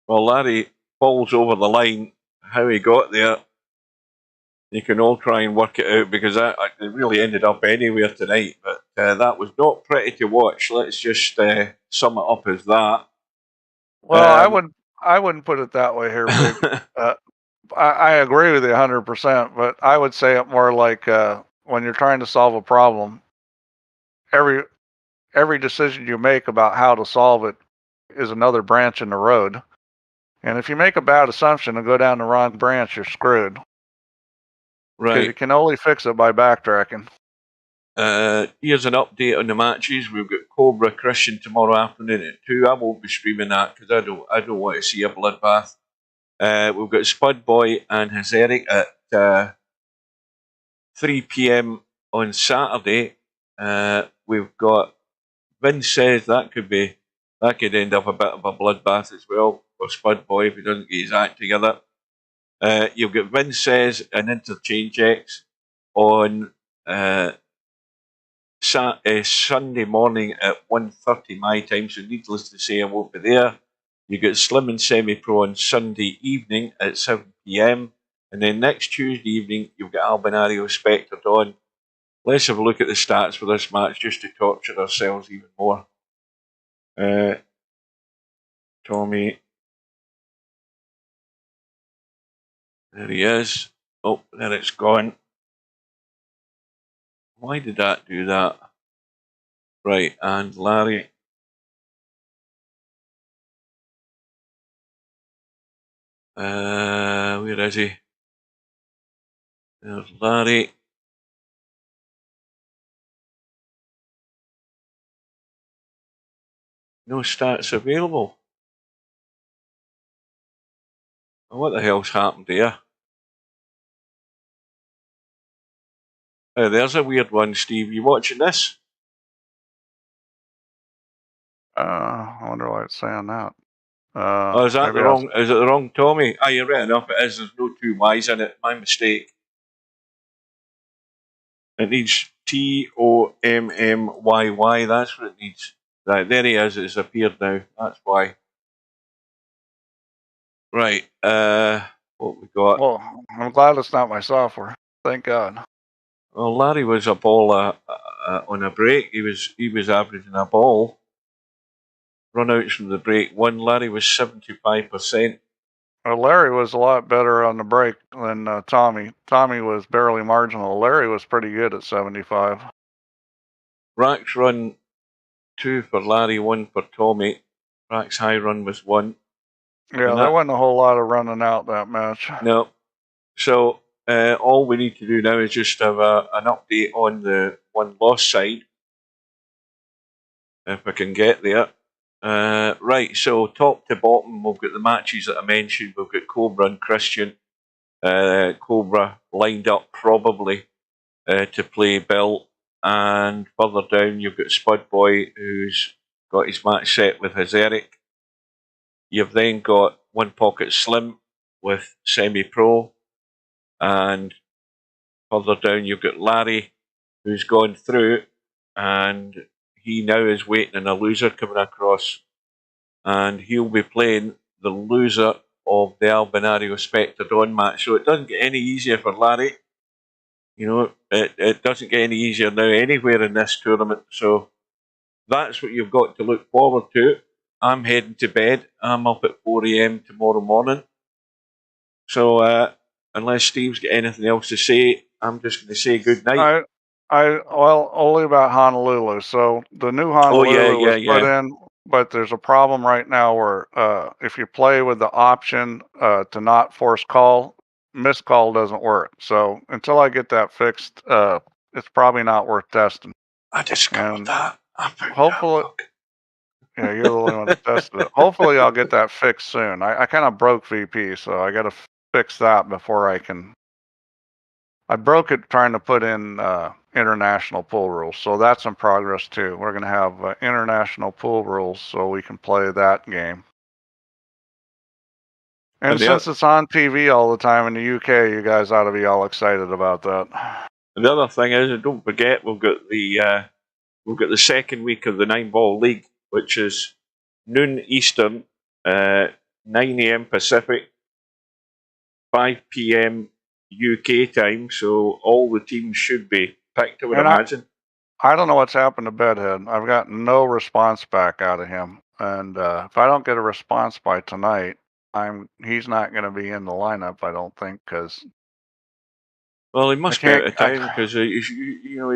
Well, Larry falls over the line. How he got there, you can all try and work it out because it really ended up anywhere tonight. But that was not pretty to watch. Let's just sum it up as that. Well, I wouldn't put it that way here, Big. I agree with you 100%, but I would say it more like when you're trying to solve a problem, every decision you make about how to solve it is another branch in the road. And if you make a bad assumption and go down the wrong branch, you're screwed. Right. Because you can only fix it by backtracking. Here's an update on the matches. We've got Cobra Christian tomorrow afternoon at 2. I won't be streaming that because I don't want to see a bloodbath. We've got Spud Boy and his Eric at 3 p.m. on Saturday. We've got Vince says that could be That could end up a bit of a bloodbath as well for Spud Boy if he doesn't get his act together. You've got Vince Says and Interchange X on Sunday morning at 1:30 my time, so needless to say I won't be there. You got Slim and Semi Pro on Sunday evening at 7 p.m. And then next Tuesday evening you've got Albinario Spectre on. Let's have a look at the stats for this match just to torture ourselves even more. Tommyy. There he is. Oh, there it's gone. Why did that do that? Right, and Larry. Where is he? There's Larry. No stats available. What the hell's happened here? There's a weird one, Steve. You watching this? I wonder why it's saying that. Oh, is that the wrong? Is it the wrong Tommyy? Ah, you're right enough. It is. There's no two Y's in it. My mistake. It needs Tommyy. That's what it needs. Right, there he is. It's appeared now. That's why. Right. What we got? Well, I'm glad it's not my software. Thank God. Well, Larry was a ball on a break. He was averaging a ball. Runouts from the break. One. Larry was 75%. Larry was a lot better on the break than Tommyy. Tommyy was barely marginal. Larry was pretty good at 75. Rack's run 2 for Larry, 1 for Tommyy. Rack's high run was 1. Yeah, there wasn't a whole lot of running out that match. No. So all we need to do now is just have an update on the one loss side. If I can get there. Right, so top to bottom, we've got the matches that I mentioned. We've got Cobra and Christian. Cobra lined up probably to play Bill. And further down, you've got Spud Boy, who's got his match set with his Eric. You've then got One Pocket Slim with Semi Pro. And further down, you've got Larry, who's gone through. And he now is waiting on a loser coming across, and he'll be playing the loser of the Albinario Spectre Dawn match. So it doesn't get any easier for Larry. You know, it doesn't get any easier now anywhere in this tournament. So that's what you've got to look forward to. I'm heading to bed. I'm up at 4 a.m. tomorrow morning. So unless Steve's got anything else to say, I'm just going to say good night. Well, only about Honolulu. So the new Honolulu was put in, but there's a problem right now where if you play with the option to not force call, missed call doesn't work. So until I get that fixed, it's probably not worth testing. I discovered that. Hopefully, yeah, you're the only one that tested it. Hopefully, I'll get that fixed soon. I kind of broke VP, so I got to fix that before I can. I broke it trying to put in international pool rules, so that's in progress too. We're going to have international pool rules so we can play that game. And since it's on TV all the time in the UK, you guys ought to be all excited about that. And the other thing is, don't forget, we've got the second week of the 9-ball league, which is noon Eastern, 9 a.m. Pacific, 5 p.m. UK time, so all the teams should be picked, I would imagine. I don't know what's happened to Bedhead. I've got no response back out of him. And if I don't get a response by tonight, he's not going to be in the lineup, I don't think, because... Well, he must be out of time, because he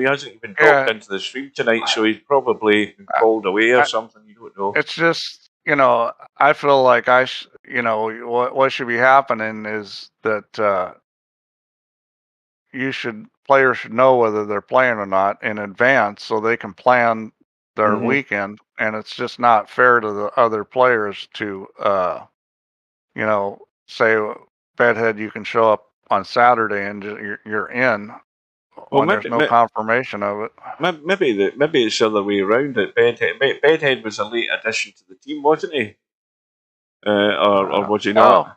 hasn't even dropped into the stream tonight, so he's probably been called away or something, you don't know. It's just, I feel like what should be happening is that... players should know whether they're playing or not in advance so they can plan their weekend, and it's just not fair to the other players to say, Bedhead, you can show up on Saturday and you're in, Well, when there's no confirmation of it. Maybe it's the other way around. That Bedhead was a late addition to the team, wasn't he? Or was he not? Oh,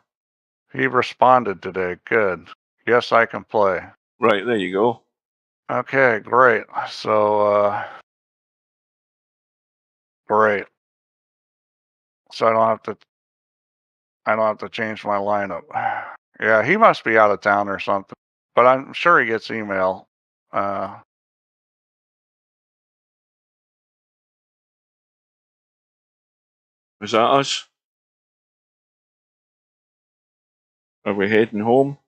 he responded today. Good. Yes, I can play. Right, there you go. Okay, great. So, great. So I don't have to change my lineup. Yeah, he must be out of town or something. But I'm sure he gets email. Was that us? Are we heading home?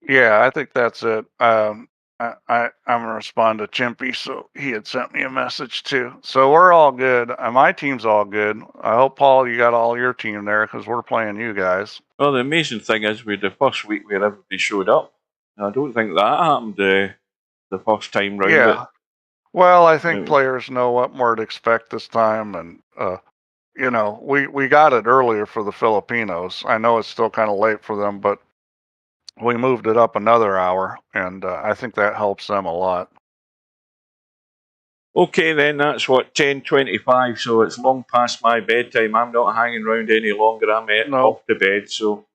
Yeah, I think that's it. I'm gonna respond to Chimpy, so he had sent me a message too. So we're all good. My team's all good. I hope, Paul, you got all your team there because we're playing you guys. Well, the amazing thing is, we had the first week where everybody showed up. I don't think that happened the first time round. Yeah. Well, I think players know what more to expect this time, and you know, we got it earlier for the Filipinos. I know it's still kind of late for them, but we moved it up another hour, and I think that helps them a lot. Okay, then, that's what, 10:25, so it's long past my bedtime. I'm not hanging around any longer. I'm off to bed, so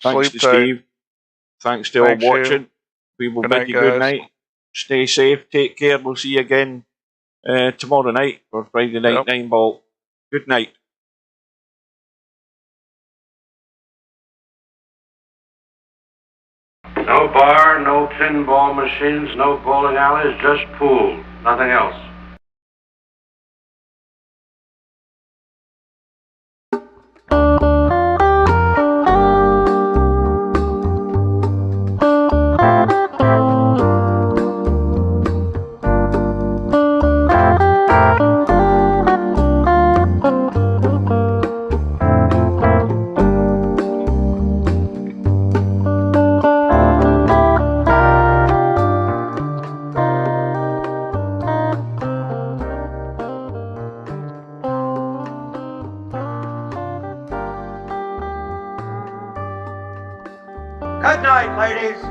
thanks to Steve. Thanks to all watching. We will bid you good night. Stay safe, take care. We'll see you again tomorrow night for Friday Night 9 Ball. Good night. No bar, no pinball machines, no bowling alleys, just pool. Nothing else. Good night, ladies.